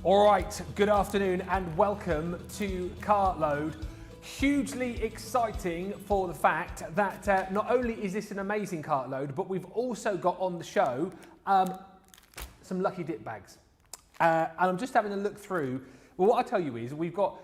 All right, good afternoon and welcome to Cartload. Hugely exciting for the fact that not only is this an amazing Cartload, but we've also got on the show some lucky dip bags. And I'm just having a look through. Well, what I'll tell you is we've got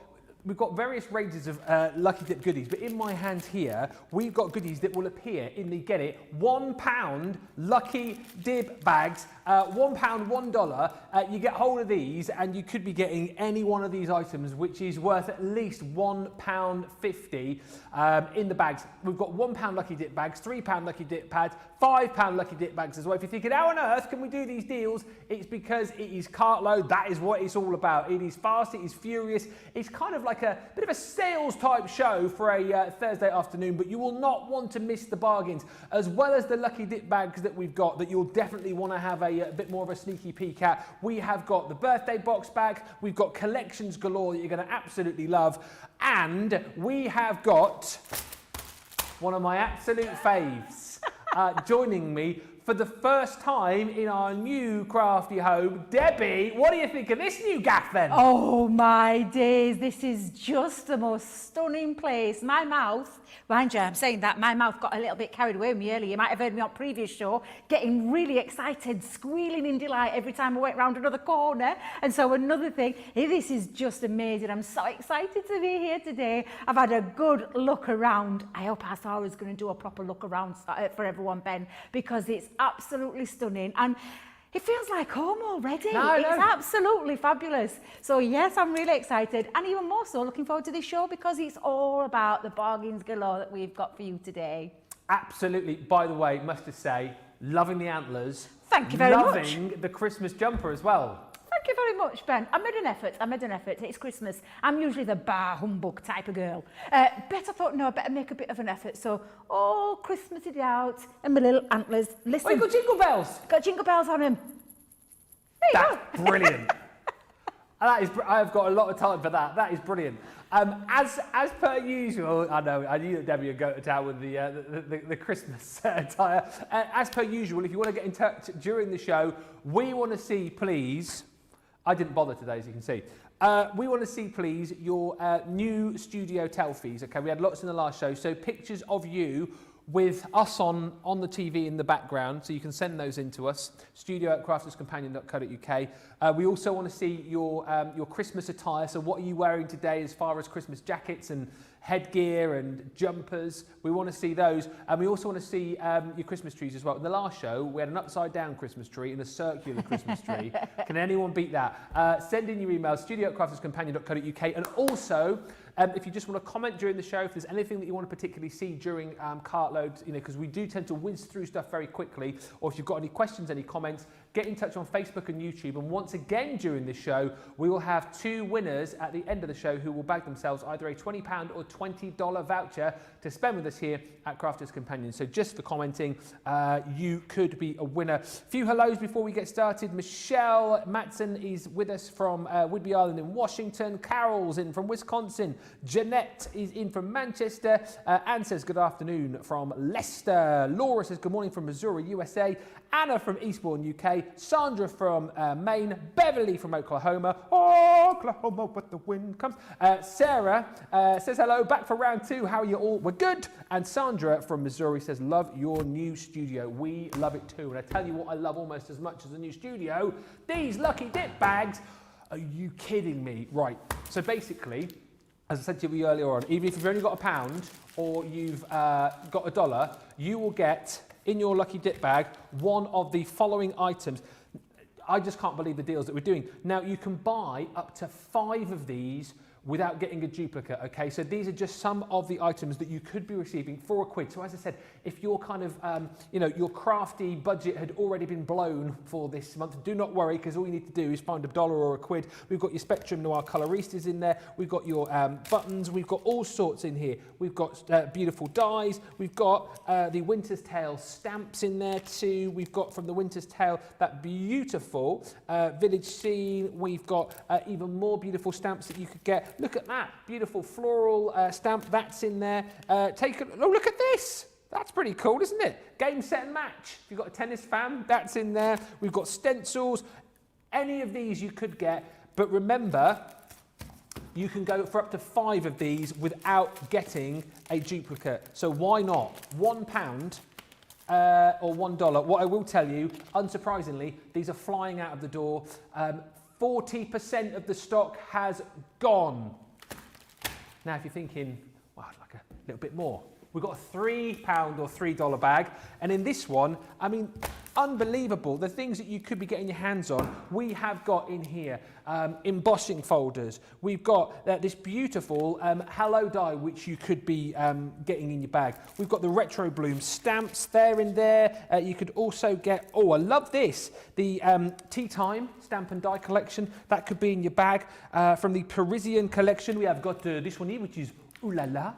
various ranges of lucky dip goodies, but in my hands here, we've got goodies that will appear in the, get it, £1 lucky dip bags, £1, $1. You get hold of these and you could be getting any one of these items, which is worth at least £1.50 in the bags. We've got £1 lucky dip bags, £3 lucky dip pads, £5 lucky dip bags as well. If you're thinking, how on earth can we do these deals? It's because it is Cartload. That is what it's all about. It is fast, it is furious. It's kind of like a bit of a sales type show for a Thursday afternoon, but you will not want to miss the bargains, as well as the lucky dip bags that we've got that you'll definitely want to have a bit more of a sneaky peek at. We have got the birthday box bag, we've got collections galore that you're going to absolutely love, and we have got one of my absolute faves joining me for the first time in our new crafty home. Debbie, what do you think of this new gaff then? Oh my days, this is just the most stunning place. My mouth, mind you, I'm saying that, my mouth got a little bit carried away with me earlier. You might have heard me on previous show, getting really excited, squealing in delight every time I went round another corner. And so another thing, this is just amazing. I'm so excited to be here today. I've had a good look around. I hope our Sarah's going to do a proper look around for everyone, Ben, because it's absolutely stunning and it feels like home already. It's absolutely fabulous. So yes, I'm really excited and even more so looking forward to this show because it's all about the bargains galore that we've got for you today. Absolutely. By the way, must just say, loving the antlers. Thank you very much. Loving the Christmas jumper as well. Thank you very much, Ben. I made an effort. It's Christmas. I'm usually the bar humbug type of girl. But I thought, no, I better make a bit of an effort. So, all Christmassy out and my little antlers. Listen. Oh, you've got jingle bells. Got jingle bells on them. There you go. That's brilliant. I've got a lot of time for that. That is brilliant. As per usual, I know, I knew that Debbie would go to town with the Christmas attire. As per usual, if you want to get in touch during the show, we want to see, please, I didn't bother today, as you can see. We want to see, please, your new studio selfies. Okay, we had lots in the last show, so pictures of you with us on the TV in the background, so you can send those in to us, studio@crafterscompanion.co.uk. We also want to see your Christmas attire, so what are you wearing today as far as Christmas jackets and headgear and jumpers? We want to see those, and we also want to see your Christmas trees as well. In the last show, we had an upside-down Christmas tree and a circular Christmas tree. Can anyone beat that? Send in your emails, studio@crafterscompanion.co.uk, and also, if you just want to comment during the show, if there's anything that you want to particularly see during Cartload, because we do tend to whiz through stuff very quickly, or if you've got any questions, any comments, get in touch on Facebook and YouTube. And once again during this show, we will have two winners at the end of the show who will bag themselves either a £20 or $20 voucher to spend with us here at Crafters Companion. So just for commenting, you could be a winner. A few hellos before we get started. Michelle Matson is with us from Whidbey Island in Washington. Carol's in from Wisconsin. Jeanette is in from Manchester. Anne says good afternoon from Leicester. Laura says good morning from Missouri, USA. Anna from Eastbourne, UK. Sandra from Maine. Beverly from Oklahoma. Oklahoma, but the wind comes. Sarah says hello, back for round 2. How are you all? We're good. And Sandra from Missouri says love your new studio. We love it too. And I tell you what I love almost as much as the new studio, these lucky dip bags. Are you kidding me? Right. So basically, as I said to you earlier on, even if you've only got £1 or you've got $1, you will get in your lucky dip bag one of the following items. I just can't believe the deals that we're doing. Now, you can buy up to 5 of these without getting a duplicate, okay? So these are just some of the items that you could be receiving for £1. So as I said, if your kind of, your crafty budget had already been blown for this month, do not worry, because all you need to do is find $1 or £1. We've got your Spectrum Noir Coloristas in there. We've got your buttons. We've got all sorts in here. We've got beautiful dies. We've got the Winter's Tale stamps in there too. We've got from the Winter's Tale that beautiful village scene. We've got even more beautiful stamps that you could get. Look at that beautiful floral stamp, that's in there. Oh, look at this. That's pretty cool, isn't it? Game, set and match. If you've got a tennis fan, that's in there. We've got stencils. Any of these you could get. But remember, you can go for up to 5 of these without getting a duplicate. So why not? £1 or $1. What I will tell you, unsurprisingly, these are flying out of the door. 40% of the stock has gone. Now, if you're thinking, well, I'd like a little bit more. We've got a £3 or $3 bag. And in this one, I mean, unbelievable. The things that you could be getting your hands on, we have got in here. Embossing folders. We've got this beautiful Hello Die, which you could be getting in your bag. We've got the Retro Bloom stamps there in there. You could also get, oh, I love this, the Tea Time Stamp and Die collection. That could be in your bag. From the Parisian collection, we have got this one here, which is Ooh La La.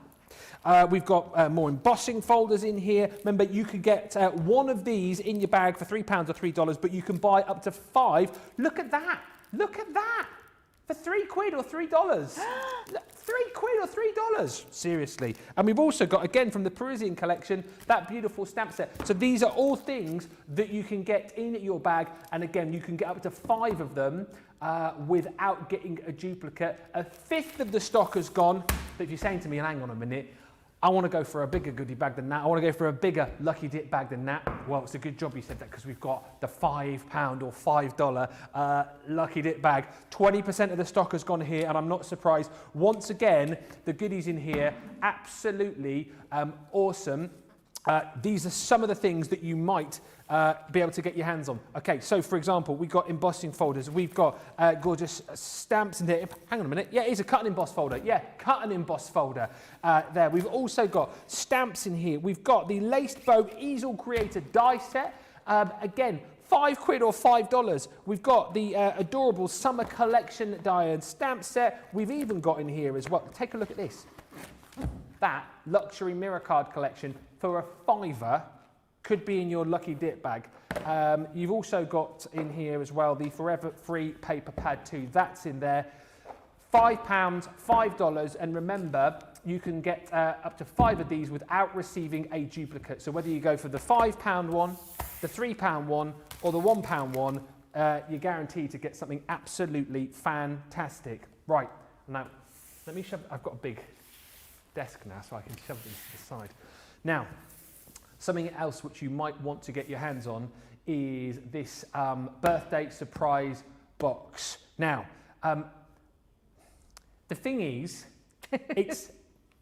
We've got more embossing folders in here. Remember, you could get one of these in your bag for £3 or $3, but you can buy up to 5. Look at that. Look at that. For £3 or $3. £3 or $3. Seriously. And we've also got, again, from the Parisian collection, that beautiful stamp set. So these are all things that you can get in your bag. And again, you can get up to 5 of them without getting a duplicate. A fifth of the stock has gone. But if you're saying to me, hang on a minute, I want to go for a bigger goodie bag than that. I want to go for a bigger Lucky Dip bag than that. Well, it's a good job you said that, because we've got the £5 or $5 Lucky Dip bag. 20% of the stock has gone here, and I'm not surprised. Once again, the goodies in here, absolutely awesome. These are some of the things that you might be able to get your hands on. Okay, so for example, we've got embossing folders. We've got gorgeous stamps in there. Hang on a minute. Yeah, it is a cut and emboss folder. Yeah, cut and emboss folder there. We've also got stamps in here. We've got the Laced Bow Easel Creator die set. Again, £5 or $5. We've got the adorable Summer Collection die and stamp set. We've even got in here as well. Take a look at this. That luxury mirror card collection for a £5 could be in your Lucky Dip bag. You've also got in here as well the Forever Free Paper Pad 2. That's in there. £5, $5. And remember, you can get up to 5 of these without receiving a duplicate. So whether you go for the £5 one, the £3 one, or the £1 one, you're guaranteed to get something absolutely fantastic. Right, now, let me shove, I've got a big desk now, so I can shove these to the side. Now, something else which you might want to get your hands on is this birthday surprise box. Now, the thing is, it's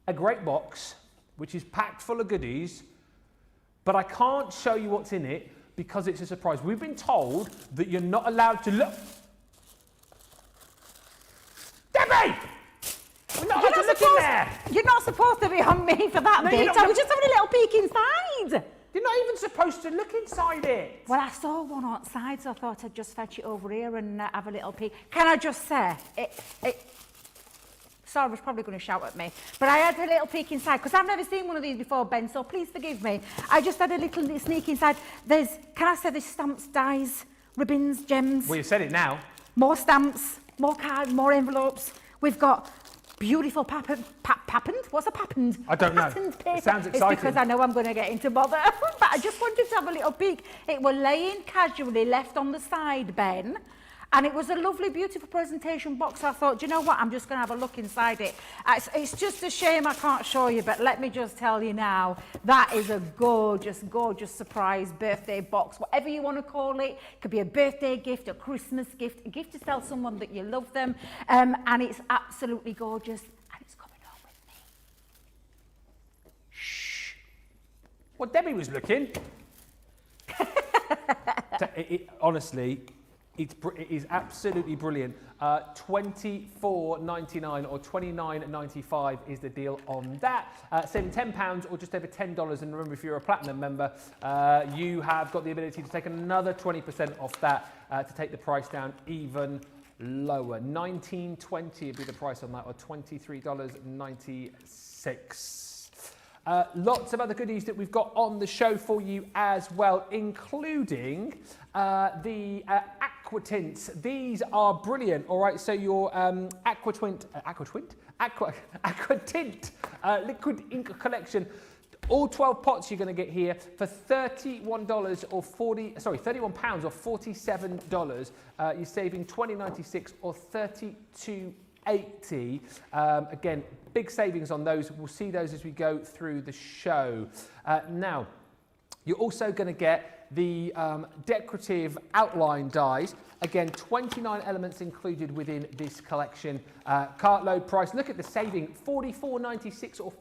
a great box which is packed full of goodies, but I can't show you what's in it because it's a surprise. We've been told that you're not allowed to look. Debbie! We're not allowed to look in there! You're not supposed to be on me for that bit. I was just having a little peek inside. You're not even supposed to look inside it. Well, I saw one outside, so I thought I'd just fetch it over here and have a little peek. Can I just say, Sarah was probably going to shout at me, but I had a little peek inside because I've never seen one of these before, Ben, so please forgive me. I just had a little sneak inside. There's, can I say there's stamps, dies, ribbons, gems. Well, you've said it now. More stamps, more cards, more envelopes. We've got beautiful patterned. What's a patterned? I don't know. Paper. It sounds exciting. It's because I know I'm going to get into bother. But I just wanted to have a little peek. It was laying casually left on the side, Ben. And it was a lovely, beautiful presentation box. I thought, do you know what? I'm just going to have a look inside it. It's just a shame I can't show you, but let me just tell you now, that is a gorgeous, gorgeous surprise birthday box. Whatever you want to call it. It could be a birthday gift, a Christmas gift, a gift to tell someone that you love them. And it's absolutely gorgeous. And it's coming home with me. Shh. Well, Debbie was looking. Honestly, it is absolutely brilliant. $24.99 or $29.95 is the deal on that. Saving £10 or just over $10. And remember, if you're a Platinum member, you have got the ability to take another 20% off that to take the price down even lower. $19.20 would be the price on that, or $23.96. Lots of other goodies that we've got on the show for you as well, including the Aqua Tints. These are brilliant. All right, so your Aqua Tint liquid ink collection. All 12 pots you're going to get here for £31 or £31 or $47. You're saving $20.96 or $32.80. Again, big savings on those. We'll see those as we go through the show. Now, you're also going to get the decorative outline dies. Again, 29 elements included within this collection. Cartload price, look at the saving, $44.96 or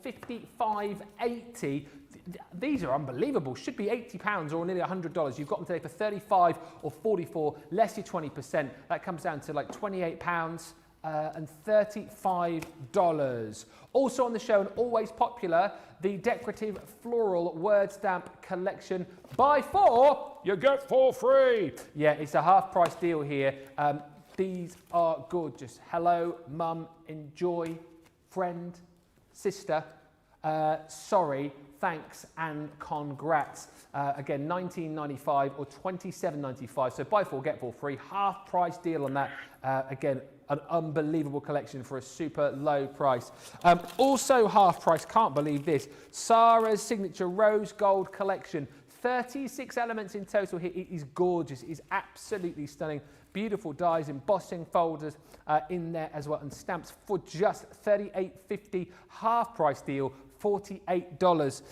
$55.80. These are unbelievable. Should be £80 or nearly $100. You've got them today for $35 or $44, less your 20%. That comes down to like £28 and $35. Also on the show and always popular, the decorative floral word stamp collection. Buy 4, you get 4 free. Yeah, it's a half price deal here. These are gorgeous. Hello, mum, enjoy, friend, sister, sorry, thanks and congrats. Again, $19.95 or $27.95. So buy 4, get 4 free. Half price deal on that. Again, an unbelievable collection for a super low price. Also half price, can't believe this, Sarah's signature rose gold collection. 36 elements in total here. It is gorgeous. It is absolutely stunning. Beautiful dies, embossing folders in there as well, and stamps for just $38.50. Half price deal. $48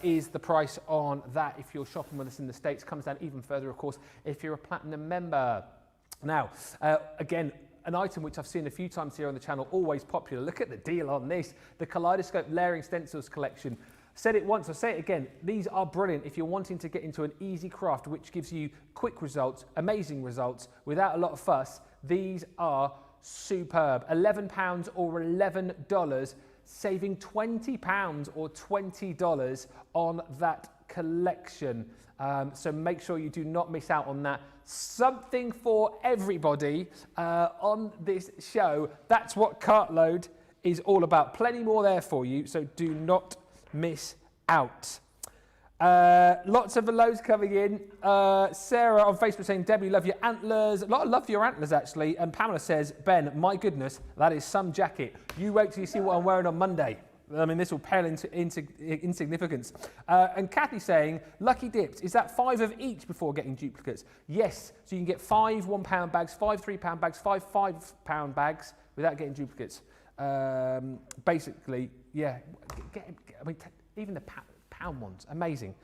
is the price on that. If you're shopping with us in the States, comes down even further, of course, if you're a platinum member. Now, again, an item which I've seen a few times here on the channel, always popular. Look at the deal on this. The Kaleidoscope Layering Stencils collection. Said it once, I'll say it again. These are brilliant if you're wanting to get into an easy craft, which gives you quick results, amazing results, without a lot of fuss. These are superb. £11 or $11, saving £20 or $20 on that collection. So make sure you do not miss out on that. Something for everybody on this show. That's what Cartload is all about. Plenty more there for you, so do not miss out. Lots of hellos coming in. Sarah on Facebook saying, Debbie, love your antlers. A lot of love for your antlers, actually. And Pamela says, Ben, my goodness, that is some jacket. You wait till you see what I'm wearing on Monday. I mean, this will pale into insignificance. And Kathy saying, lucky dips, is that 5 of each before getting duplicates? Yes, so you can get 5 £1 bags, 5 £3 bags, 5 £5 bags without getting duplicates. Basically, yeah, I mean, even the pound ones, amazing.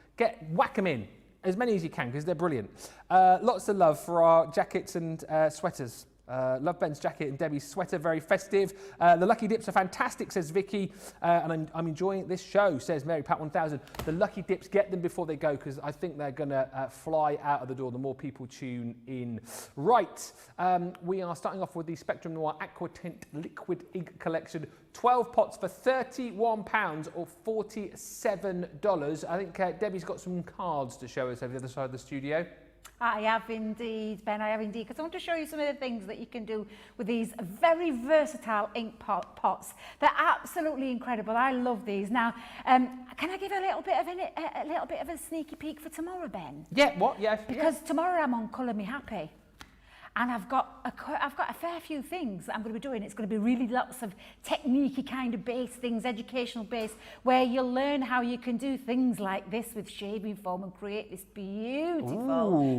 Whack them in, as many as you can, because they're brilliant. Lots of love for our jackets and sweaters. Love Ben's jacket and Debbie's sweater, very festive. The Lucky Dips are fantastic, says Vicky, and I'm enjoying this show, says Mary Pat 1000. The Lucky Dips, get them before they go, because I think they're going to fly out of the door the more people tune in. Right, we are starting off with the Spectrum Noir Aqua Tint Liquid Ink Collection. 12 pots for £31 or $47. I think Debbie's got some cards to show us over the other side of the studio. I have indeed, Ben, I have indeed, because I want to show you some of the things that you can do with these very versatile ink pots. They're absolutely incredible. I love these. Now, can I give a little bit of a sneaky peek for tomorrow, Ben? Yeah, what? Yeah. Because tomorrow I'm on Colour Me Happy. And I've got a fair few things that I'm going to be doing. It's going to be really lots of technique-y kind of based things, educational based, where you'll learn how you can do things like this with shaving foam and create this beautiful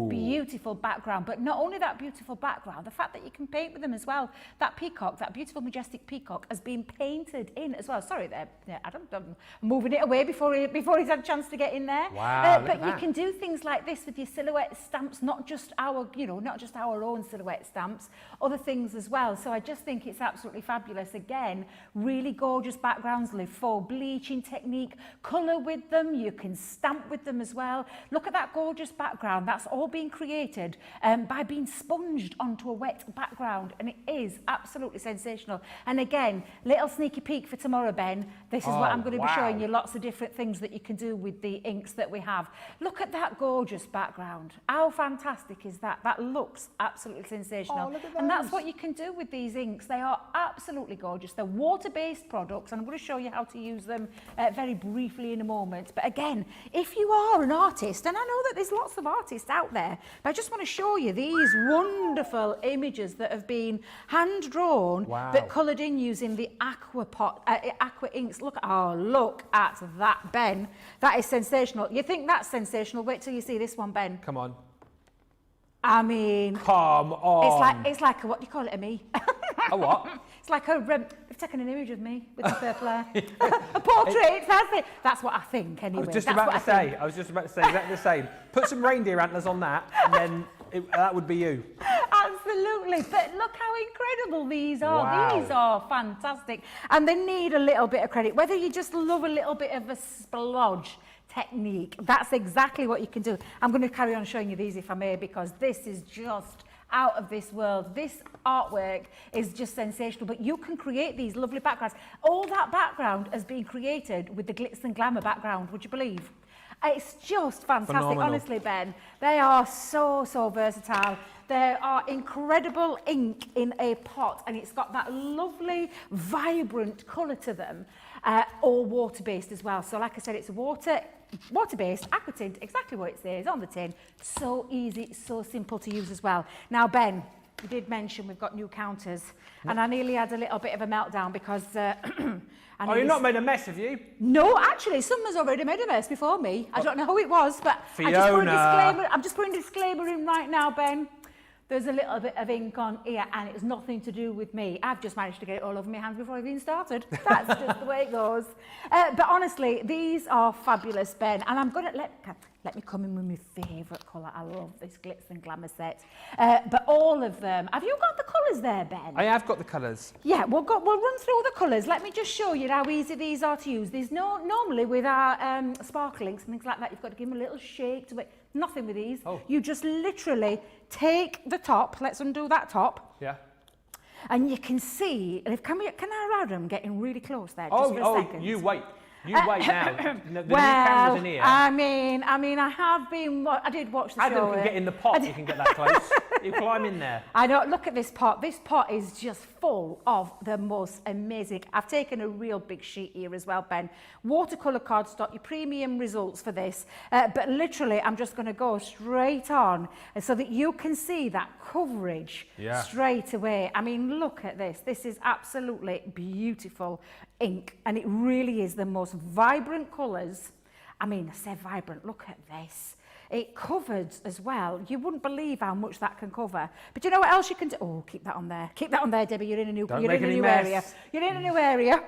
background. But not only that beautiful background, the fact that you can paint with them as well. That peacock, that beautiful majestic peacock, has been painted in as well. Sorry there, Adam, I'm moving it away before he's had a chance to get in there. Wow, but you can do things like this with your silhouette stamps, not just our own silhouette stamps, other things as well. So I just think it's absolutely fabulous. Again, really gorgeous backgrounds, live full bleaching technique, colour with them, you can stamp with them as well. Look at that gorgeous background. That's all being created by being sponged onto a wet background, and it is absolutely sensational. And again, little sneaky peek for tomorrow, Ben. This is what I'm going to be showing you, lots of different things that you can do with the inks that we have. Look at that gorgeous background. How fantastic is that? That looks absolutely absolutely sensational. Oh, look at and that's those. what you can do with these inks. They are absolutely gorgeous. They're water-based products, and I'm going to show you how to use them very briefly in a moment. But again, if you are an artist, and I know that there's lots of artists out there, but I just want to show you these wonderful images that have been hand-drawn, but coloured in using the Aqua inks. Look at that, Ben. That is sensational. You think that's sensational? Wait till you see this one, Ben. Come on. I mean, come on. It's like a, what do you call it, a me? A what? It's like a, they've taken an image of me with the purple hair. A portrait, that's it. That's what I think, anyway. I was just about to say exactly the same. Put some reindeer antlers on that, and then that would be you. Absolutely, but look how incredible these are. Wow. These are fantastic, and they need a little bit of credit. Whether you just love a little bit of a splodge technique, that's exactly what you can do. I'm going to carry on showing you these if I may, because this is just out of this world. This artwork is just sensational, but you can create these lovely backgrounds. All that background has been created with the glitz and glamour background, would you believe? It's just fantastic. Phenomenal. Honestly, Ben, they are so versatile. There are incredible ink in a pot, and it's got that lovely, vibrant colour to them, all water-based as well. So like I said, it's water-based, aqua tint, exactly what it says on the tin. So easy, so simple to use as well. Now, Ben, you did mention we've got new counters, and I nearly had a little bit of a meltdown because... Oh, you've not made a mess, have you? No, actually, someone's already made a mess before me. I don't know who it was, but Fiona. I'm just putting a disclaimer in right now, Ben. There's a little bit of ink on here, and it's nothing to do with me. I've just managed to get it all over my hands before I've even started. That's just the way it goes. But honestly, these are fabulous, Ben. And I'm going to let me come in with my favourite colour. I love this glitz and glamour set. But all of them. Have you got the colours there, Ben? I have got the colours. Yeah, we'll run through the colours. Let me just show you how easy these are to use. There's normally with our sparkle inks and things like that, you've got to give them a little shake to it. Nothing with these. Oh. You just literally take the top. Let's undo that top. Yeah. And you can see, can I around them getting really close there just for a second? You wait. You wait now. The new well, camera's in here. I mean, I did watch the show. I don't think you can get in the pot, you can get that close. You climb in there. I know, look at this pot. This pot is just full of the most amazing. I've taken a real big sheet here as well, Ben. Watercolour cardstock, your premium results for this. But literally, I'm just going to go straight on so that you can see that coverage straight away. I mean, look at this. This is absolutely beautiful ink, and it really is the most vibrant colours. I mean, I say vibrant, look at this. It covers as well. You wouldn't believe how much that can cover. But you know what else you can do? Oh, keep that on there. Keep that on there, Debbie. You're in a new area. You're in a new area.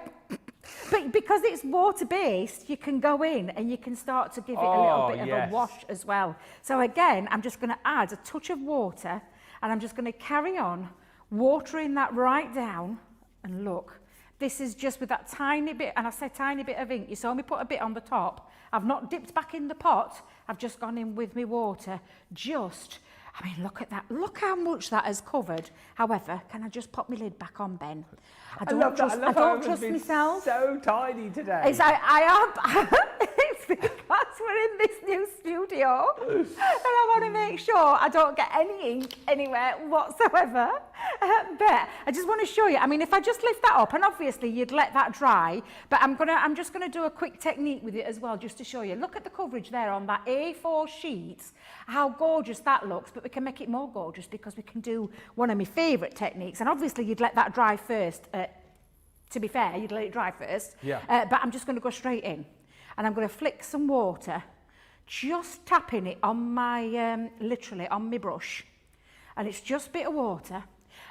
But because it's water-based, you can go in and you can start to give it a little bit of a wash as well. So again, I'm just going to add a touch of water, and I'm just going to carry on watering that right down. And look, this is just with that tiny bit, and I say tiny bit of ink. You saw me put a bit on the top. I've not dipped back in the pot. I've just gone in with my water. I mean, look at that. Look how much that has covered. However, can I just pop my lid back on, Ben? I don't trust myself. So tiny today. It's because we're in this new studio, and I want to make sure I don't get any ink anywhere whatsoever. But I just want to show you. I mean, if I just lift that up, and obviously you'd let that dry, but I'm just gonna do a quick technique with it as well, just to show you. Look at the coverage there on that A4 sheet, how gorgeous that looks. But we can make it more gorgeous because we can do one of my favourite techniques. And obviously you'd let that dry first. To be fair, you'd let it dry first. Yeah. But I'm just going to go straight in, and I'm going to flick some water, just tapping it on my, literally on my brush. And it's just a bit of water.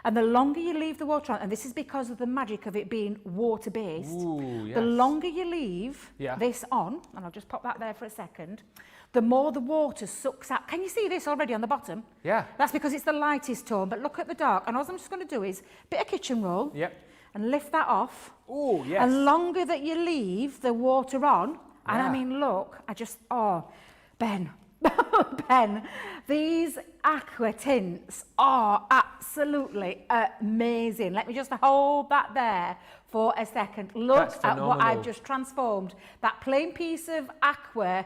And the longer you leave the water on, and this is because of the magic of it being water-based, the longer you leave this on, and I'll just pop that there for a second, the more the water sucks out. Can you see this already on the bottom? Yeah. That's because it's the lightest tone, but look at the dark. And all I'm just going to do is a bit of kitchen roll. Yep. And lift that off. Oh, yes. And longer that you leave the water on, and I mean, look, Ben, Ben, these aqua tints are absolutely amazing. Let me just hold that there for a second. Look at what I've just transformed. That plain piece of aqua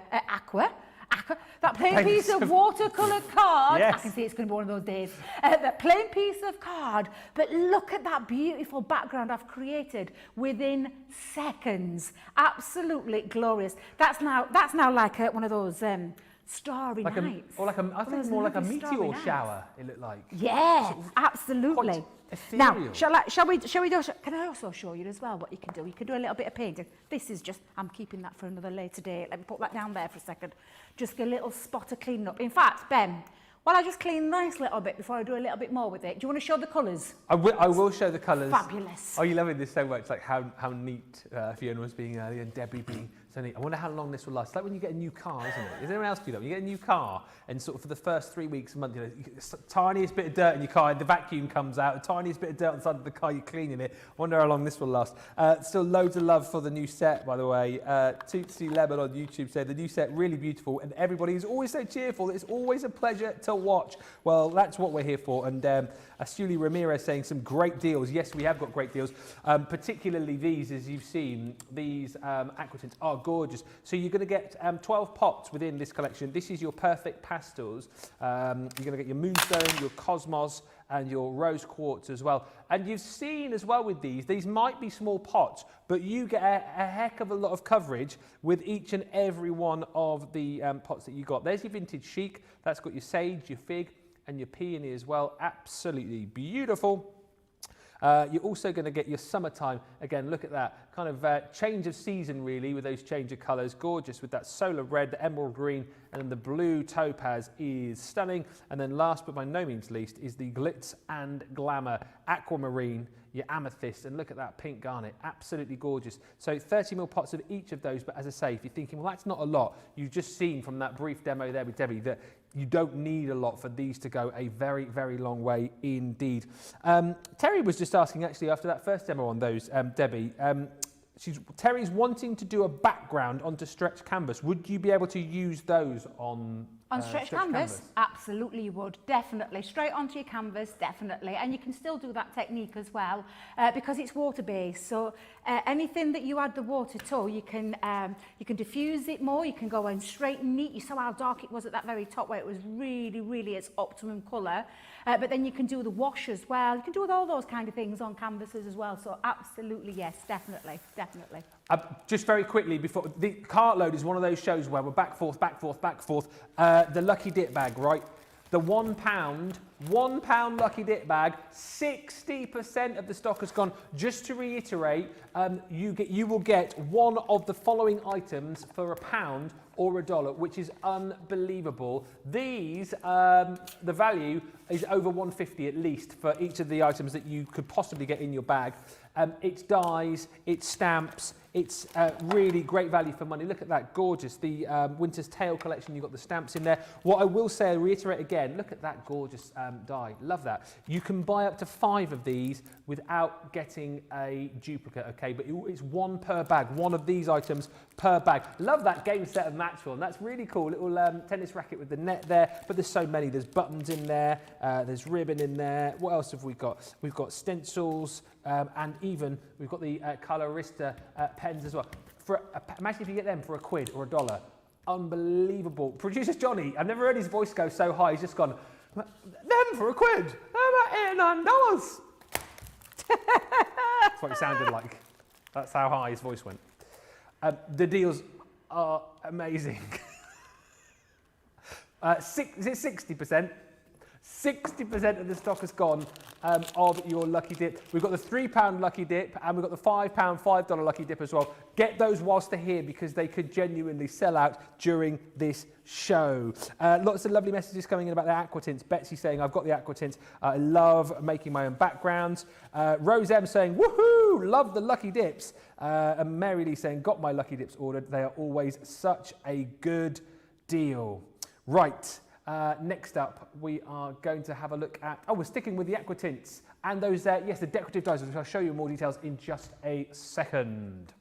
that plain piece of watercolour card. Yes. I can see it's going to be one of those days. That plain piece of card, but look at that beautiful background I've created within seconds. Absolutely glorious. That's now like one of those starry nights. I think it's more like a meteor shower, it looked like. Yeah, sort of absolutely. Now, shall we do, can I also show you as well what you can do? You can do a little bit of painting. This is just, I'm keeping that for another later date. Let me put that down there for a second. Just a little spot of cleaning up. In fact, Ben, while I just clean a nice little bit before I do a little bit more with it, do you want to show the colours? I will show the colours. Fabulous. Oh, you're loving this so much, like how neat Fiona was being earlier and Debbie being so neat. I wonder how long this will last. It's like when you get a new car, isn't it? Is anyone else do that? When you get a new car and sort of for the first 3 weeks, a month, you know, you get the tiniest bit of dirt in your car, the vacuum comes out, the tiniest bit of dirt on the side of the car, you're cleaning it. I wonder how long this will last. Still loads of love for the new set, by the way. Tootsie Lemon on YouTube said the new set really beautiful and everybody is always so cheerful. It's always a pleasure to watch. Well, that's what we're here for. And Asuli Ramirez saying some great deals. Yes, we have got great deals. Particularly these, as you've seen, these Aqua Tints are gorgeous. So you're going to get 12 pots within this collection. This is your perfect pastels. You're going to get your Moonstone, your Cosmos, and your Rose Quartz as well. And you've seen as well with these might be small pots, but you get a heck of a lot of coverage with each and every one of the pots that you got. There's your Vintage Chic. That's got your Sage, your Fig, and your Peony as well. Absolutely beautiful. You're also going to get your Summertime. Again, look at that kind of change of season really with those change of colours. Gorgeous with that Solar Red, the Emerald Green, and then the Blue Topaz is stunning. And then last but by no means least is the Glitz and Glamour Aquamarine, your Amethyst, and look at that Pink Garnet. Absolutely gorgeous. So 30ml pots of each of those, but as I say, if you're thinking, well, that's not a lot, you've just seen from that brief demo there with Debbie that you don't need a lot for these to go a very, very long way indeed. Terry was just asking actually after that first demo on those, Debbie, Terry's wanting to do a background onto stretch canvas. Would you be able to use those on stretch canvas? Absolutely you would, definitely. Straight onto your canvas, definitely. And you can still do that technique as well because it's water-based. So anything that you add the water to, you can diffuse it more, you can go in straight and neat. You saw how dark it was at that very top where it was really, really its optimum colour. But then you can do the wash as well. You can do all those kind of things on canvases as well. So absolutely, yes, definitely, definitely. Just very quickly, before the Cartload is one of those shows where we're back, forth, back, forth, back, forth. The Lucky Dip bag, right? The £1 Lucky Dip bag, 60% of the stock has gone. Just to reiterate, you will get one of the following items for £1 or $1, which is unbelievable. These, the value is over £1.50 at least for each of the items that you could possibly get in your bag. It's dies, it's stamps, it's really great value for money. Look at that, gorgeous. The Winter's Tale collection, you've got the stamps in there. What I will say, reiterate again, look at that gorgeous die. Love that. You can buy up to 5 of these without getting a duplicate, okay? But it's one per bag, one of these items per bag. Love that game set of match one. That's really cool. Little tennis racket with the net there, but there's so many. There's buttons in there, there's ribbon in there. What else have we got? We've got stencils, and even we've got the Colorista pens as well. Imagine if you get them for £1 or $1. Unbelievable. Producer Johnny, I've never heard his voice go so high. He's just gone, them for £1? They're about $8 or $9. That's what it sounded like. That's how high his voice went. The deals are amazing. Is it 60%? 60% of the stock has gone of your Lucky Dip. We've got the £3 Lucky Dip and we've got the £5, $5 Lucky Dip as well. Get those whilst they're here because they could genuinely sell out during this show. Lots of lovely messages coming in about the Aqua Tints. Betsy saying, I've got the Aqua Tints. I love making my own backgrounds. Rose M saying, woohoo, love the Lucky Dips. And Mary Lee saying, got my Lucky Dips ordered. They are always such a good deal. Right. Next up, we are going to have a look at, we're sticking with the Aqua Tints and those, yes, the decorative dyes, which I'll show you more details in just a second.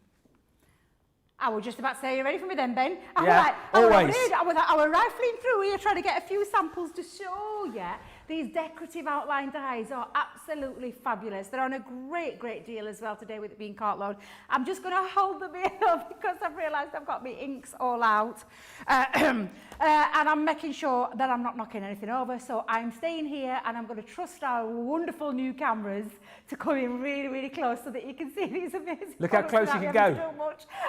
I was just about to say, are you ready for me then, Ben? Yeah, always. I was rifling through here trying to get a few samples to show you. These decorative outline dies are absolutely fabulous. They're on a great deal as well today with it being Cartload. I'm just going to hold them here because I've realised I've got my inks all out. And I'm making sure that I'm not knocking anything over. So I'm staying here and I'm going to trust our wonderful new cameras to come in really close so that you can see these amazing. Look how close you can go.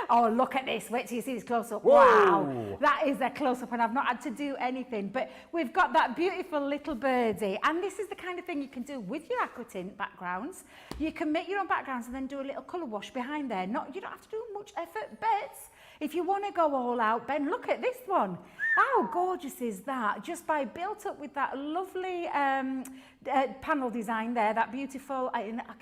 Oh, look at this. Wait till you see this close up. Whoa. Wow. That is a close up and I've not had to do anything. But we've got that beautiful little birdie. And this is the kind of thing you can do with your Aqua Tint backgrounds. You can make your own backgrounds and then do a little colour wash behind there. You don't have to do much effort, but if you want to go all out, Ben, look at this one. How gorgeous is that? Just by built up with that lovely panel design there, that beautiful,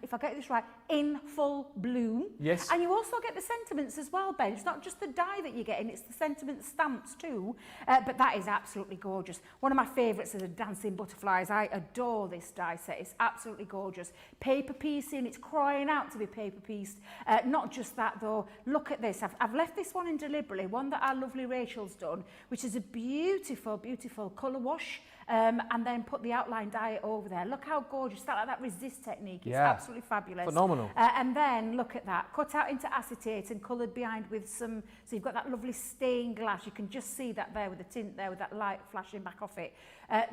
if I get this right, in full bloom. Yes. And you also get the sentiments as well, Ben. It's not just the die that you're getting, it's the sentiment stamps too. But that is absolutely gorgeous. One of my favourites are the dancing butterflies. I adore this die set. It's absolutely gorgeous. Paper piecing, it's crying out to be paper pieced. Not just that though. Look at this. I've left this one in deliberately, one that our lovely Rachel's done, which is a beautiful colour wash. And then put the outline die over there. Look how gorgeous, that resist technique is absolutely fabulous. Phenomenal. And then look at that, cut out into acetate and coloured behind with some, so you've got that lovely stained glass. You can just see that there with the tint there with that light flashing back off it.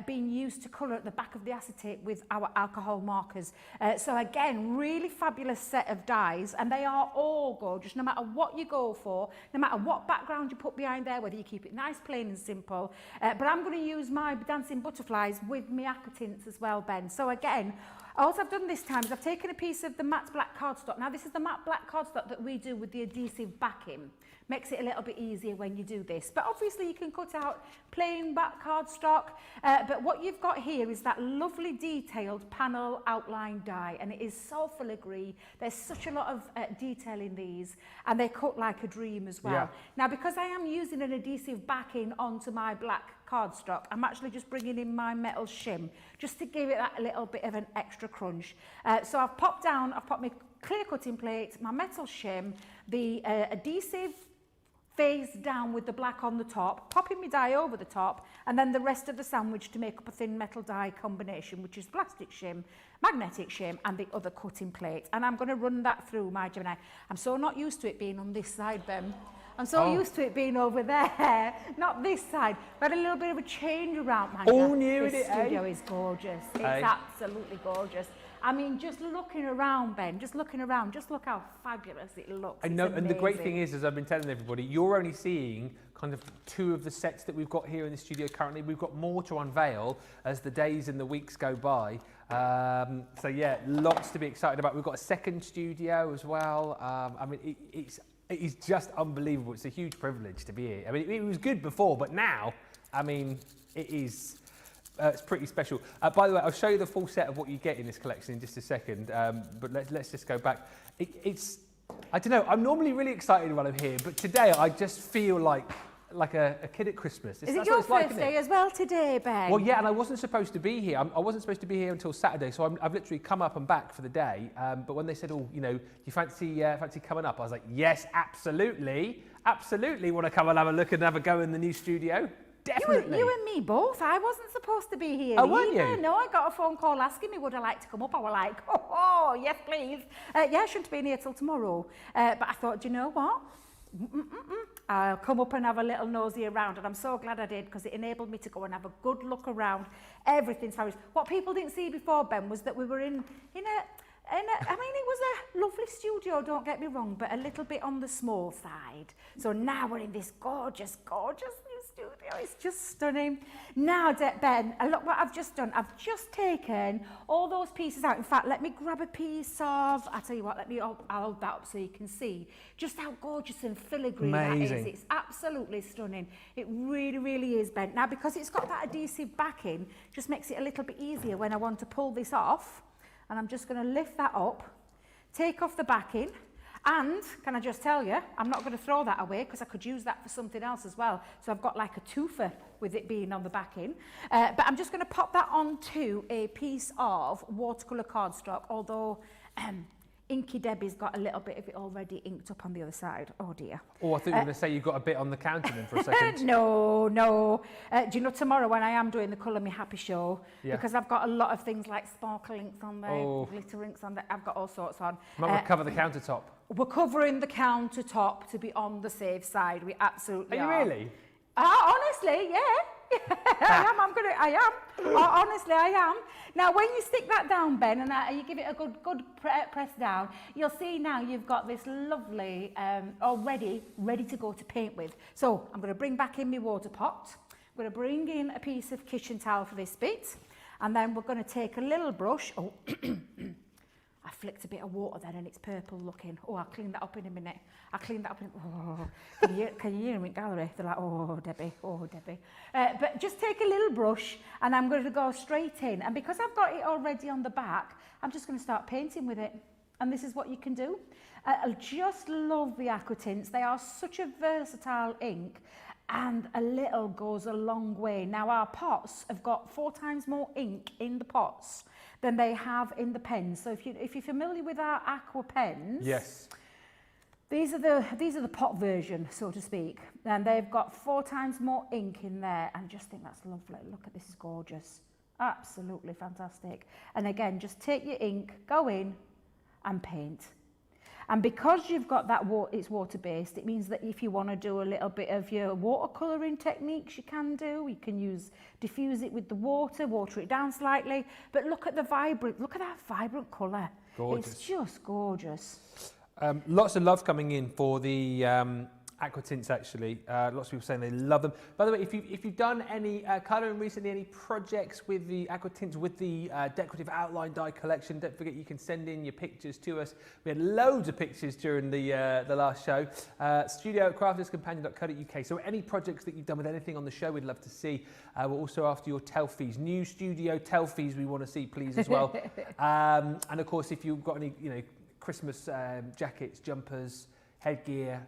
Being used to colour at the back of the acetate with our alcohol markers. So again, really fabulous set of dies, and they are all gorgeous, no matter what you go for, no matter what background you put behind there, whether you keep it nice, plain and simple. But I'm going to use my dancing butterflies with my Aqua Tints as well, Ben. So again, all I've done this time is I've taken a piece of the matte black cardstock. Now this is the matte black cardstock that we do with the adhesive backing. Makes it a little bit easier when you do this. But obviously you can cut out plain back cardstock. But what you've got here is that lovely detailed panel outline die. And it is so filigree. There's such a lot of detail in these. And they cut like a dream as well. Yeah. Now because I am using an adhesive backing onto my black cardstock, I'm actually just bringing in my metal shim just to give it that little bit of an extra crunch. So I've popped my clear cutting plate, my metal shim, the adhesive face down with the black on the top, popping my die over the top, and then the rest of the sandwich to make up a thin metal die combination, which is plastic shim, magnetic shim, and the other cutting plate. And I'm going to run that through my Gemini. I'm so not used to it being on this side, Ben. I'm so used to it being over there, not this side. But a little bit of a change around, man. All new This in it, studio is gorgeous. It's absolutely gorgeous. I mean, just looking around, Ben, just looking around, just look how fabulous it looks. I know, and the great thing is, as I've been telling everybody, you're only seeing kind of 2 of the sets that we've got here in the studio currently. We've got more to unveil as the days and the weeks go by. So yeah, lots to be excited about. We've got a second studio as well. I mean, it is just unbelievable. It's a huge privilege to be here. I mean, it was good before, but now, I mean, it is. It's pretty special. By the way, I'll show you the full set of what you get in this collection in just a second, but let's just go back. I don't know, I'm normally really excited when I'm here, but today I just feel like a kid at Christmas. Is it your first day as well today, Ben? Well, yeah, and I wasn't supposed to be here. I wasn't supposed to be here until Saturday, so I've literally come up and back for the day. But when they said, oh, you know, you fancy coming up? I was like, yes, absolutely want to come and have a look and have a go in the new studio. Definitely. You and me both. I wasn't supposed to be here. Oh, weren't you? No, I got a phone call asking me would I like to come up. I was like, oh yes, please. Yeah, I shouldn't be in here till tomorrow. But I thought, do you know what? I'll come up and have a little nosy around, and I'm so glad I did because it enabled me to go and have a good look around everything. So what people didn't see before, Ben, was that we were in a, I mean, it was a lovely studio, don't get me wrong, but a little bit on the small side. So now we're in this gorgeous new studio. It's just stunning. Now, Ben, look what I've just done. I've just taken all those pieces out. In fact, let me grab a piece of, I'll tell you what, I'll hold that up so you can see just how gorgeous and filigree that is. It's absolutely stunning. It really is, Ben. Now, because it's got that adhesive backing, just makes it a little bit easier when I want to pull this off. And I'm just going to lift that up, take off the backing, and can I just tell you, I'm not going to throw that away because I could use that for something else as well. So I've got like a twofer with it being on the backing. But I'm just going to pop that onto a piece of watercolour cardstock, although Inky Debbie's got a little bit of it already inked up on the other side. Oh dear. Oh, I thought you were going to say you've got a bit on the counter then for a second. No. Do you know tomorrow when I am doing the Colour Me Happy show, because I've got a lot of things like sparkle inks on there, glitter inks on there, I've got all sorts on. Might want to cover the countertop. We're covering the countertop to be on the safe side. We absolutely are. Are you really? Honestly, yeah. I am. Oh, honestly, I am. Now, when you stick that down, Ben, and you give it a good press down, you'll see now you've got this lovely, already ready to go to paint with. So I'm going to bring back in my water pot. I'm going to bring in a piece of kitchen towel for this bit. And then we're going to take a little brush. Oh, I flicked a bit of water then and it's purple looking. Oh, I'll clean that up in a minute. Oh, can you hear them in gallery? They're like, oh, Debbie. But just take a little brush and I'm going to go straight in. And because I've got it already on the back, I'm just going to start painting with it. And this is what you can do. I just love the Aqua Tints. They are such a versatile ink. And a little goes a long way. Now our pots have got 4 times more ink in the pots than they have in the pens. So if you're familiar with our Aqua pens, yes, these are the pot version, so to speak, and they've got 4 times more ink in there. And I just think that's lovely. Look at this, is gorgeous, absolutely fantastic. And again, just take your ink, go in, and paint. And because you've got that it's water-based, it means that if you want to do a little bit of your watercolouring techniques, you can do. You can diffuse it with the water it down slightly. But look at that vibrant colour. Gorgeous. It's just gorgeous. Lots of love coming in for the Aqua Tints, actually. Lots of people saying they love them. By the way, if you've done any colouring recently, any projects with the Aqua Tints, with the Decorative Outline Die collection, don't forget you can send in your pictures to us. We had loads of pictures during the last show. studio@crafterscompanion.co.uk. So any projects that you've done with anything on the show, we'd love to see. We're also after your telfies. New studio telfies we want to see, please, as well. And of course, if you've got any, Christmas jackets, jumpers, headgear,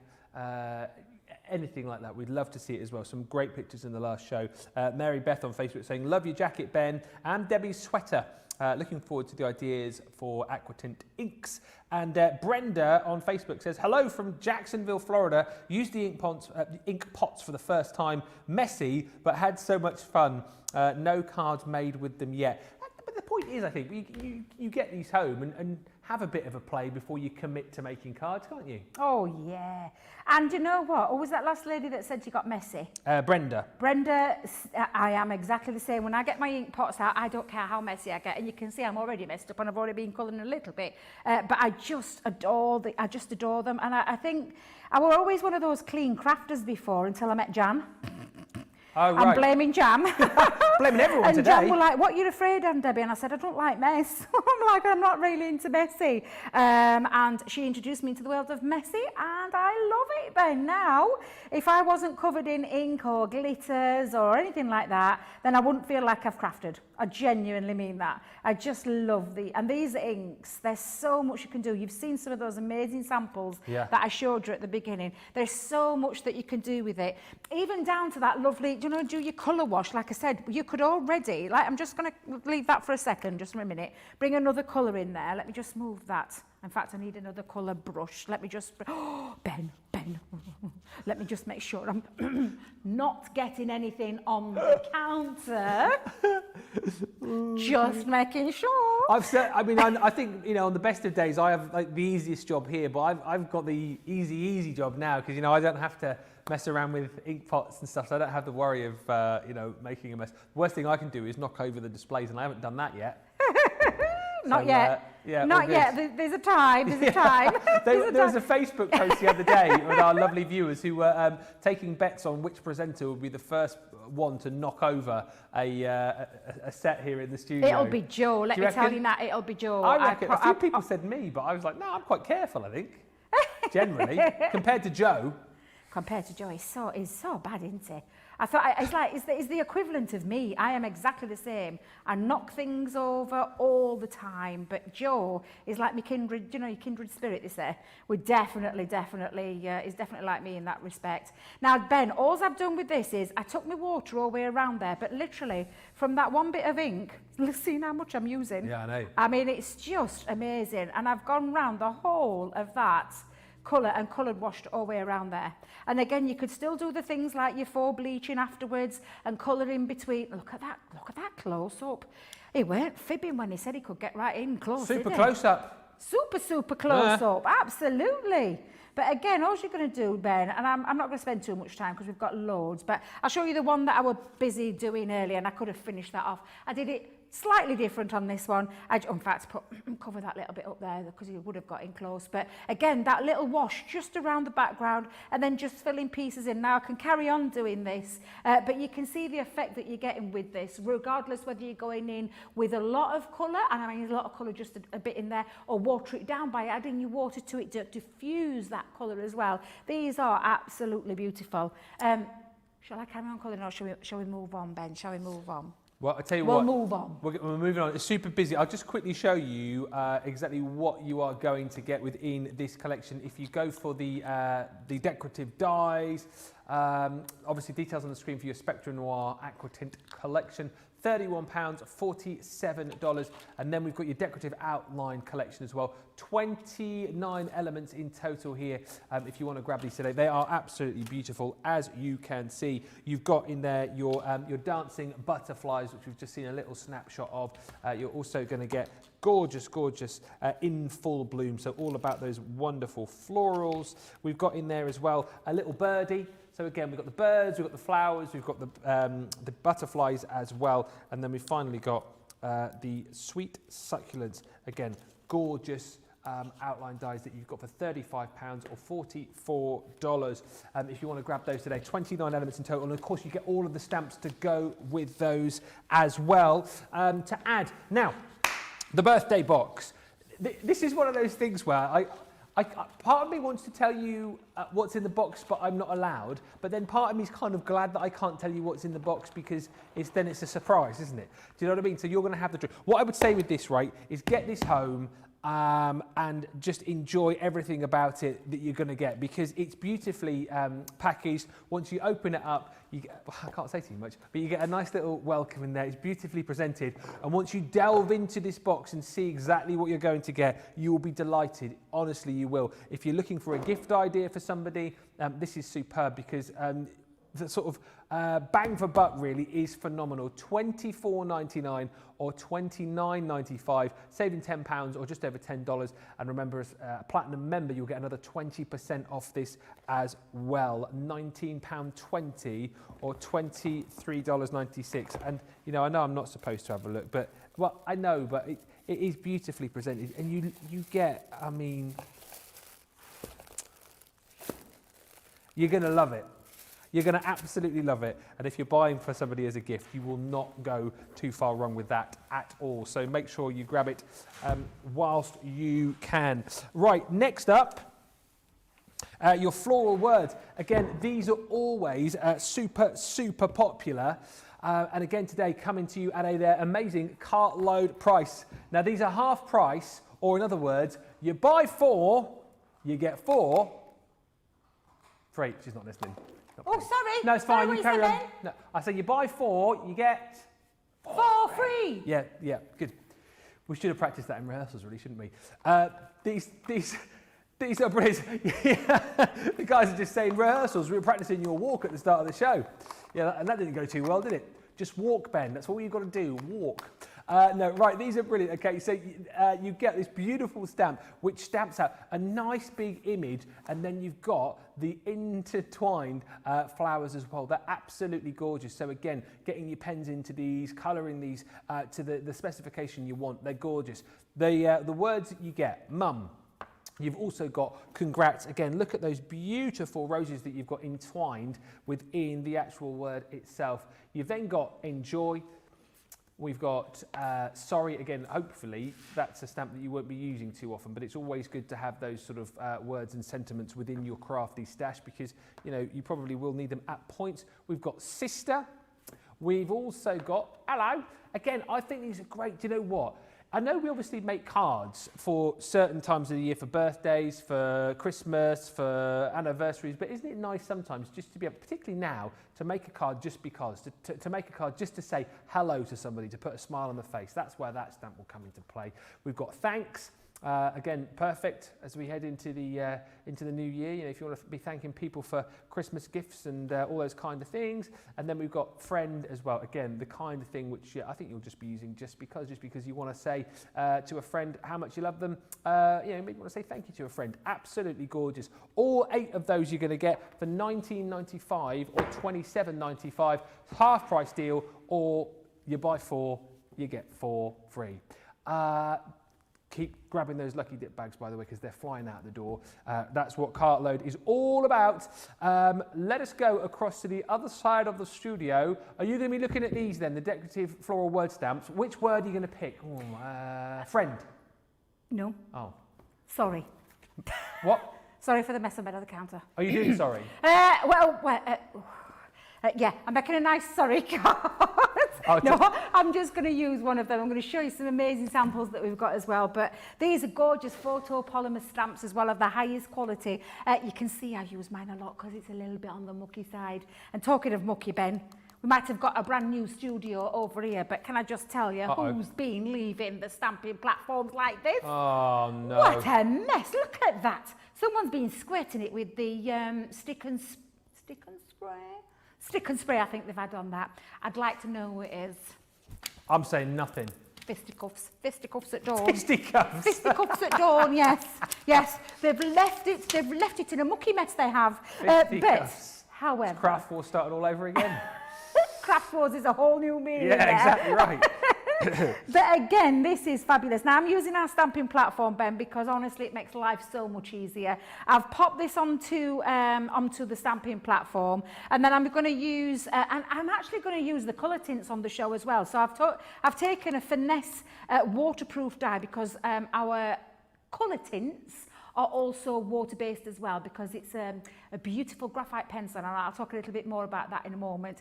anything like that, we'd love to see it as well. Some great pictures in the last show. Mary Beth on Facebook saying, love your jacket, Ben, and Debbie's sweater. Looking forward to the ideas for Aqua Tint inks. And Brenda on Facebook says, hello from Jacksonville, Florida. Used the ink pots for the first time. Messy, but had so much fun. No cards made with them yet. But the point is, I think, you get these home and have a bit of a play before you commit to making cards, can't you? Oh, yeah. And you know what? What was that last lady that said you got messy? Brenda. Brenda, I am exactly the same. When I get my ink pots out, I don't care how messy I get. And you can see I'm already messed up and I've already been colouring a little bit. But I just adore them. And I think I was always one of those clean crafters before until I met Jan. Oh, right. I'm blaming Jam. Blaming everyone and today. Jam were like, what are you afraid of, Debbie? And I said, I don't like mess. I'm like, I'm not really into messy. And she introduced me to the world of messy, and I love it, Ben. Now, if I wasn't covered in ink or glitters or anything like that, then I wouldn't feel like I've crafted. I genuinely mean that. I just love and these inks, there's so much you can do. You've seen some of those amazing samples that I showed you at the beginning. There's so much that you can do with it. Even down to that lovely, do your colour wash. Like I said, you could already, I'm just going to leave that for a second, just for a minute. Bring another colour in there. Let me just move that. In fact, I need another colour brush. Let me just, Ben. Let me just make sure I'm not getting anything on the counter. Just making sure. I think, on the best of days, I have the easiest job here, but I've got the easy job now because, I don't have to mess around with ink pots and stuff, so I don't have the worry of, making a mess. The worst thing I can do is knock over the displays, and I haven't done that yet. Not yet. Not yet. There's a time. There was a Facebook post the other day with our lovely viewers who were taking bets on which presenter would be the first one to knock over a set here in the studio. It'll be Joe. Let me tell you, Matt. It'll be Joe. I reckon. A few people said me, but I was like, no, I'm quite careful, I think. Generally, compared to Joe. compared to Joe is so bad, isn't he? I thought it's the equivalent of me. I am exactly the same. I knock things over all the time, but Joe is like my kindred, you know, your kindred spirit, they say. We're definitely, is definitely like me in that respect. Now, Ben, all I've done with this is I took my water all the way around there, but literally from that one bit of ink, see how much I'm using. Yeah, I know. I mean, it's just amazing. And I've gone round the whole of that colour and coloured washed all the way around there. And again, you could still do the things like your faux bleaching afterwards and colour in between. Look at that close up. He weren't fibbing when he said he could get right in close. Super close up. Super close up, absolutely. But again, all you're going to do, Ben, and I'm not going to spend too much time because we've got loads, but I'll show you the one that I was busy doing earlier and I could have finished that off. I did it slightly different on this one. In fact, cover that little bit up there because you would have got in close. But again, that little wash just around the background and then just filling pieces in. Now I can carry on doing this, but you can see the effect that you're getting with this, regardless whether you're going in with a lot of colour, and I mean a lot of colour, just a bit in there, or water it down by adding your water to it to diffuse that colour as well. These are absolutely beautiful. Shall I carry on colouring or shall we move on, Ben? Shall we move on? Well, I'll tell you what. We'll move on. We're moving on. It's super busy. I'll just quickly show you exactly what you are going to get within this collection. If you go for the decorative dyes, obviously details on the screen for your Spectra Noir Aqua Tint collection. £31, $47, and then we've got your decorative outline collection as well. 29 elements in total here. If you want to grab these today, they are absolutely beautiful, as you can see. You've got in there your dancing butterflies, which we've just seen a little snapshot of. You're also going to get gorgeous in full bloom, so all about those wonderful florals. We've got in there as well a little birdie. So again, we've got the birds, we've got the flowers, we've got the butterflies as well, and then we've finally got the sweet succulents. Again, gorgeous outline dies that you've got for £35 or $44. If you want to grab those today, 29 elements in total, and of course you get all of the stamps to go with those as well to add. Now, the birthday box. This is one of those things where part of me wants to tell you what's in the box, but I'm not allowed. But then part of me is kind of glad that I can't tell you what's in the box because it's a surprise, isn't it? Do you know what I mean? So you're going to have the truth. What I would say with this, right, is get this home and just enjoy everything about it that you're going to get, because it's beautifully packaged. Once you open it up, I can't say too much, but you get a nice little welcome in there. It's beautifully presented, and once you delve into this box and see exactly what you're going to get, you will be delighted. Honestly, you will. If you're looking for a gift idea for somebody, this is superb, because the sort of bang for buck really is phenomenal. $24.99 or $29.95, saving £10 or just over $10. And remember, as a platinum member, you'll get another 20% off this as well. £19.20 or $23.96. And you know, I know I'm not supposed to have a look, but well, I know, but it is beautifully presented, and you get, I mean, you're going to love it. You're going to absolutely love it. And if you're buying for somebody as a gift, you will not go too far wrong with that at all. So make sure you grab it whilst you can. Right, next up, your Floral Words. Again, these are always super popular. And again, today coming to you at their amazing Cartload price. Now, these are half price, or in other words, you buy 4, you get 4 free. She's not listening. Oh, sorry. No, it's fine. You carry on. No, I say you buy 4, you get 4 free. Yeah, good. We should have practiced that in rehearsals, really, shouldn't we? These are brilliant. The guys are just saying rehearsals. We were practicing your walk at the start of the show. Yeah, and that didn't go too well, did it? Just walk, Ben. That's all you've got to do. Walk. No, right, these are brilliant. Okay, so you get this beautiful stamp which stamps out a nice big image, and then you've got the intertwined flowers as well. They're absolutely gorgeous. So again, getting your pens into these, colouring these to the specification you want. They're gorgeous. The words that you get, mum. You've also got congrats. Again, look at those beautiful roses that you've got entwined within the actual word itself. You've then got enjoy. We've got sorry, again, hopefully that's a stamp that you won't be using too often, but it's always good to have those sort of words and sentiments within your crafty stash because, you know, you probably will need them at points. We've got sister. We've also got hello. Again, I think these are great. Do you know what? I know we obviously make cards for certain times of the year, for birthdays, for Christmas, for anniversaries, but isn't it nice sometimes just to be able, particularly now, to make a card just because, to make a card just to say hello to somebody, to put a smile on the face. That's where that stamp will come into play. We've got thanks. Again, perfect as we head into the new year. You know, if you want to be thanking people for Christmas gifts and all those kind of things. And then we've got friend as well. Again, the kind of thing which I think you'll just be using just because you want to say to a friend how much you love them. You know, maybe you want to say thank you to a friend. Absolutely gorgeous. All 8 of those you're going to get for $19.95 or $27.95, half price deal, or you buy 4, you get 4 free. Keep grabbing those lucky dip bags, by the way, because they're flying out the door. That's what Cartload is all about. Let us go across to the other side of the studio. Are you going to be looking at these then, the decorative floral word stamps? Which word are you going to pick? Friend? No. Oh. Sorry. What? Sorry for the mess I made on the counter. Are you doing sorry? Yeah, I'm making a nice sorry card. Oh, no, I'm just going to use one of them. I'm going to show you some amazing samples that we've got as well. But these are gorgeous photopolymer stamps as well, of the highest quality. You can see I use mine a lot because it's a little bit on the mucky side. And talking of mucky, Ben, we might have got a brand new studio over here, but can I just tell you who's been leaving the stamping platforms like this? Oh, no. What a mess. Look at that. Someone's been squirting it with the stick and spray. Stick and spray, I think they've had on that. I'd like to know who it is. I'm saying nothing. Fisticuffs. Fisticuffs at dawn. Fisticuffs. Fisticuffs at dawn, yes. Yes. They've left it in a mucky mess, they have. But, however... Craft War started all over again. Craft Wars is a whole new meaning. Yeah, there. exactly right. But again, this is fabulous. Now I'm using our stamping platform, Ben, because honestly it makes life so much easier. I've popped this onto the stamping platform, and then I'm going to use, and I'm actually going to use the colour tints on the show as well. So I've taken a finesse waterproof die because our colour tints are also water-based as well, because it's a beautiful graphite pencil, and I'll talk a little bit more about that in a moment,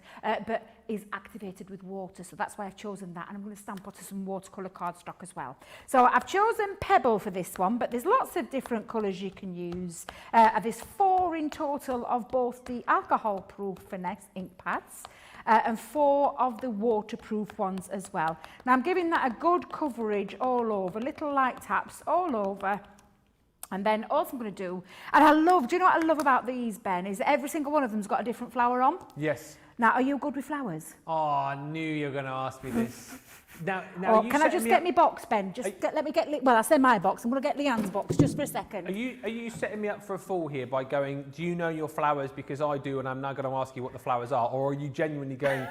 but is activated with water, so that's why I've chosen that, and I'm going to stamp onto some watercolour cardstock as well. So I've chosen Pebble for this one, but there's lots of different colours you can use. There's 4 in total of both the alcohol-proof finesse ink pads, and 4 of the waterproof ones as well. Now I'm giving that a good coverage all over, little light taps all over. And then all I'm going to do, and do you know what I love about these, Ben, is that every single one of them's got a different flower on. Yes. Now, are you good with flowers? Oh, I knew you were going to ask me this. Now can I just get me box, Ben? Let me get, well, I say my box. I'm going to get Leanne's box just for a second. Are you setting me up for a fall here by going, do you know your flowers because I do, and I'm now going to ask you what the flowers are? Or are you genuinely going,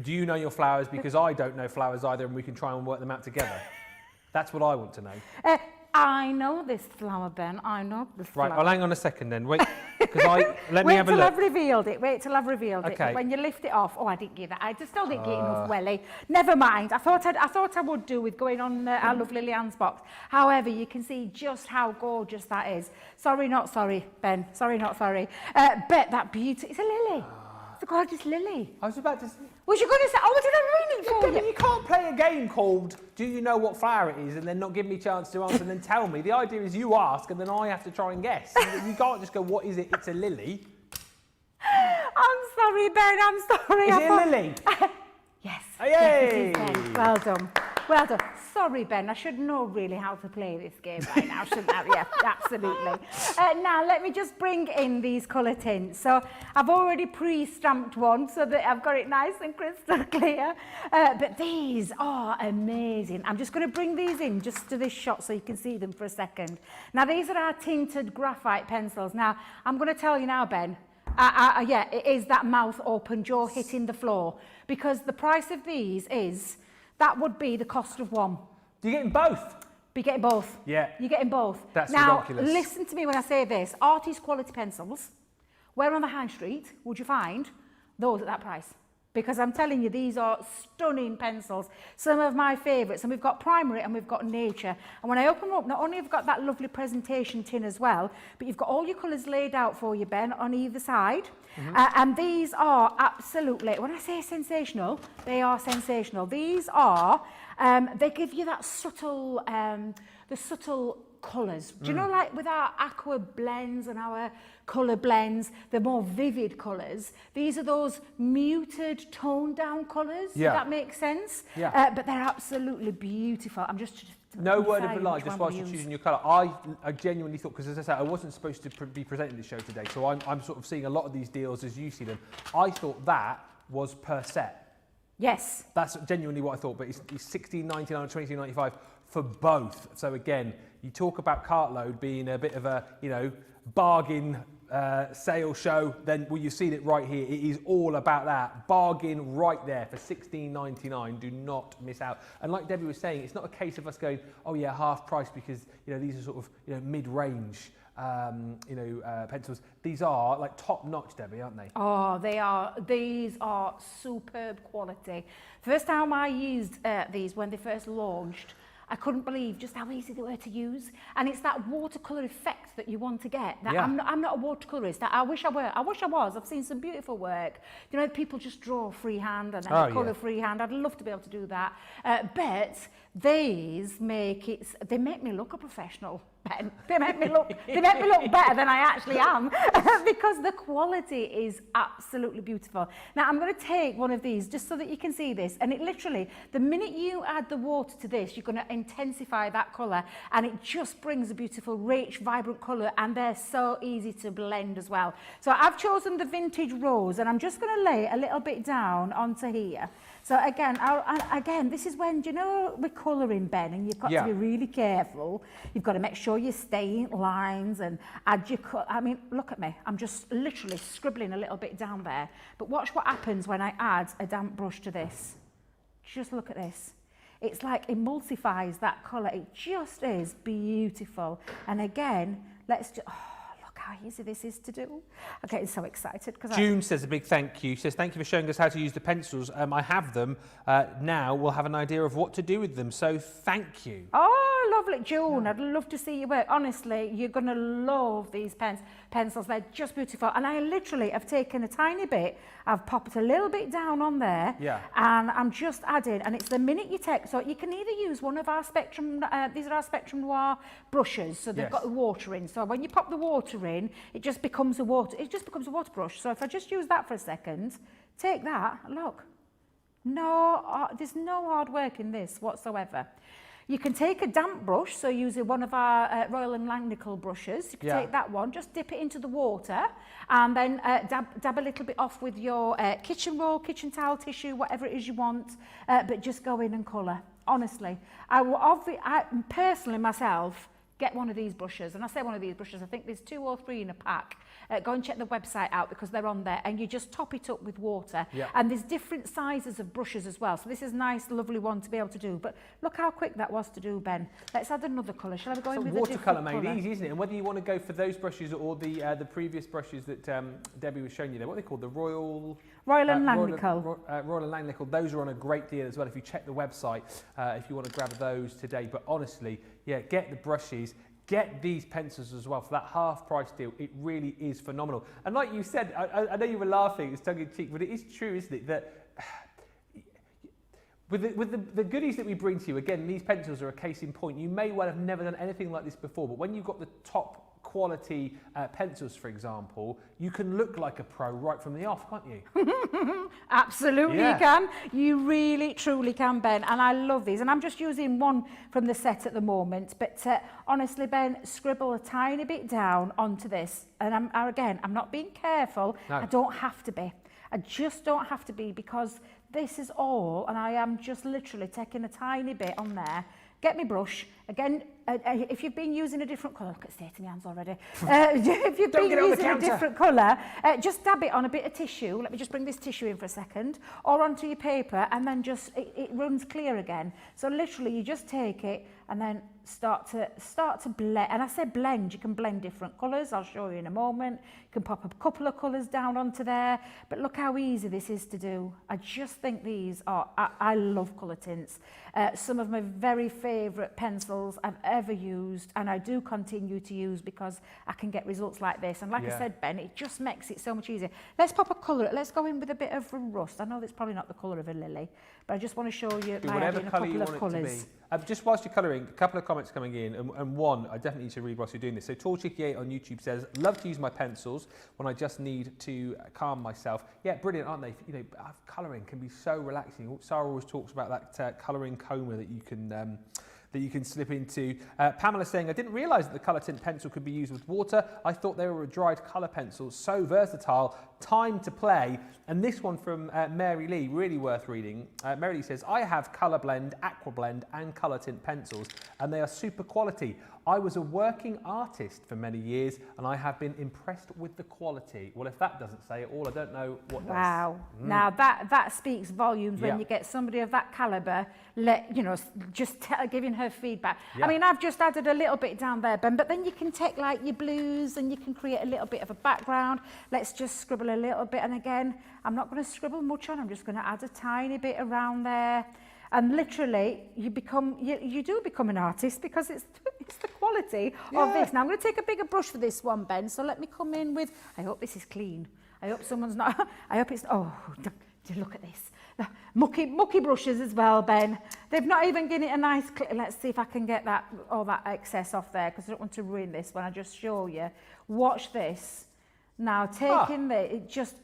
do you know your flowers because I don't know flowers either, and we can try and work them out together? That's what I want to know. I know this flower, Ben. I know this flower. Right, I'll hang on a second then. Wait, because let me have a look. Wait till I've revealed it. Wait till I've revealed Okay. it. When you lift it off, I didn't give that. I just still didn't get enough welly. Never mind. I thought I would do with going on our lovely Leanne's box. However, you can see just how gorgeous that is. Sorry, not sorry, Ben. Sorry, not sorry. But that beauty, it's a lily. It's a gorgeous lily. I was about to say... Was you going to say, what did I ruin it for you? You can't play a game called Do You Know What Flower It Is and then not give me a chance to answer and then tell me. The idea is you ask and then I have to try and guess. You can't just go, what is it? It's a lily. I'm sorry, Ben, I'm sorry. Is it a lily? Yes. Yay! Yes, it is, Ben. Well done. Well done. Sorry, Ben, I should know really how to play this game right now, shouldn't I? Yeah, absolutely. Now, let me just bring in these colour tints. So I've already pre-stamped one so that I've got it nice and crystal clear. But these are amazing. I'm just going to bring these in just to this shot so you can see them for a second. Now, these are our tinted graphite pencils. Now, I'm going to tell you now, Ben, yeah, it is that mouth open, jaw hitting the floor, because the price of these is... That would be the cost of one. You're getting both? Be getting both. Yeah. You're getting both. That's now, ridiculous. Listen to me when I say this. Artist quality pencils, where on the high street would you find those at that price? because I'm telling you, these are stunning pencils. Some of my favourites, and we've got primary and we've got nature. And when I open them up, not only have you got that lovely presentation tin as well, but you've got all your colours laid out for you, Ben, on either side. And these are absolutely, when I say sensational, they are sensational. These are, they give you that subtle, the subtle colours. Do you know, like with our Aqua blends and our colour blends, the more vivid colours, these are those muted, toned down colours. Yeah. Does that make sense? Yeah. But they're absolutely beautiful. I'm just no word of a lie, just whilst you're choosing your colour. I genuinely thought, because as I said, I wasn't supposed to be presenting this show today, so I'm sort of seeing a lot of these deals as you see them. I thought that was per set. Yes. That's genuinely what I thought, but it's $16.99 or $22.95 for both. So again, you talk about Cartload being a bit of a, bargain sale show, then well, you've seen it right here. It is all about that bargain right there for $16.99. Do not miss out. And like Debbie was saying, it's not a case of us going, oh yeah, half price, because these are sort of mid-range pencils. These are like top notch, Debbie, aren't they? Oh, they are. These are superb quality. First time I used these when they first launched, I couldn't believe just how easy they were to use. And it's that watercolour effect that you want to get. That Yeah. I'm not a watercolourist. I wish I were. I wish I was. I've seen some beautiful work. People just draw freehand and colour freehand. I'd love to be able to do that. But these make me look a professional. They make me look better than I actually am because the quality is absolutely beautiful. Now I'm going to take one of these just so that you can see this, and it literally, the minute you add the water to this, you're going to intensify that colour, and it just brings a beautiful rich vibrant colour, and they're so easy to blend as well. So I've chosen the vintage rose, and I'm just going to lay a little bit down onto here. So again, this is when, we're colouring, Ben, and you've got to be really careful. You've got to make sure you stay in lines and add your look at me. I'm just literally scribbling a little bit down there. But watch what happens when I add a damp brush to this. Just look at this. It's like emulsifies that colour. It just is beautiful. And again, let's just... how easy this is to do. I'm getting so excited because June says a big thank you. She says, thank you for showing us how to use the pencils. I have them. Now we'll have an idea of what to do with them. So thank you. Oh, lovely. June, I'd love to see your work. Honestly, you're going to love these pencils. They're just beautiful. And I literally have taken a tiny bit. I've popped a little bit down on there. Yeah. And I'm just adding. And it's the minute you take. So you can either use one of our Spectrum, these are our Spectrum Noir brushes. So they've got the water in. So when you pop the water in, it just becomes a water brush. So if I just use that for a second, take that, look. There's no hard work in this whatsoever. You can take a damp brush, so using one of our Royal and Langnickel brushes. You can take that one, just dip it into the water, and then dab a little bit off with your kitchen roll, kitchen towel, tissue, whatever it is you want, but just go in and colour. Honestly, I personally myself, get one of these brushes, and I say one of these brushes, I think there's 2 or 3 in a pack. Go and check the website out because they're on there, and you just top it up with water. And there's different sizes of brushes as well, so this is a nice lovely one to be able to do. But look how quick that was to do, Ben. Let's add another colour. Shall I go in with a different watercolour colour? made easy, isn't it? And whether you want to go for those brushes or the previous brushes that Debbie was showing you there, what are they called? The Royal and Langnickel. Royal and Langnickel. Those are on a great deal as well. If you check the website, if you want to grab those today. But honestly, get the brushes. Get these pencils as well for that half price deal. It really is phenomenal. And like you said, I know you were laughing, it's tongue in cheek, but it is true, isn't it? That with the goodies that we bring to you, again, these pencils are a case in point. You may well have never done anything like this before, but when you've got the top quality pencils, for example, you can look like a pro right from the off, can't you? Absolutely you can. You really, truly can, Ben. And I love these. And I'm just using one from the set at the moment. But honestly, Ben, scribble a tiny bit down onto this. And I'm not being careful. No. I don't have to be. I just don't have to be, because this is all, and I am just literally taking a tiny bit on there. Get my brush, Again, if you've been using a different colour, look at state in my hands already. If you've been using a different colour, just dab it on a bit of tissue. Let me just bring this tissue in for a second, or onto your paper, and then just it runs clear again. So literally, you just take it and then start to blend. And I say blend, you can blend different colours. I'll show you in a moment. You can pop a couple of colours down onto there. But look how easy this is to do. I just think these are, I love colour tints. Some of my very favourite pencils I've ever used, and I do continue to use because I can get results like this. And like I said, Ben, it just makes it so much easier. Let's pop a colour. Let's go in with a bit of rust. I know that's probably not the colour of a lily, but I just want to show you my idea in a couple of colours. Just whilst you're colouring, a couple of comments coming in, and one I definitely need to read whilst you're doing this. So Torchicky8 on YouTube says, love to use my pencils when I just need to calm myself. Yeah, brilliant, aren't they? You know, colouring can be so relaxing. Sarah always talks about that colouring coma that you can slip into. Pamela saying, I didn't realise that the colour tint pencil could be used with water. I thought they were a dried colour pencil. So versatile, time to play. And this one from Mary Lee, really worth reading. Mary Lee says, I have colour blend, aqua blend and colour tint pencils, and they are super quality. I was a working artist for many years, and I have been impressed with the quality. Well, if that doesn't say it all, I don't know what does. Wow. Now that speaks volumes when you get somebody of that calibre, giving her feedback. I mean, I've just added a little bit down there, Ben, but then you can take like your blues and you can create a little bit of a background. Let's just scribble a little bit. And again, I'm not going to scribble much on. I'm just going to add a tiny bit around there. And literally, you do become an artist because it's the quality of this. Now, I'm going to take a bigger brush for this one, Ben. So let me come in with, I hope this is clean. I hope someone's not, I hope it's, oh, look at this. The mucky brushes as well, Ben. They've not even given it a nice, let's see if I can get all that excess off there, because I don't want to ruin this when I just show you. Watch this. Now, taking it just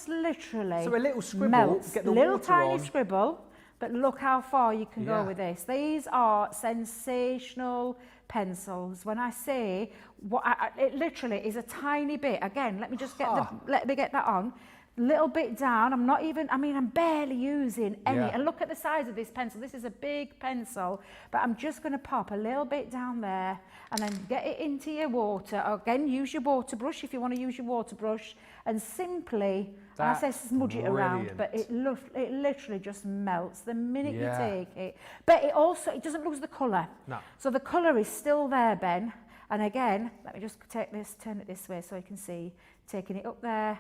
literally so a little scribble, melts. get the little water tiny on. Scribble. But look how far you can go with this. These are sensational pencils. When I say, it literally is a tiny bit. Again, let me just let me get that on. Little bit down. I'm barely using any. And look at the size of this pencil. This is a big pencil, but I'm just going to pop a little bit down there and then get it into your water. Again, use your water brush if you want to use your water brush, and simply, I say smudge it around, but it literally just melts the minute you take it. But it doesn't lose the colour. No. So the colour is still there, Ben. And again, let me just turn it this way so you can see, taking it up there.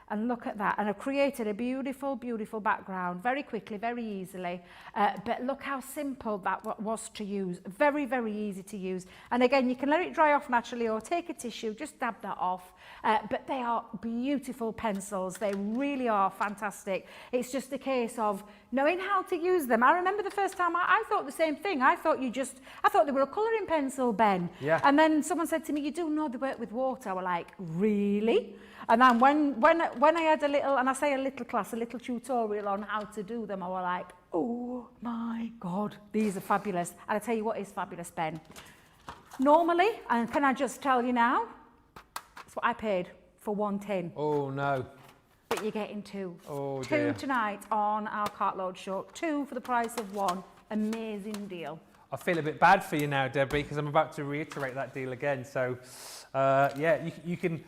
And look at that. And I've created a beautiful, beautiful background very quickly, very easily. But look how simple that was to use. Very, very easy to use. And again, you can let it dry off naturally or take a tissue, just dab that off. But they are beautiful pencils. They really are fantastic. It's just a case of knowing how to use them. I remember the first time I thought the same thing. I thought they were a colouring pencil, Ben. Yeah. And then someone said to me, you do know they work with water. I was like, really? And then when I had a little tutorial on how to do them, I was like, oh my God, these are fabulous. And I tell you what is fabulous, Ben. Normally, and can I just tell you now, that's what I paid for one tin. Oh no. But you're getting two. Oh dear. Two tonight on our Cartload show. 2 for the price of 1. Amazing deal. I feel a bit bad for you now, Debbie, because I'm about to reiterate that deal again. So, you can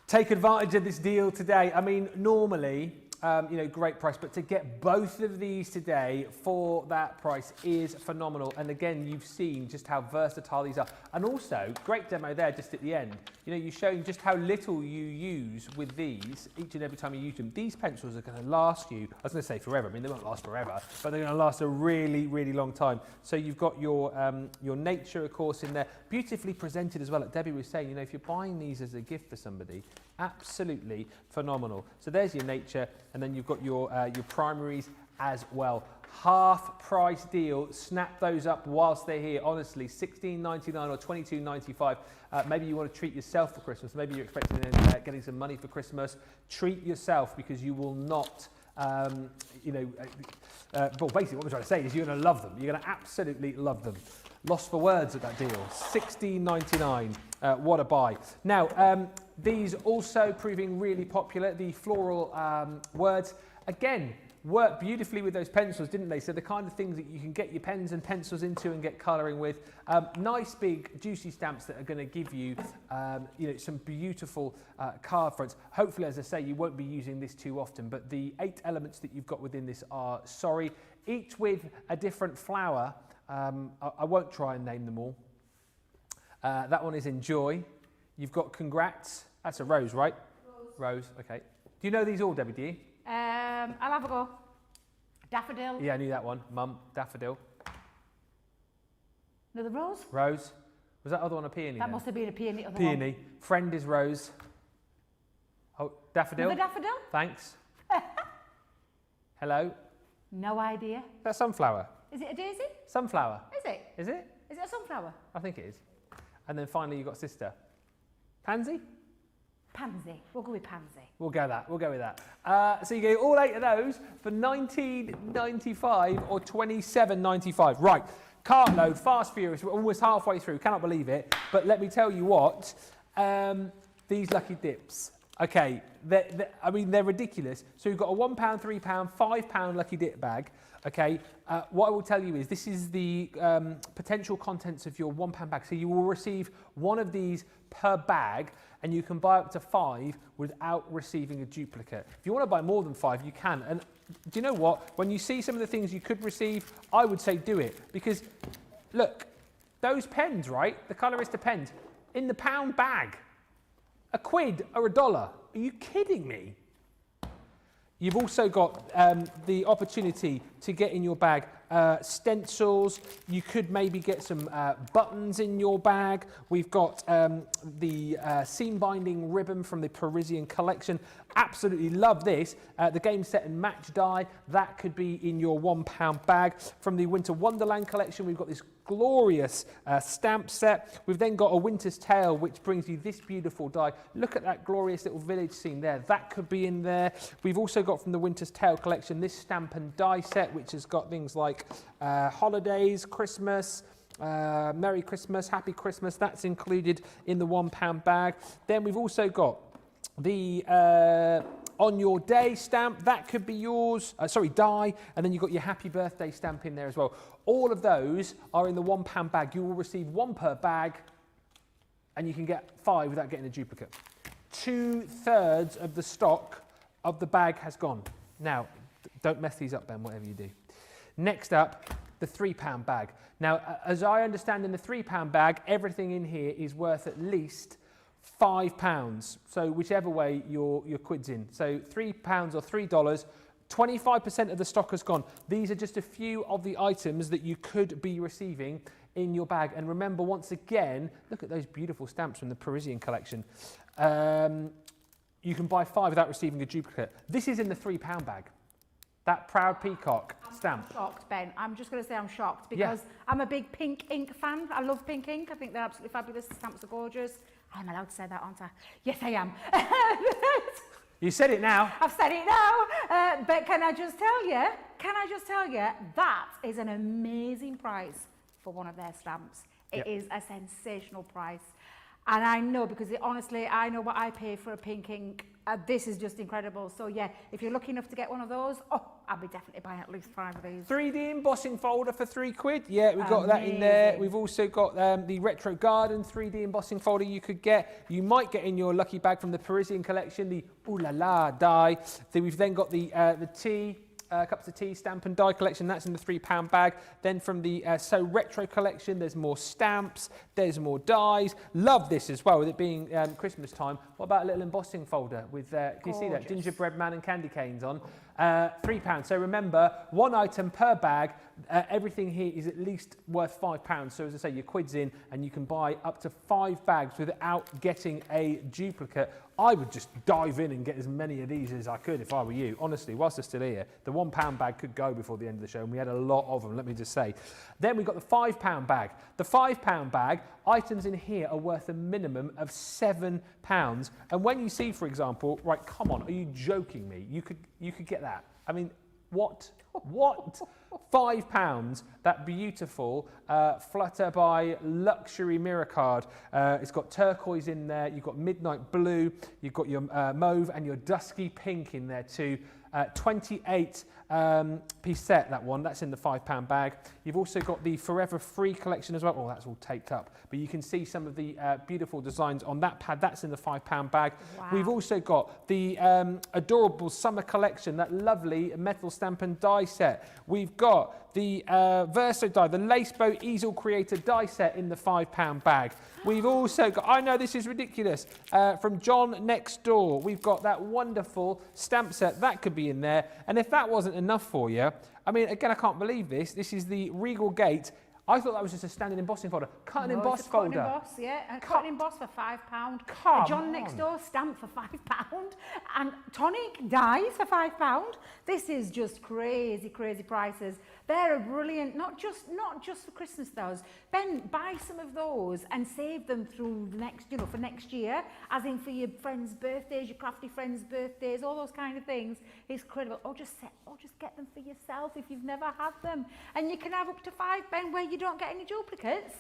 take advantage of this deal today. I mean, normally, great price, but to get both of these today for that price is phenomenal. And again, you've seen just how versatile these are. And also, great demo there just at the end. You're showing just how little you use with these each and every time you use them. These pencils are going to last you, I was going to say forever. I mean, they won't last forever, but they're going to last a really, really long time. So you've got your nature, of course, in there, beautifully presented as well. Like Debbie was saying, if you're buying these as a gift for somebody, absolutely phenomenal. So there's your nature, and then you've got your primaries as well. Half price deal. Snap those up whilst they're here. Honestly, $16.99 or $22.95. Maybe you want to treat yourself for Christmas. Maybe you're expecting getting some money for Christmas. Treat yourself, because you will not. Well, basically what I'm trying to say is you're going to love them. You're going to absolutely love them. Lost for words at that deal. $16.99. What a buy. Now, these also proving really popular. The Floral Words. Again, worked beautifully with those pencils, didn't they? So the kind of things that you can get your pens and pencils into and get colouring with. Nice big juicy stamps that are going to give you, you know, some beautiful card fronts. Hopefully, as I say, you won't be using this too often, but the 8 elements that you've got within this are sorry, each with a different flower. I won't try and name them all. That one is enjoy. You've got congrats. That's a rose, right? Rose, okay. Do you know these all, Debbie, do you? I'll have a go. Daffodil. Yeah, I knew that one. Mum, daffodil. Another rose? Rose. Was that other one a peony? That then? must have been a peony. Peony. Friend is rose. Oh, daffodil. Another daffodil? Thanks. Hello. No idea. That's sunflower. Is it a daisy? Sunflower. Is it? Is it? Is it a sunflower? I think it is. And then finally you've got sister. Pansy? Pansy. We'll go with pansy. We'll go with that. So you get all 8 of those for £19.95 or £27.95. Right, Cartload, fast, furious. We're almost halfway through. Cannot believe it. But let me tell you what. These lucky dips. Okay, I mean, they're ridiculous. So you've got a £1, £3, £5 lucky dip bag. Okay, what I will tell you is this is the potential contents of your £1 bag. So you will receive one of these per bag, and you can buy up to 5 without receiving a duplicate. If you want to buy more than 5, you can. And do you know what? When you see some of the things you could receive, I would say do it. Because, look, those pens, right, the Colorista pens, in the pound bag, £1 or $1. Are you kidding me? You've also got the opportunity to get in your bag stencils. You could maybe get some buttons in your bag. We've got the seam binding ribbon from the Parisian collection. Absolutely love this. The game set and match die, that could be in your £1 bag. From the Winter Wonderland collection, we've got this glorious stamp set. We've then got a Winter's Tale, which brings you this beautiful die. Look at that glorious little village scene there. That could be in there. We've also got from the Winter's Tale collection this stamp and die set, which has got things like holidays, Christmas, Merry Christmas, Happy Christmas. That's included in the £1 bag. Then we've also got the On Your Day stamp, that could be yours, die, and then you've got your Happy Birthday stamp in there as well. All of those are in the £1 bag. You will receive 1 per bag, and you can get 5 without getting a duplicate. 2/3 of the stock of the bag has gone. Now, don't mess these up, Ben, whatever you do. Next up, the £3 bag. Now, as I understand in the £3 bag, everything in here is worth at least £5. So whichever way your quid's in. So £3 or $3, 25% of the stock has gone. These are just a few of the items that you could be receiving in your bag. And remember, once again, look at those beautiful stamps from the Parisian collection. You can buy 5 without receiving a duplicate. This is in the £3 bag. That Proud Peacock stamp. I'm shocked, Ben. I'm just going to say I'm shocked because I'm a big pink ink fan. I love pink ink. I think they're absolutely fabulous. The stamps are gorgeous. I'm allowed to say that, aren't I? Yes, I am. You said it now. I've said it now. But can I just tell you, that is an amazing price for one of their stamps. It is a sensational price. And I know, because honestly, I know what I pay for a pink ink. This is just incredible. So yeah, if you're lucky enough to get one of those, I'll be definitely buying at least 5 of these. 3D embossing folder for £3. Yeah, we've got that in there. We've also got the Retro Garden 3D embossing folder you could get. You might get in your lucky bag from the Parisian collection, the Ooh La La die. We've then got the tea. Cups of tea stamp and die collection, that's in the £3 bag. Then from the So Retro collection, there's more stamps, there's more dies. Love this as well, with it being Christmas time. What about a little embossing folder with, can you see that, gingerbread man and candy canes on? £3. So remember, 1 item per bag. Everything here is at least worth £5. So as I say, your quid's in and you can buy up to 5 bags without getting a duplicate. I would just dive in and get as many of these as I could if I were you. Honestly, whilst they're still here, the £1 bag could go before the end of the show, and we had a lot of them, let me just say. Then we've got the £5 bag. The £5 bag, items in here are worth a minimum of £7. And when you see, for example, right, come on, are you joking me? You could get that. I mean, what What? £5, that beautiful Flutter by Luxury mirror card. It's got turquoise in there, you've got midnight blue, you've got your mauve and your dusky pink in there too. 28 piece set, that one, that's in the £5 bag. You've also got the Forever Free collection as well. Oh, that's all taped up, but you can see some of the beautiful designs on that pad. That's in the £5 bag. Wow. We've also got the adorable summer collection, that lovely metal stamp and die set. We've got the Verso die, the Lace Bow Easel Creator die set in the £5 bag. We've also got, I know this is ridiculous, from John Next Door. We've got that wonderful stamp set, that could be in there. And if that wasn't enough for you, I mean, again, I can't believe this. This is the Regal Gate. I thought that was just a standard embossing folder. Cut and emboss folder. Cut and emboss, yeah. And cut and emboss for £5. Come a John Next Door stamp for £5. And tonic dies for £5. This is just crazy, crazy prices. They're brilliant, not just for Christmas those. Ben, buy some of those and save them through the next, for next year, as in for your friends' birthdays, your crafty friends' birthdays, all those kind of things. It's incredible. Or just get them for yourself if you've never had them. And you can have up to 5, Ben, where you don't get any duplicates.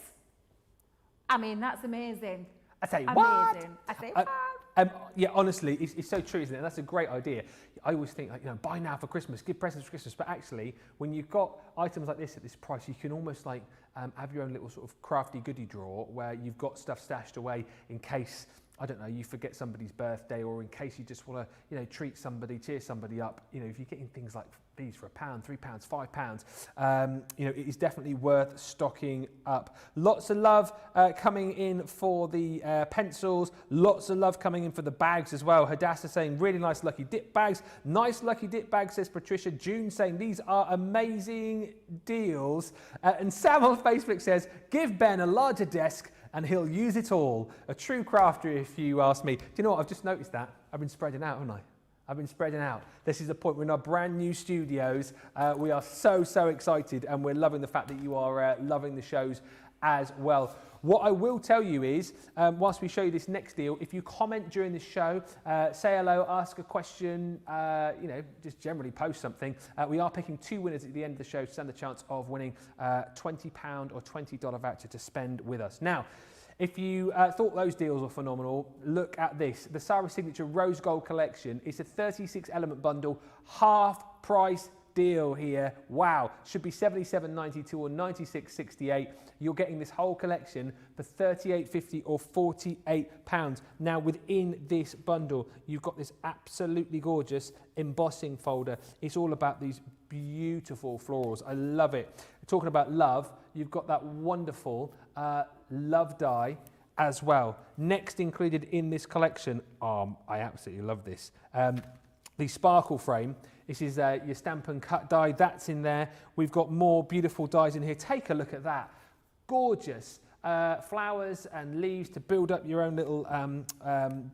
I mean, that's amazing. I say, amazing. what? I say, yeah, honestly, it's so true, isn't it? That's a great idea. I always think, buy now for Christmas, give presents for Christmas. But actually, when you've got items like this at this price, you can almost have your own little sort of crafty goodie drawer where you've got stuff stashed away in case, I don't know, you forget somebody's birthday, or in case you just want to, treat somebody, cheer somebody up. If you're getting things like these for £1, £3, £5, it is definitely worth stocking up. Lots of love coming in for the pencils. Lots of love coming in for the bags as well. Hadassah saying really nice lucky dip bags. Nice lucky dip bags, says Patricia. June saying these are amazing deals. And Sam on Facebook says, give Ben a larger desk and he'll use it all. A true crafter, if you ask me. Do you know what? I've just noticed that. I've been spreading out, haven't I? I've been spreading out. This is the point. We're in our brand new studios. We are so excited, and we're loving the fact that you are loving the shows as well. What I will tell you is, whilst we show you this next deal, if you comment during the show, say hello, ask a question, just generally post something, we are picking 2 winners at the end of the show to stand the chance of winning £20 or $20 voucher to spend with us. Now, if you thought those deals were phenomenal, look at this. The Sarah Signature Rose Gold Collection. It's a 36 element bundle, half price deal here. Wow, should be $77.92 or $96.68. You're getting this whole collection for $38.50 or £48. Now, within this bundle, you've got this absolutely gorgeous embossing folder. It's all about these beautiful florals. I love it. Talking about love, you've got that wonderful love die as well. Next included in this collection, I absolutely love this, the sparkle frame. This is your stamp and cut die, that's in there. We've got more beautiful dies in here. Take a look at that. Gorgeous flowers and leaves to build up your own little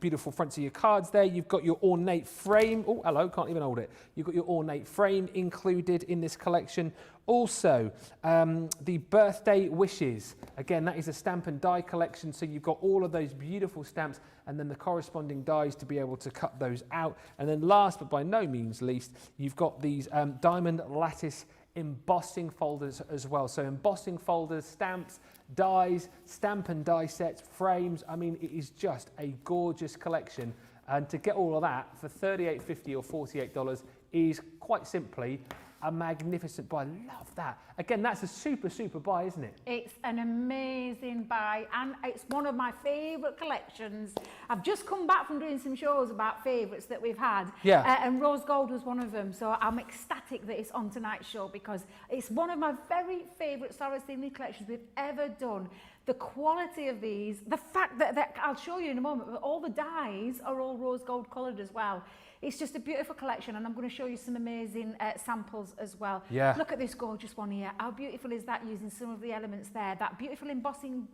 beautiful fronts of your cards there. You've got your ornate frame. Oh, hello, can't even hold it. You've got your ornate frame included in this collection. Also, the birthday wishes. Again, that is a stamp and die collection. So you've got all of those beautiful stamps and then the corresponding dies to be able to cut those out. And then last, but by no means least, you've got these diamond lattice embossing folders as well. So embossing folders, stamps, dies, stamp and die sets, frames. I mean, it is just a gorgeous collection. And to get all of that for $38.50 or $48 is quite simply a magnificent buy. Love that. Again, that's a super buy, isn't it? It's an amazing buy, and it's one of my favourite collections. I've just come back from doing some shows about favourites that we've had. Yeah. And Rose Gold was one of them, so I'm ecstatic that it's on tonight's show because it's one of my very favourite Sarah Signature collections we've ever done. The quality of these, the fact that I'll show you in a moment, but all the dies are all rose gold coloured as well. It's just a beautiful collection, and I'm going to show you some amazing samples as well. Yeah. Look at this gorgeous one here. How beautiful is that, using some of the elements there? That beautiful embossing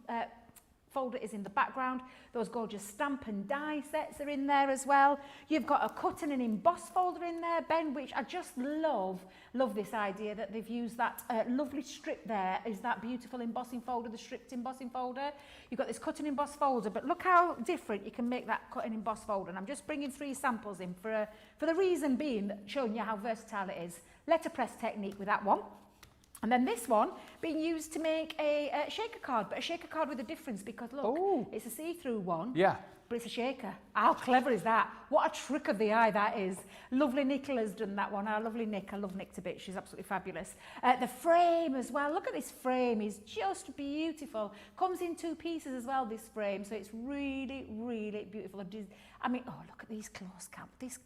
folder is in the background. Those gorgeous stamp and die sets are in there as well. You've got a cut and an emboss folder in there, Ben, which I just love this idea that they've used that lovely strip there. Is that beautiful embossing folder, the stripped embossing folder? You've got this cut and emboss folder, but look how different you can make that cut and emboss folder. And I'm just bringing 3 samples in for the reason being, showing you how versatile it is. letterpress technique with that one. And then this one being used to make a shaker card, but a shaker card with a difference because look, it's a see-through one. Yeah. But it's a shaker. How clever is that? What a trick of the eye that is. Lovely Nicola's done that one. Our lovely Nick. I love Nick to bits. She's absolutely fabulous. The frame as well. Look at this frame. It's just beautiful. Comes in 2 pieces as well, this frame. So it's really, really beautiful. I mean, oh, look at these close camp. This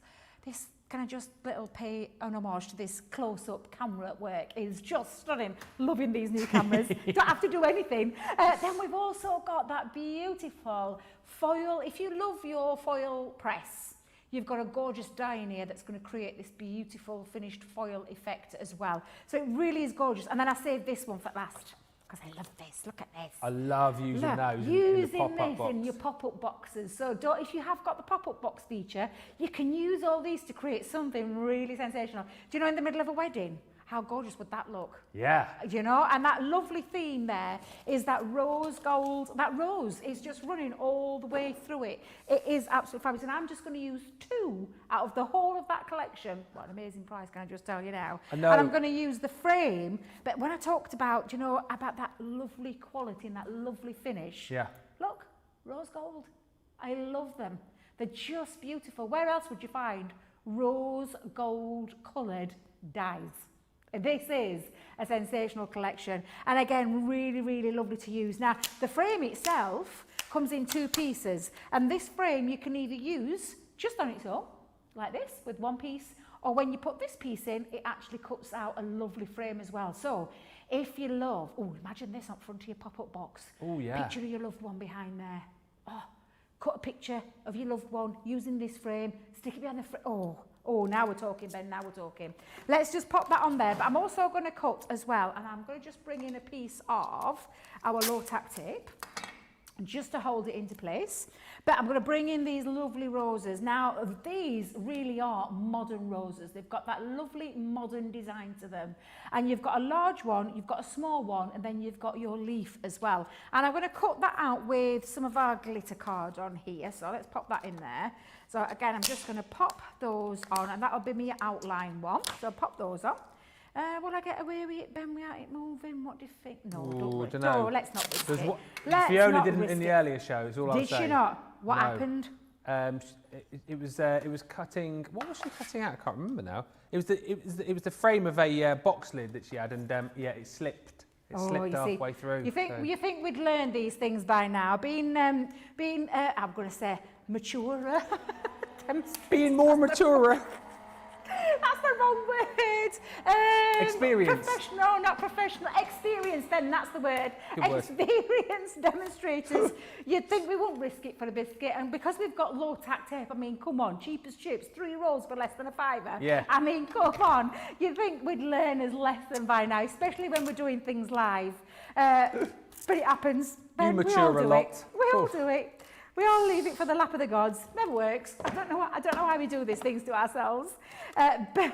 can I just little pay an homage to this close-up camera work is just stunning. Loving these new cameras. Don't have to do anything. Then we've also got that beautiful foil. If you love your foil press, you've got a gorgeous die in here that's going to create this beautiful finished foil effect as well. So it really is gorgeous. And then I saved this one for last because I love this. Look at this. I love using those using in the pop-up this box. in your pop-up boxes. So if you have got the pop-up box feature, you can use all these to create something really sensational. Do you know, in the middle of a wedding, how gorgeous would that look? Yeah. You know, and that lovely theme there is that rose gold. That rose is just running all the way through it. It is absolutely fabulous. And I'm just going to use 2 out of the whole of that collection. What an amazing price, can I just tell you now? I know. And I'm going to use the frame. But when I talked about, you know, about that lovely quality and that lovely finish. Yeah. Look, rose gold. I love them. They're just beautiful. Where else would you find rose gold coloured dies? This is a sensational collection, and again, really, really lovely to use. Now, the frame itself comes in 2 pieces, and this frame you can either use just on its own, like this, with 1 piece, or when you put this piece in, it actually cuts out a lovely frame as well. So, if you love, oh, imagine this up front of your pop-up box. Oh, yeah. Picture of your loved one behind there. Oh, cut a picture of your loved one using this frame, stick it behind the frame. Oh, now we're talking, Ben, now we're talking. Let's just pop that on there, but I'm also going to cut as well, and I'm going to just bring in a piece of our low-tack tape just to hold it into place. But I'm going to bring in these lovely roses. Now, these really are modern roses. They've got that lovely modern design to them. And you've got a large one, you've got a small one, and then you've got your leaf as well. And I'm going to cut that out with some of our glitter card on here. So let's pop that in there. So again, I'm just going to pop those on, and that'll be my outline one. So I'll pop those on. Will I get away with it, Ben, without it moving? What do you think? No, don't worry. No, let's not risk it. Fiona didn't in the earlier show, is all I'll say. Did she not? What happened? It was cutting. What was she cutting out? I can't remember now. It was the frame of a box lid that she had, and yeah, it slipped. It slipped halfway through. You think we'd learn these things by now? Being I'm going to say maturer. Being more maturer. That's the wrong word. Experience. Professional, not professional. Experience, then that's the word. Experienced demonstrators. You'd think we wouldn't risk it for a biscuit. And because we've got low-tack tape, I mean, come on, cheap as chips, 3 rolls for less than a £5. Yeah. I mean, come on. You'd think we'd learn as lesson by now, especially when we're doing things live. But it happens. You mature a lot. We all do it. We all leave it for the lap of the gods. Never works. I don't know why we do these things to ourselves. But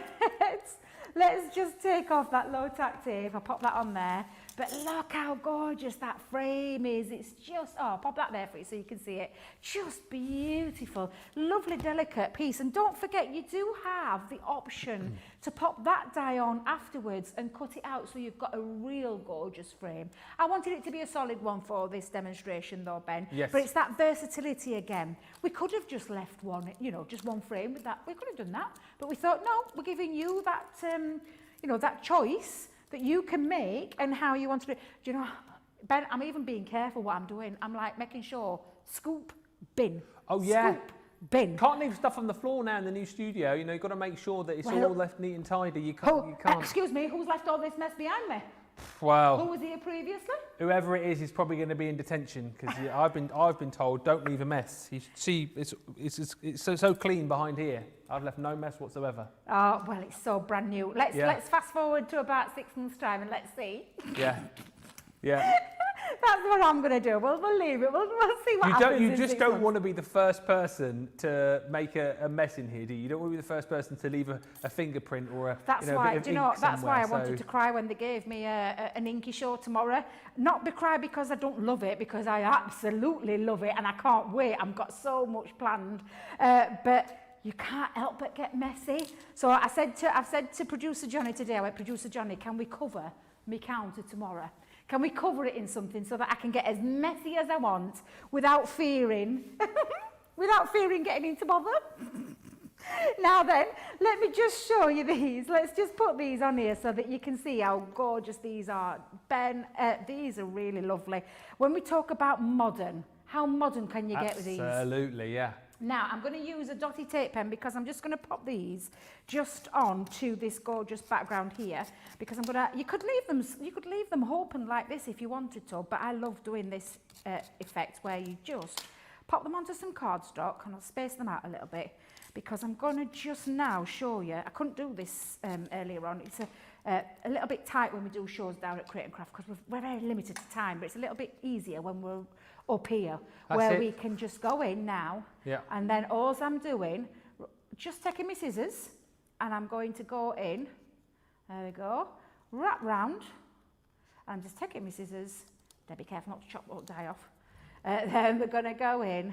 let's just take off that low-tack tape. I'll pop that on there. But look how gorgeous that frame is. It's just, I'll pop that there for you so you can see it. Just beautiful. Lovely, delicate piece. And don't forget, you do have the option to pop that die on afterwards and cut it out so you've got a real gorgeous frame. I wanted it to be a solid one for this demonstration though, Ben. Yes. But it's that versatility again. We could have just left one, just one frame with that. We could have done that. But we thought, no, we're giving you that, that choice that you can make and how you want to do it. Do you know, Ben, I'm even being careful what I'm doing. I'm like making sure, scoop, bin. Oh, yeah. Scoop, bin. Can't leave stuff on the floor now in the new studio. You've got to make sure that it's all left neat and tidy. You can't. Excuse me, who's left all this mess behind me? Well, who was here previously? Whoever it is probably going to be in detention because I've been told don't leave a mess. It's so clean behind here. I've left no mess whatsoever. Oh well, it's so brand new. Let's fast forward to about 6 months' time and let's see. Yeah. That's what I'm going to do. We'll leave it. We'll see what happens. You just don't want to be the first person to make a mess in here, do you? You don't want to be the first person to leave a fingerprint or a That's bit why. of Do you know? ink That's why I somewhere, wanted to cry when they gave me an inky show tomorrow. Not cry because I don't love it, because I absolutely love it and I can't wait. I've got so much planned. But you can't help but get messy. So I've said to producer Johnny today, I went, producer Johnny, can we cover my counter tomorrow? Can we cover it in something so that I can get as messy as I want without fearing, without fearing getting into bother? Now then, let me just show you these. Let's just put these on here so that you can see how gorgeous these are. Ben, these are really lovely. When we talk about modern, how modern can you get with these? Absolutely, yeah. Now, I'm going to use a dotty tape pen because I'm just going to pop these just onto this gorgeous background here, because I'm going to, you could leave them open like this if you wanted to, but I love doing this effect where you just pop them onto some cardstock, and I'll space them out a little bit because I'm going to just now show you. I couldn't do this earlier on. It's a little bit tight when we do shows down at Create and Craft because we're very limited to time, but it's a little bit easier when we're up here. That's where we can just go in now, and then all I'm doing, just taking my scissors, and I'm going to go in, there we go, wrap round, I'm just taking my scissors, be careful not to chop or die off, then we're going to go in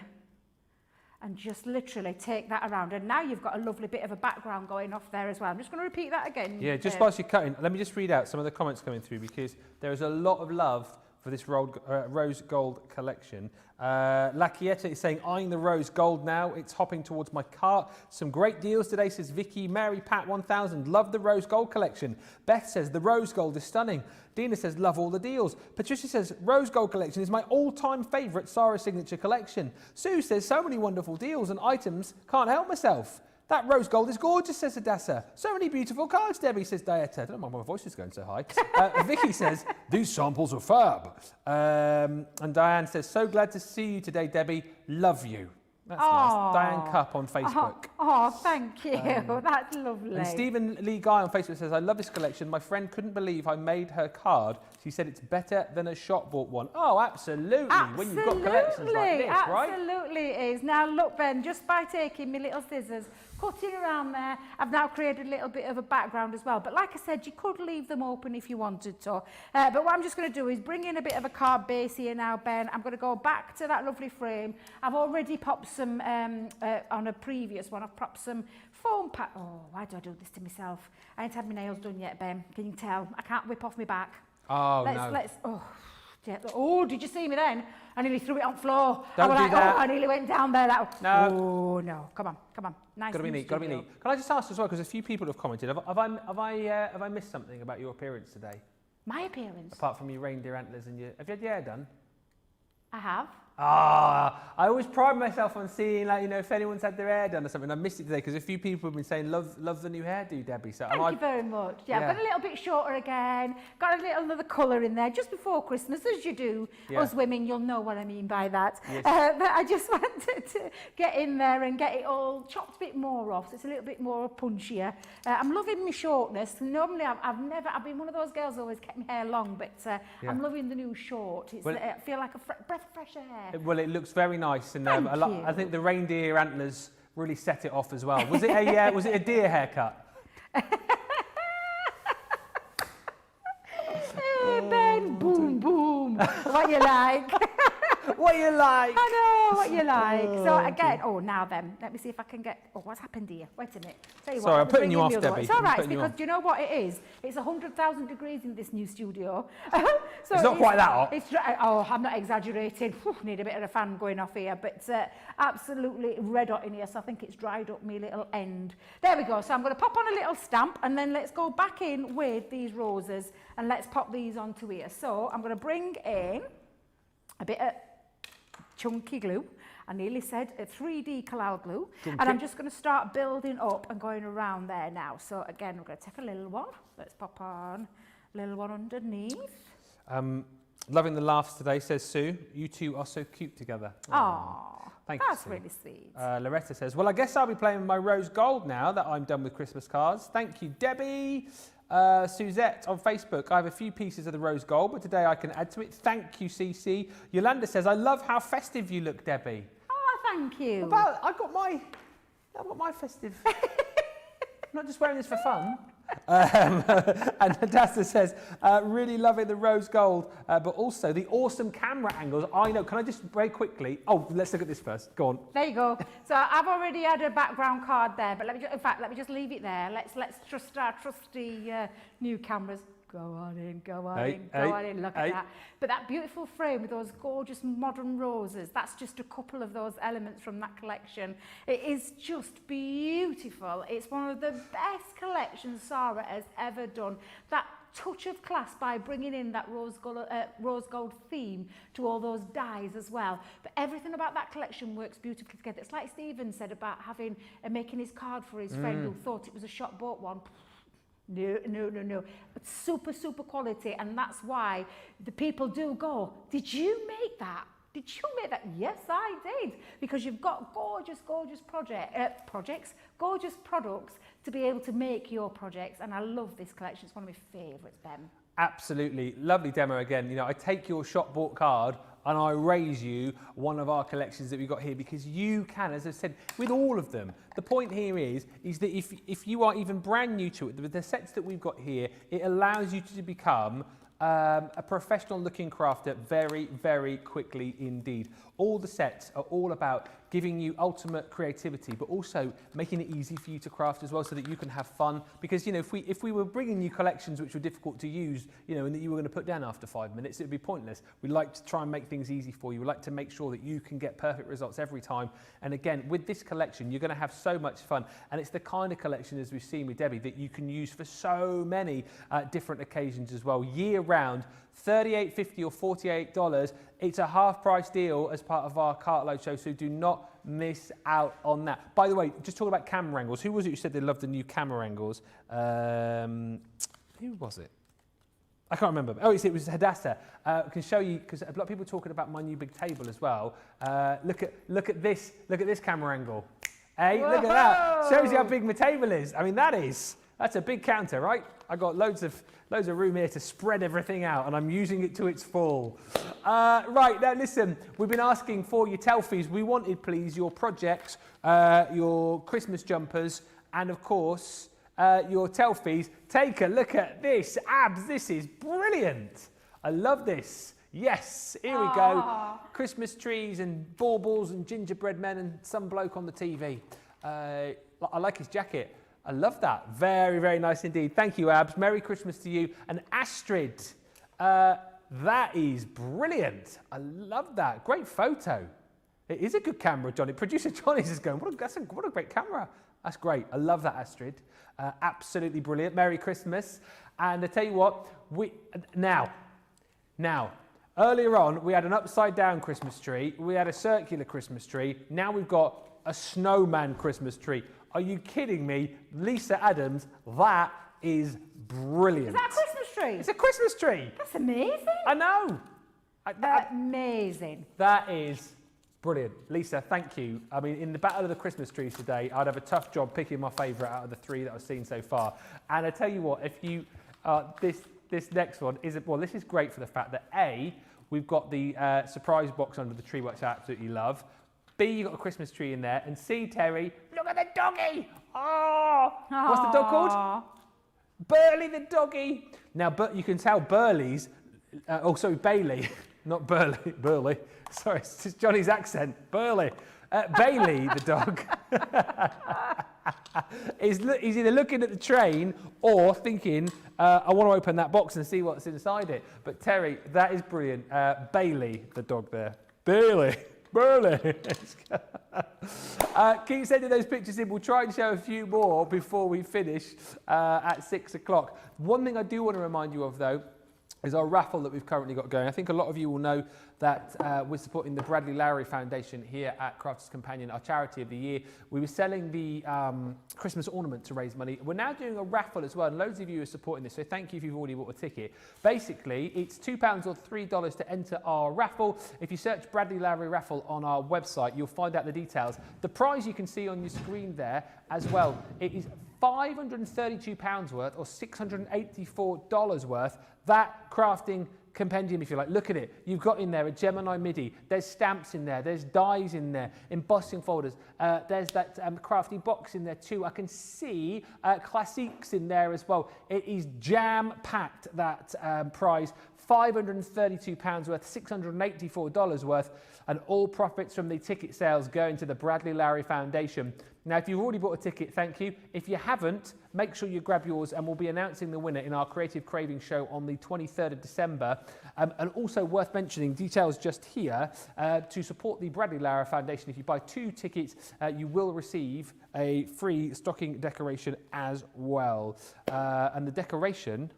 and just literally take that around, and now you've got a lovely bit of a background going off there as well. I'm just going to repeat that again. Yeah, just whilst you're cutting, let me just read out some of the comments coming through, because there is a lot of love for this rose gold collection. La Quieta is saying, eyeing the rose gold now. It's hopping towards my cart. Some great deals today, says Vicky. Mary Pat 1000, love the rose gold collection. Beth says, the rose gold is stunning. Dina says, love all the deals. Patricia says, rose gold collection is my all-time favourite Sarah signature collection. Sue says, so many wonderful deals and items, can't help myself. That rose gold is gorgeous, says Adassa. So many beautiful cards, Debbie, says Dieta. I don't know why my voice is going so high. Vicky says, these samples are fab. And Diane says, so glad to see you today, Debbie. Love you. That's nice. Diane Cup on Facebook. Oh, thank you. That's lovely. And Stephen Lee Guy on Facebook says, I love this collection. My friend couldn't believe I made her card. She said it's better than a shop bought one. Oh, absolutely. When you've got collections like this, right? Absolutely it is. Now look, Ben, just by taking my little scissors, cutting around there, I've now created a little bit of a background as well. But like I said, you could leave them open if you wanted to. But what I'm just going to do is bring in a bit of a card base here now, Ben. I'm going to go back to that lovely frame. I've already popped some, on a previous one, I've popped some foam pack. Oh, why do I do this to myself? I ain't had my nails done yet, Ben. Can you tell? I can't whip off my back. Oh, Oh, did you see me then? I nearly threw it on the floor. Don't do that. Oh, I nearly went down there. No. Oh, no. Come on. Nice. Gotta be neat. Can I just ask as well, because a few people have commented, have I missed something about your appearance today? My appearance? Apart from your reindeer antlers and have you had your hair done? I have. I always pride myself on seeing, like, you know, if anyone's had their hair done or something. I missed it today because a few people have been saying, love the new hairdo, Debbie. So Thank you very much. Yeah, I've got a little bit shorter again. Got a little other colour in there just before Christmas, as you do. Us women, you'll know what I mean by that. Yes. But I just wanted to get in there and get it all chopped a bit more off, so it's a little bit more punchier. I'm loving my shortness. Normally, I've been one of those girls who always kept my hair long, but I'm loving the new short. It's, I feel like a breath of fresh air. Well, it looks very nice, and I think the reindeer antlers really set it off as well. Was it a deer haircut? Hey, Ben, boom, boom. What you like? What you like? I know what you like. So again, now then, let me see if I can get. Oh, what's happened here? Wait a minute. Tell you Sorry, what, I'm putting you off, Debbie. It's all right, because do you know what it is? It's 100,000 degrees in this new studio. So it's not quite that hot. I'm not exaggerating. Need a bit of a fan going off here, but absolutely red hot in here. So I think it's dried up my little end. There we go. So I'm going to pop on a little stamp, and then let's go back in with these roses, and let's pop these onto here. So I'm going to bring in a bit of chunky glue. I nearly said a 3D cloud glue. Chunky. And I'm just going to start building up and going around there now. So again, we're going to take a little one. Let's pop on a little one underneath. Loving the laughs today, says Sue. You two are so cute together. Oh, thank you, that's Sue. really sweet. Loretta says, well, I guess I'll be playing with my rose gold now that I'm done with Christmas cards. Thank you, Debbie. Suzette on Facebook, I have a few pieces of the rose gold, but today I can add to it. Thank you, CC. Yolanda says, I love how festive you look, Debbie. Oh, thank you. I've got my festive. I'm not just wearing this for fun. And Hadassah says, really loving the rose gold, but also the awesome camera angles. I know, can I just very quickly, oh, let's look at this first, go on. There you go. So I've already had a background card there, but in fact, let me just leave it there. Let's trust our trusty new cameras. Go on in, go on in, look at that. But that beautiful frame with those gorgeous modern roses, that's just a couple of those elements from that collection. It is just beautiful. It's one of the best collections Sarah has ever done. That touch of class by bringing in that rose gold theme to all those dyes as well. But everything about that collection works beautifully together. It's like Stephen said about having making his card for his friend who thought it was a shop bought one. No. It's super quality, and that's why the people do go, did you make that? Did you make that? Yes, I did. Because you've got gorgeous projects, gorgeous products to be able to make your projects. And I love this collection. It's one of my favourites, Ben. Absolutely. Lovely demo again. You know, I take your shop bought card and I raise you one of our collections that we've got here, because you can, as I said, with all of them. The point here is that if you are even brand new to it, with the sets that we've got here, it allows you to become a professional looking crafter very, very quickly indeed. All the sets are all about giving you ultimate creativity, but also making it easy for you to craft as well, so that you can have fun. Because, you know, if we were bringing you collections which were difficult to use, you know, and that you were going to put down after 5 minutes, it would be pointless. We like to try and make things easy for you. We like to make sure that you can get perfect results every time. And again, with this collection, you're going to have so much fun. And it's the kind of collection, as we've seen with Debbie, that you can use for so many different occasions as well, year round. $38.50 or $48. It's a half price deal as part of our Cartload show, so do not miss out on that. By the way, just talking about camera angles, who was it who said they loved the new camera angles? Who was it? I can't remember. Oh, it was Hadassah. I can show you, because a lot of people are talking about my new big table as well. Look at this camera angle. Hey, whoa! Look at that. Shows you how big my table is. I mean, that's a big counter, right? I've got loads of room here to spread everything out, and I'm using it to its full. Right, now listen, we've been asking for your telfies. We wanted, please, your projects, your Christmas jumpers, and of course, your telfies. Take a look at this. Abs, this is brilliant. I love this. Yes, here we go. Christmas trees and baubles and gingerbread men and some bloke on the TV. I like his jacket. I love that. Very, very nice indeed. Thank you, Abs. Merry Christmas to you. And Astrid, that is brilliant. I love that. Great photo. It is a good camera, Johnny. Producer Johnny's is going, what a great camera. That's great. I love that, Astrid. Absolutely brilliant. Merry Christmas. And I tell you what, now, earlier on, we had an upside down Christmas tree. We had a circular Christmas tree. Now we've got a snowman Christmas tree. Are you kidding me? Lisa Adams, that is brilliant. Is that a Christmas tree? It's a Christmas tree. That's amazing. I know. Amazing. That is brilliant. Lisa, thank you. I mean, in the battle of the Christmas trees today, I'd have a tough job picking my favourite out of the 3 that I've seen so far. And I tell you what, if you, this next one is, well, this is great for the fact that A, we've got the surprise box under the tree, which I absolutely love. B, you've got a Christmas tree in there. And C, Terry, look at the doggy. Oh, what's the dog called? Burley the doggy. Now, but you can tell Burley's, Bailey, not Burley, Burley. Sorry, it's just Johnny's accent. Burley. Bailey, the dog, is either looking at the train or thinking, I want to open that box and see what's inside it. But Terry, that is brilliant. Bailey, the dog there. Bailey. Burley. Keep sending those pictures in. We'll try and show a few more before we finish at 6 o'clock. One thing I do want to remind you of, though, is our raffle that we've currently got going. I think a lot of you will know that we're supporting the Bradley Lowry Foundation here at Crafters Companion, our charity of the year. We were selling the Christmas ornament to raise money. We're now doing a raffle as well, and loads of you are supporting this, so thank you if you've already bought a ticket. Basically, it's £2 or $3 to enter our raffle. If you search Bradley Lowry Raffle on our website, you'll find out the details. The prize you can see on your screen there as well. It is £532 worth or $684 worth. That Crafting compendium, if you like. Look at it. You've got in there a Gemini MIDI. There's stamps in there. There's dies in there. Embossing folders. There's that crafty box in there too. I can see classiques in there as well. It is jam-packed, that prize. £532 worth, $684 worth, and all profits from the ticket sales going to the Bradley Lowry Foundation. Now, if you've already bought a ticket, thank you. If you haven't, make sure you grab yours, and we'll be announcing the winner in our Creative Craving show on the 23rd of December. And also worth mentioning, details just here, to support the Bradley Lowry Foundation, if you buy 2 tickets, you will receive a free stocking decoration as well. And the decoration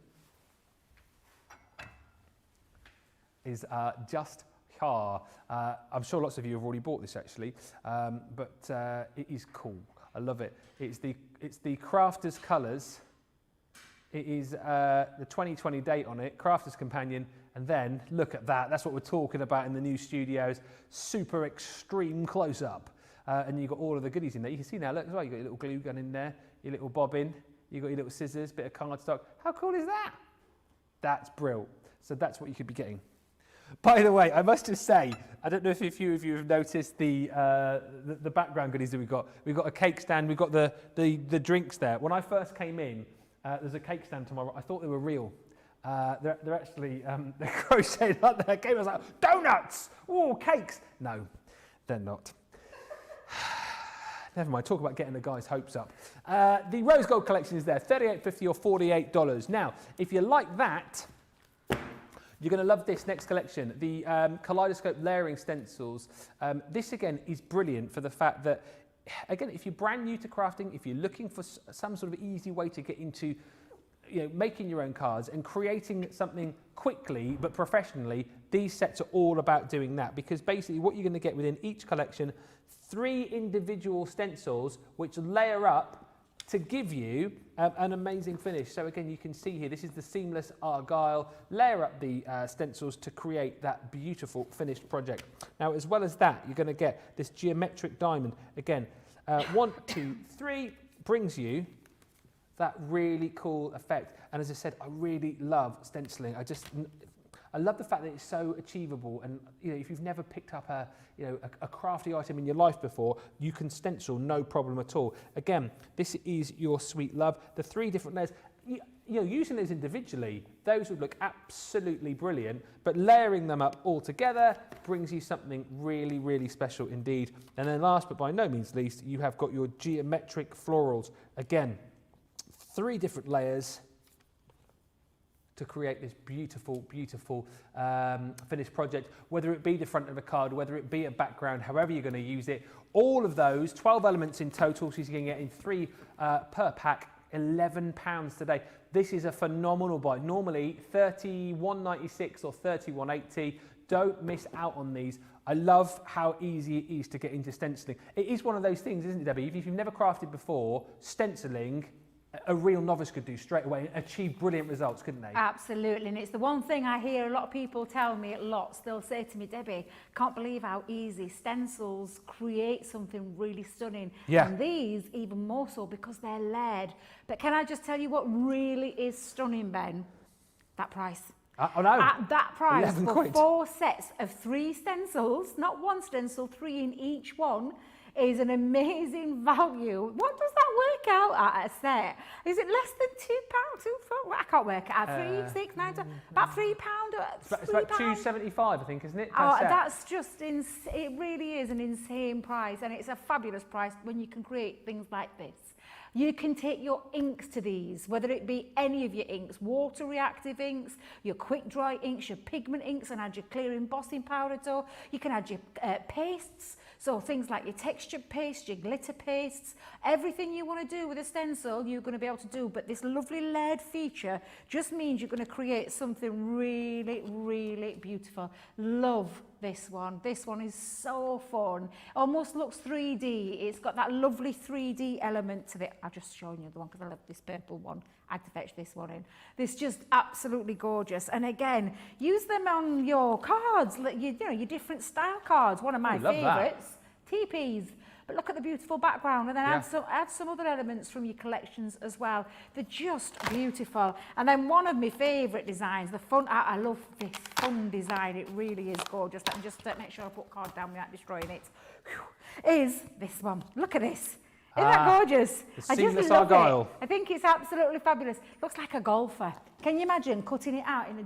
is just here. I'm sure lots of you have already bought this actually, but it is cool. I love it. It's the Crafters Colours. It is the 2020 date on it, Crafters Companion, and then look at that. That's what we're talking about in the new studios. Super extreme close up, and you've got all of the goodies in there. You can see now. Look as well. You got your little glue gun in there, your little bobbin. You got your little scissors, bit of cardstock. How cool is that? That's brilliant. So that's what you could be getting. By the way, I must just say, I don't know if a few of you have noticed the background goodies that we've got. We've got a cake stand, we've got the drinks there. When I first came in, there's a cake stand to my right. I thought they were real. They're actually they're crocheted up there. I was like, donuts! Oh, cakes! No, they're not. Never mind, talk about getting the guys' hopes up. The rose gold collection is there, $38.50 or $48. Now, if you like that, you're going to love this next collection, the Kaleidoscope layering stencils. This again is brilliant for the fact that, again, if you're brand new to crafting, if you're looking for some sort of easy way to get into, making your own cards and creating something quickly but professionally, these sets are all about doing that, because basically what you're going to get within each collection, 3 individual stencils which layer up to give you an amazing finish. So again, you can see here, this is the seamless Argyle. Layer up the stencils to create that beautiful finished project. Now, as well as that, you're going to get this geometric diamond. Again, 1, 2, 3 brings you that really cool effect. And as I said, I really love stenciling. I love the fact that it's so achievable, and if you've never picked up a crafty item in your life before, you can stencil no problem at all. Again, this is your sweet love. The 3 different layers, using these individually, those would look absolutely brilliant, but layering them up all together brings you something really, really special indeed. And then last but by no means least, you have got your geometric florals. Again, 3 different layers to create this beautiful, beautiful finished project, whether it be the front of a card, whether it be a background, however you're going to use it. All of those, 12 elements in total, so you're going to get in 3 per pack, £11 today. This is a phenomenal buy. Normally $31.96 or $31.80. Don't miss out on these. I love how easy it is to get into stenciling. It is one of those things, isn't it, Debbie? If you've never crafted before, stenciling, a real novice could do straight away and achieve brilliant results, couldn't they? Absolutely, and it's the one thing I hear a lot of people tell me lots. They'll say to me, Debbie, can't believe how easy stencils create something really stunning. Yeah. And these even more so because they're layered. But can I just tell you what really is stunning, Ben? That price. Oh no. At that price, for quid. 4 sets of 3 stencils, not 1 stencil, 3 in each one, is an amazing value. What does that work out at a set? Is it less than £2? I can't work it out. 3, 6, 9, 10, about £3. It's about £2.75, I think, isn't it? Oh, that's just it really is an insane price, and it's a fabulous price when you can create things like this. You can take your inks to these, whether it be any of your inks, water reactive inks, your quick dry inks, your pigment inks, and add your clear embossing powder to. You can add your pastes, so things like your texture paste, your glitter pastes, everything you want to do with a stencil, you're going to be able to do. But this lovely layered feature just means you're going to create something really, really beautiful. Love this one. This one is so fun. Almost looks 3D. It's got that lovely 3D element to it. I'll just show you the one because I love this purple one. I had to fetch this one in. This is just absolutely gorgeous. And again, use them on your cards, your different style cards. One of my favourites, TPs. but look at the beautiful background, and then add some other elements from your collections as well. They're just beautiful. And then one of my favourite designs, the fun, I love this fun design, it really is gorgeous. Let me just make sure I put card down without destroying it. Whew. Is this one. Look at this. Isn't that gorgeous? I just love Argyle. it. I think it's absolutely fabulous. Looks like a golfer. Can you imagine cutting it out in a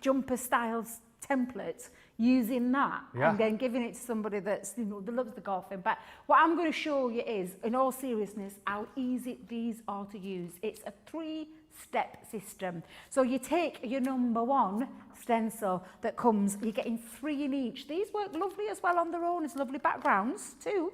jumper styles template, using that and then giving it to somebody that's, that loves the golfing. But what I'm going to show you is, in all seriousness, how easy these are to use. It's a 3-step system. So you take your number 1 stencil that comes, you're getting 3 in each. These work lovely as well on their own as lovely backgrounds too.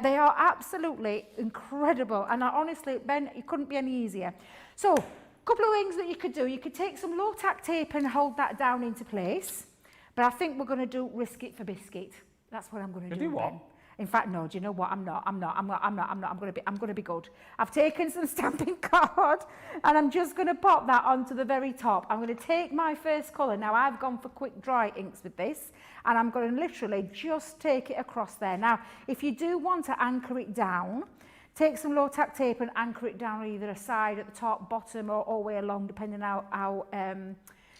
They are absolutely incredible, and honestly, Ben, it couldn't be any easier. So, a couple of things that you could do. You could take some low tack tape and hold that down into place, but I think we're going to do risk it for biscuit. That's what I'm going to do. What? Ben. In fact, no, do you know what? I'm going to be good. I've taken some stamping card and I'm just going to pop that onto the very top. I'm going to take my first colour. Now, I've gone for quick dry inks with this, and I'm going to literally just take it across there. Now, if you do want to anchor it down, take some low tack tape and anchor it down either a side, at the top, bottom, or all the way along, depending on how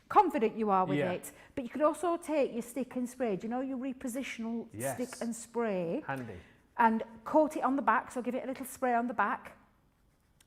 confident you are with it. But you could also take your stick and spray, do you know your repositional stick and spray? Handy. And coat it on the back, so give it a little spray on the back.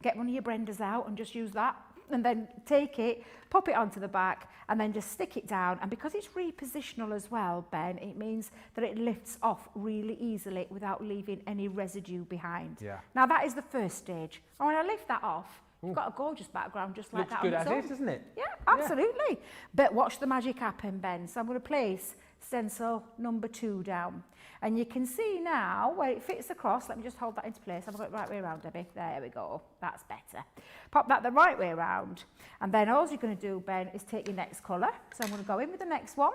Get one of your blenders out and just use that. And then take it, pop it onto the back, and then just stick it down. And because it's repositional as well, Ben, it means that it lifts off really easily without leaving any residue behind. Yeah. Now, that is the first stage. And when I lift that off, you've got a gorgeous background just like Looks that. good on its as own. is, doesn't it? Yeah, absolutely. Yeah. But watch the magic happen, Ben. So I'm going to place stencil number 2 down. And you can see now where it fits across. Let me just hold that into place. I've got it the right way around, Debbie. There we go. That's better. Pop that the right way around. And then all you're going to do, Ben, is take your next colour. So I'm going to go in with the next one.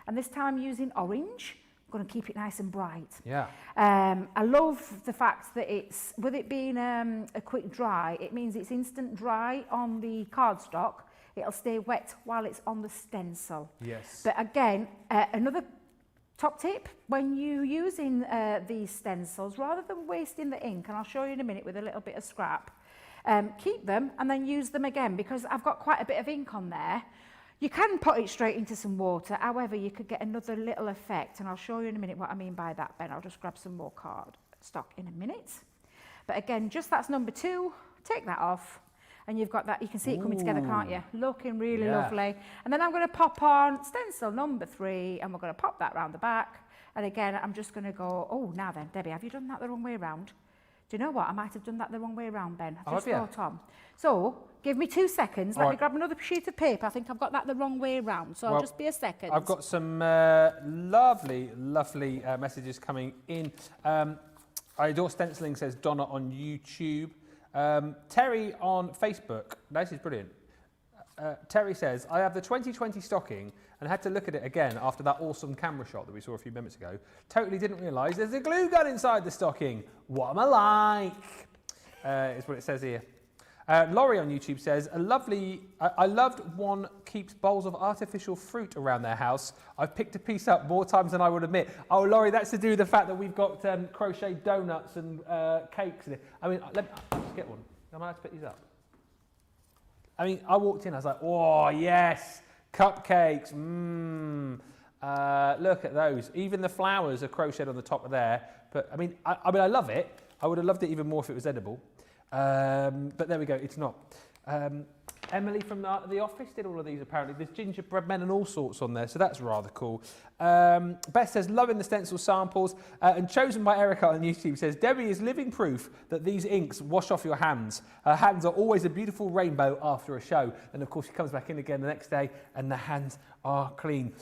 And this time I'm using orange. I'm going to keep it nice and bright. Yeah. I love the fact that it's, with it being a quick dry, it means it's instant dry on the cardstock. It'll stay wet while it's on the stencil. Yes. But again, another top tip, when you're using these stencils, rather than wasting the ink, and I'll show you in a minute with a little bit of scrap, keep them and then use them again, because I've got quite a bit of ink on there. You can put it straight into some water, however, you could get another little effect, and I'll show you in a minute what I mean by that, Ben. I'll just grab some more cardstock in a minute. But again, just that's number 2, take that off, and you've got that, you can see it coming together, can't you? Looking really lovely. And then I'm going to pop on stencil number 3, and we're going to pop that round the back. And again, I'm just going to go, oh, now then, Debbie, have you done that the wrong way around? Do you know what? I might have done that the wrong way around, Ben. I've just thought on. So, give me 2 seconds. Let me grab another sheet of paper. I think I've got that the wrong way around. So, I'll just be a second. I've got some lovely messages coming in. I adore stenciling, says Donna on YouTube. Terry on Facebook. This is brilliant. Terry says, I have the 2020 stocking and had to look at it again after that awesome camera shot that we saw a few minutes ago. Totally didn't realise there's a glue gun inside the stocking. What am I like? Is what it says here. Laurie on YouTube says, I loved one keeps bowls of artificial fruit around their house. I've picked a piece up more times than I would admit. Oh, Laurie, that's to do with the fact that we've got crochet donuts and cakes in it. I mean, I'll just get one. Am I allowed to pick these up? I mean, I walked in, I was like, oh, yes, cupcakes, look at those. Even the flowers are crocheted on the top of there. But, I mean, I love it. I would have loved it even more if it was edible. But there we go, it's not. Emily from the office did all of these apparently. There's gingerbread men and all sorts on there, so that's rather cool. Beth says, loving the stencil samples. And Chosen by Erica on YouTube says, Debbie is living proof that these inks wash off your hands. Her hands are always a beautiful rainbow after a show. And of course she comes back in again the next day and the hands are clean.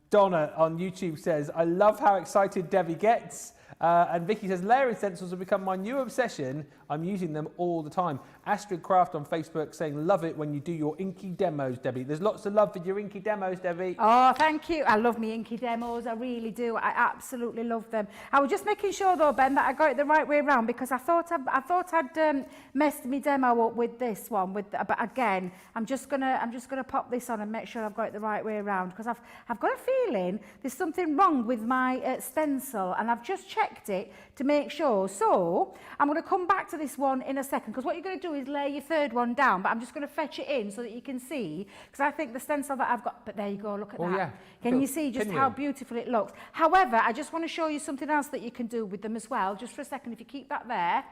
Donna on YouTube says, I love how excited Debbie gets. And Vicky says, layering stencils have become my new obsession. I'm using them all the time. Astrid Craft on Facebook saying, love it when you do your inky demos, Debbie. There's lots of love for your inky demos, Debbie. Oh, thank you. I love me inky demos. I really do. I absolutely love them. I was just making sure though, Ben, that I got it the right way around, because I thought I'd messed my demo up with this one. But again, I'm just gonna pop this on and make sure I've got it the right way around, because I've got a feeling there's something wrong with my stencil, and I've just checked checked it to make sure. So I'm going to come back to this one in a second, because what you're going to do is lay your third one down, but I'm just going to fetch it in so that you can see, because I think the stencil that I've got, but there you go, look at that. Yeah. Can you see just how beautiful it looks? However, I just want to show you something else that you can do with them as well. Just for a second, if you keep that there.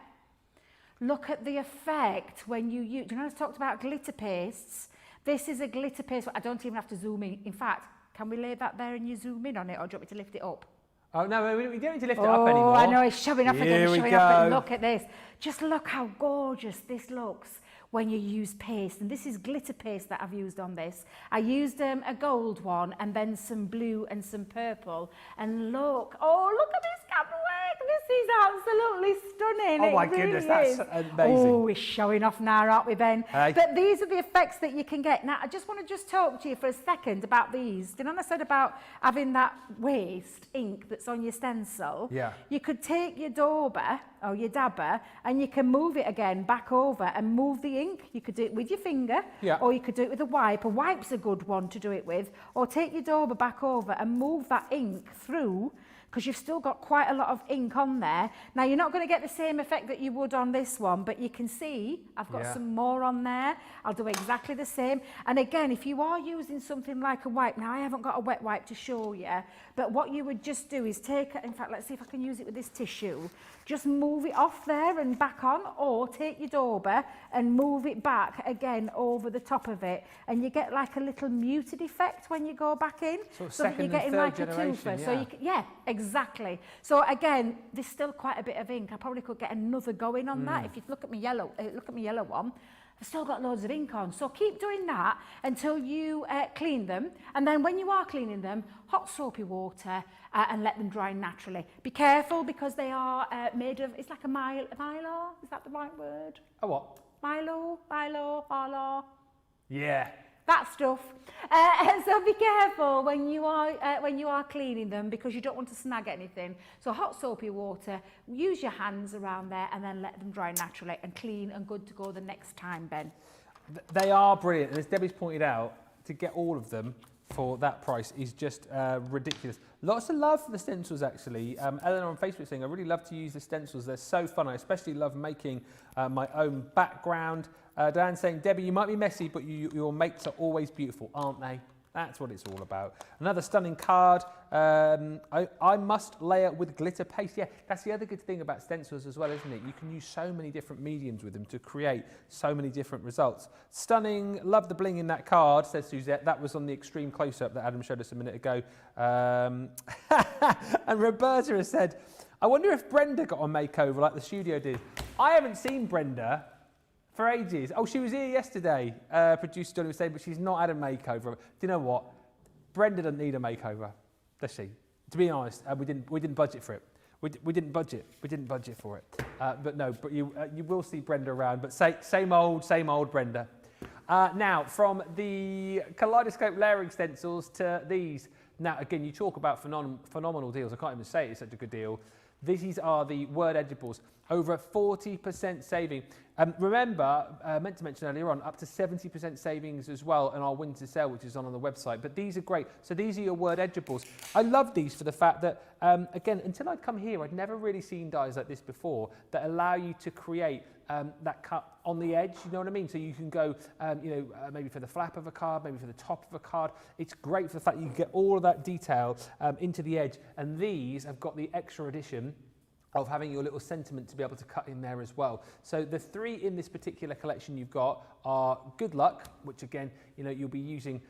Look at the effect when you use, do you know I talked about glitter pastes? This is a glitter paste. I don't even have to zoom in. In fact, can we lay that there and you zoom in on it, or do you want me to lift it up? Oh, no, we don't need to lift it up anymore. Oh, I know, it's showing off again, Here it's we showing off. go. And look at this. Just look how gorgeous this looks when you use paste. And this is glitter paste that I've used on this. I used a gold one and then some blue and some purple. And look, oh, look at this camera work. This is absolutely stunning. Oh my It really goodness, that's is. amazing. Oh, we're showing off now, aren't we, Ben? Hey. But these are the effects that you can get. Now, I just want to talk to you for a second about these. Do you know what I said about having that waste ink that's on your stencil? Yeah. You could take your dauber or your dabber and you can move it again back over and move the ink. You could do it with your finger, Yeah. or you could do it with a wipe. A wipe's a good one to do it with. Or take your dauber back over and move that ink through, because you've still got quite a lot of ink on there. Now, you're not going to get the same effect that you would on this one, but you can see I've got some more on there. I'll do exactly the same. And again, if you are using something like a wipe, now I haven't got a wet wipe to show you, but what you would just do is take, in fact, let's see if I can use it with this tissue. Just move it off there and back on, or take your dauber and move it back again over the top of it. And you get like a little muted effect when you go back in. Sort of so that second you're getting and like third a generation, twofer. So you can, yeah, exactly. So again, there's still quite a bit of ink. I probably could get another going on that. If you look at my yellow one, I've still got loads of ink on. So keep doing that until you clean them. And then when you are cleaning them, hot soapy water and let them dry naturally. Be careful, because they are made of, it's like a Milo, is that the right word? A what? Milo. Yeah. That stuff. So be careful when you are cleaning them, because you don't want to snag anything. So hot soapy water, use your hands around there and then let them dry naturally and clean and good to go the next time, Ben. They are brilliant, and as Debbie's pointed out, to get all of them for that price is just ridiculous. Lots of love for the stencils, actually. Eleanor on Facebook saying, I really love to use the stencils. They're so fun. I especially love making my own background. Dan saying, Debbie, you might be messy, but your makes are always beautiful, aren't they? That's what it's all about. Another stunning card. I must layer with glitter paste. Yeah, that's the other good thing about stencils as well, isn't it? You can use so many different mediums with them to create so many different results. Stunning. Love the bling in that card, says Suzette. That was on the extreme close-up that Adam showed us a minute ago. And Roberta has said, I wonder if Brenda got a makeover like the studio did. I haven't seen Brenda for ages. Oh, she was here yesterday. Producer Johnny was saying, but she's not had a makeover. Do you know what? Brenda doesn't need a makeover, does she? To be honest, we didn't budget for it. We didn't budget for it. But no, but you will see Brenda around. But same old Brenda. Now, from the Kaleidoscope layering stencils to these. Now, again, you talk about phenomenal deals. I can't even say it's such a good deal. These are the word editables. Over 40% saving. Remember, I meant to mention earlier on, up to 70% savings as well on our winter sale, which is on the website. But these are great. So these are your word editables. I love these for the fact that, again, until I'd come here, I'd never really seen dies like this before that allow you to create that cut on the edge, you know what I mean? So you can go, maybe for the flap of a card, maybe for the top of a card. It's great for the fact that you can get all of that detail into the edge. And these have got the extra addition of having your little sentiment to be able to cut in there as well. So the three in this particular collection you've got are Good Luck, which again, you'll be using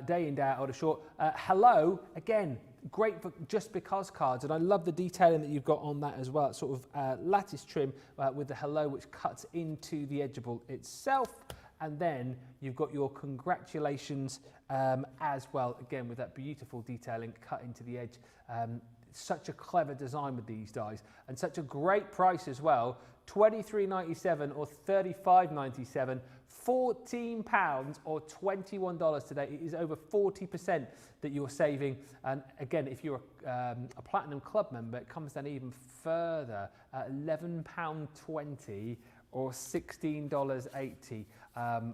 day in, day out, or short. Hello, again, great for just because cards, and I love the detailing that you've got on that as well. It's sort of lattice trim with the hello, which cuts into the edgeable itself. And then you've got your congratulations as well, again, with that beautiful detailing cut into the edge. Such a clever design with these dies, and such a great price as well. £23.97 or £35.97, £14 or $21 today. It is over 40% that you're saving. And again, if you're a Platinum Club member, it comes down even further, £11.20 or $16.80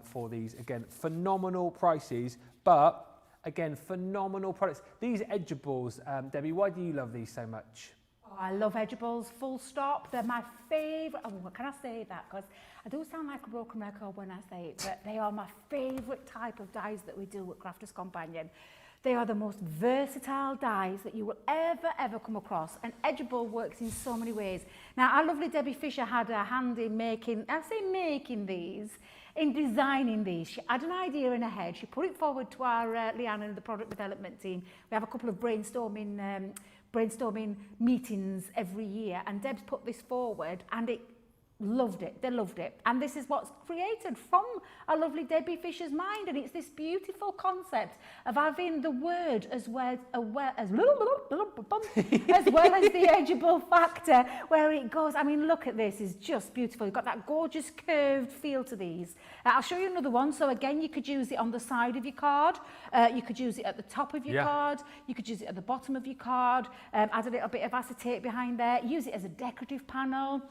for these. Again, phenomenal prices, but again, phenomenal products. These edgeables, Debbie, why do you love these so much? Oh, Oh, I love edgeables, full stop. They're my favourite. Oh, can I say that? Because I do sound like a broken record when I say it, but they are my favourite type of dies that we do at Crafters Companion. They are the most versatile dies that you will ever come across. And edgeable works in so many ways. Now, our lovely Debbie Fisher had a hand in making, I say making these, in designing these. She had an idea in her head. She put it forward to our Leanne and the product development team. We have a couple of brainstorming meetings every year, and Deb's put this forward, and they loved it. And this is what's created from our lovely Debbie Fisher's mind, and it's this beautiful concept of having the word as well as the edgeable factor where it goes. I mean, look at this, it's just beautiful. You've got that gorgeous curved feel to these. I'll show you another one. So again, you could use it on the side of your card, you could use it at the top of your card, you could use it at the bottom of your card, add a little bit of acetate behind there, use it as a decorative panel.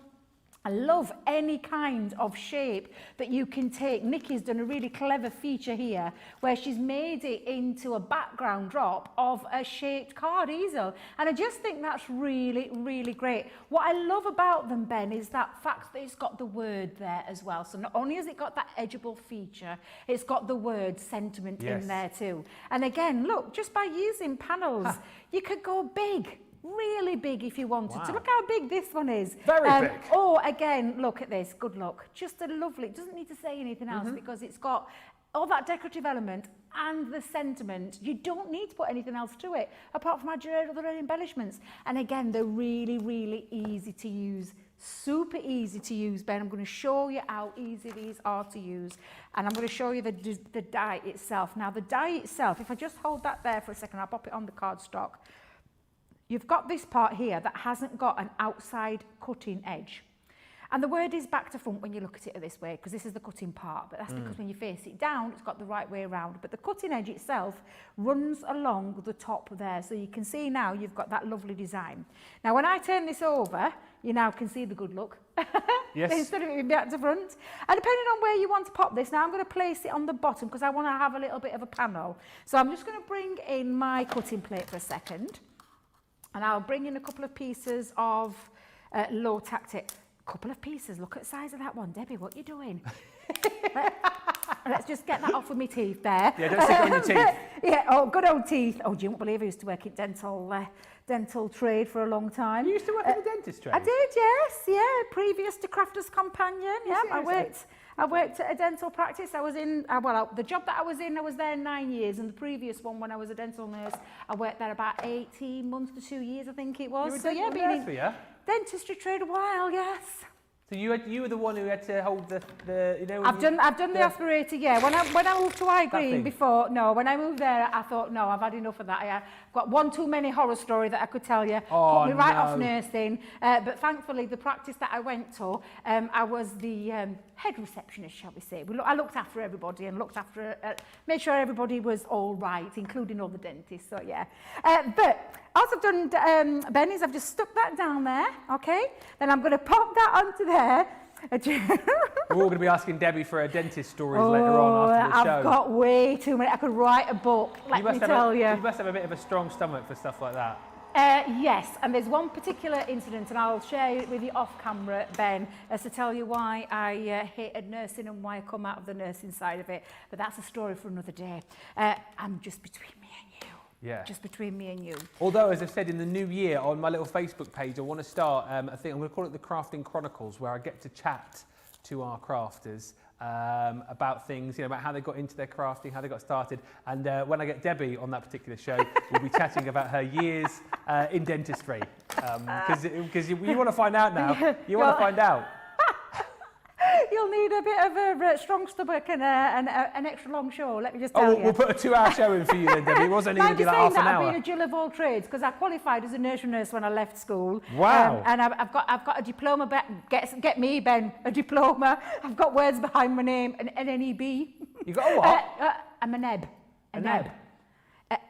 I love any kind of shape that you can take. Nikki's done a really clever feature here where she's made it into a background drop of a shaped card easel. And I just think that's really great. What I love about them, Ben, is that fact that it's got the word there as well. So not only has it got that edgeable feature, it's got the word sentiment in there too. And again, look, just by using panels, you could go big. Really big if you wanted to. Look how big this one is. Very big. Or again, look at this. Good luck. Just a lovely, it doesn't need to say anything else because it's got all that decorative element and the sentiment. You don't need to put anything else to it apart from add your other embellishments. And again, they're really easy to use. Super easy to use, Ben. I'm going to show you how easy these are to use. And I'm going to show you the die itself. Now, the die itself, if I just hold that there for a second, I'll pop it on the cardstock. You've got this part here that hasn't got an outside cutting edge. And the word is back to front when you look at it this way, because this is the cutting part, but that's because when you face it down, it's got the right way around. But the cutting edge itself runs along the top there. So you can see now you've got that lovely design. Now, when I turn this over, you now can see the good look. Yes. Instead of it being back to front. And depending on where you want to pop this, now I'm going to place it on the bottom because I want to have a little bit of a panel. So I'm just going to bring in my cutting plate for a second. And I'll bring in a couple of pieces of low tactic. Couple of pieces. Look at the size of that one. Debbie, what are you doing? Let's just get that off with my teeth there. Yeah, don't stick it on your teeth. Yeah, oh, good old teeth. Oh, do you not believe I used to work in dental trade for a long time? You used to work in the dentist trade? I did, yes. Yeah, previous to Crafters Companion. Yeah, I worked at a dental practice. I was in, the job that I was there 9 years, and the previous one, when I was a dental nurse, I worked there about 18 months to 2 years, I think it was. You were dental nurse, yeah? Dentistry trade a while, yes. So you were the one who had to hold the you know. I've done the aspirator, yeah. When I moved to Argyle before, when I moved there, I thought, no, I've had enough of that. I've got one too many horror story that I could tell you. Put me right off nursing. But thankfully, the practice that I went to, I was the head receptionist, shall we say. I looked after everybody and made sure everybody was all right, including all the dentists. So yeah. But all I've done, Ben, is I've just stuck that down there, okay? Then I'm going to pop that onto there. We're all going to be asking Debbie for her dentist stories later on after the show. I've got way too many. I could write a book, let me tell you. You must have a bit of a strong stomach for stuff like that. Yes, and there's one particular incident, and I'll share it with you off camera, Ben, as to tell you why I hated nursing and why I come out of the nursing side of it. But that's a story for another day. I'm just between me and you. Yeah. Just between me and you. Although, as I said, in the new year on my little Facebook page, I want to start a thing. I'm going to call it the Crafting Chronicles, where I get to chat to our crafters about things, about how they got into their crafting, how they got started. And when I get Debbie on that particular show, we'll be chatting about her years in dentistry. Because you want to find out now. You want to find out. You'll need a bit of a strong stomach and an extra long show, let me just tell you. We'll put a 2-hour show in for you then, Debbie. It wasn't even going to be like half an hour. I've been a Jill of all trades because I qualified as a nursery nurse when I left school. Wow. And I've got a diploma, get me, Ben, a diploma. I've got words behind my name, an NEB. You got a what? I'm a NEB. A NEB?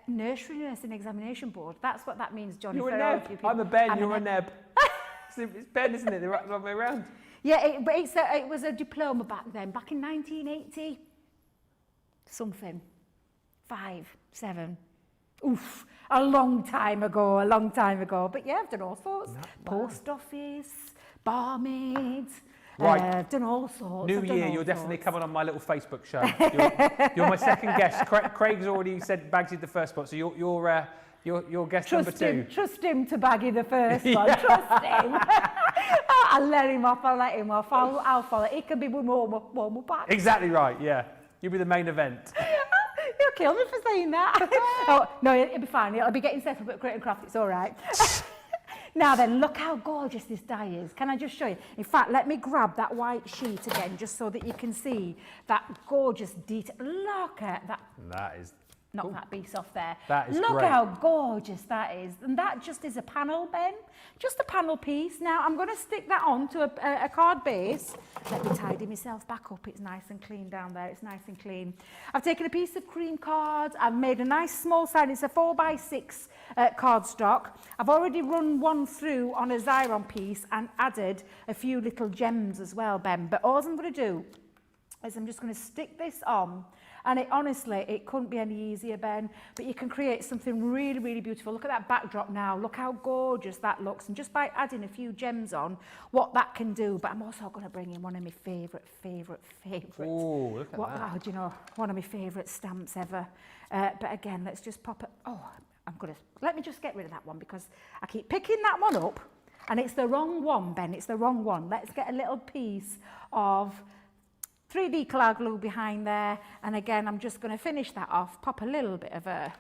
Nursery Nursing Examination Board. That's what that means, Johnny. You're a NEB. I'm a Ben, you're a NEB. It's Ben, isn't it? The right way around. Yeah, it was a diploma back then, back in 1980 something, 5, 7. oof, a long time ago. But yeah, I've done all sorts. Post office, barmaids. Right. I've done all sorts. New year, you're definitely coming on my little Facebook show. You're my second guest. Craig's already said Bagsy's the first spot, so you're guest number 2. Trust him to Baggy the first one. Trust him. I'll let him off. I'll follow. It can be warm up back. Exactly right. Yeah, you'll be the main event. You'll kill me for saying that. Oh no, it'll be fine. It'll be getting set up at Creative Craft. It's all right. Now then, look how gorgeous this die is. Can I just show you? In fact, let me grab that white sheet again, just so that you can see that gorgeous detail. Look at that. That is... Knock that piece off there. That is Look great. how gorgeous that is. And that just is a panel, Ben. Just a panel piece. Now, I'm going to stick that onto a card base. Let me tidy myself back up. It's nice and clean down there. It's nice and clean. I've taken a piece of cream card. I've made a nice small size. It's a 4x6 cardstock. I've already run one through on a Xyron piece and added a few little gems as well, Ben. But all I'm going to do is I'm just going to stick this on. And honestly, it couldn't be any easier, Ben, but you can create something really, really beautiful. Look at that backdrop now. Look how gorgeous that looks. And just by adding a few gems on, what that can do. But I'm also going to bring in one of my favourite. Oh, look at that. Oh, do you know, one of my favourite stamps ever. But again, let's just pop it. Oh, let me just get rid of that one because I keep picking that one up. And it's the wrong one, Ben. It's the wrong one. Let's get a little piece of 3D cloud glue behind there, and again I'm just going to finish that off, pop a little bit of a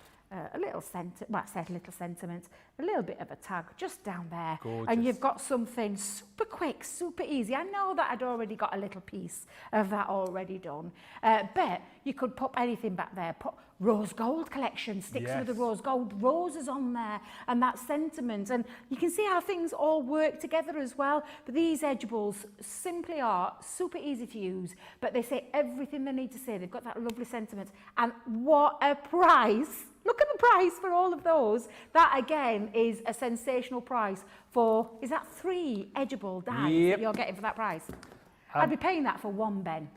little sentiment, well I said little sentiment, a little bit of a tag just down there. Gorgeous. And you've got something super quick, super easy. I know that I'd already got a little piece of that already done, but you could pop anything back there. Put rose gold collection, sticks with the rose gold, roses on there, and that sentiment. And you can see how things all work together as well. But these edge balls simply are super easy to use, but they say everything they need to say. They've got that lovely sentiment. And what a price! Look at the price for all of those. That again is a sensational price for, is that 3 edgeable dies that you're getting for that price? I'd be paying that for one, Ben.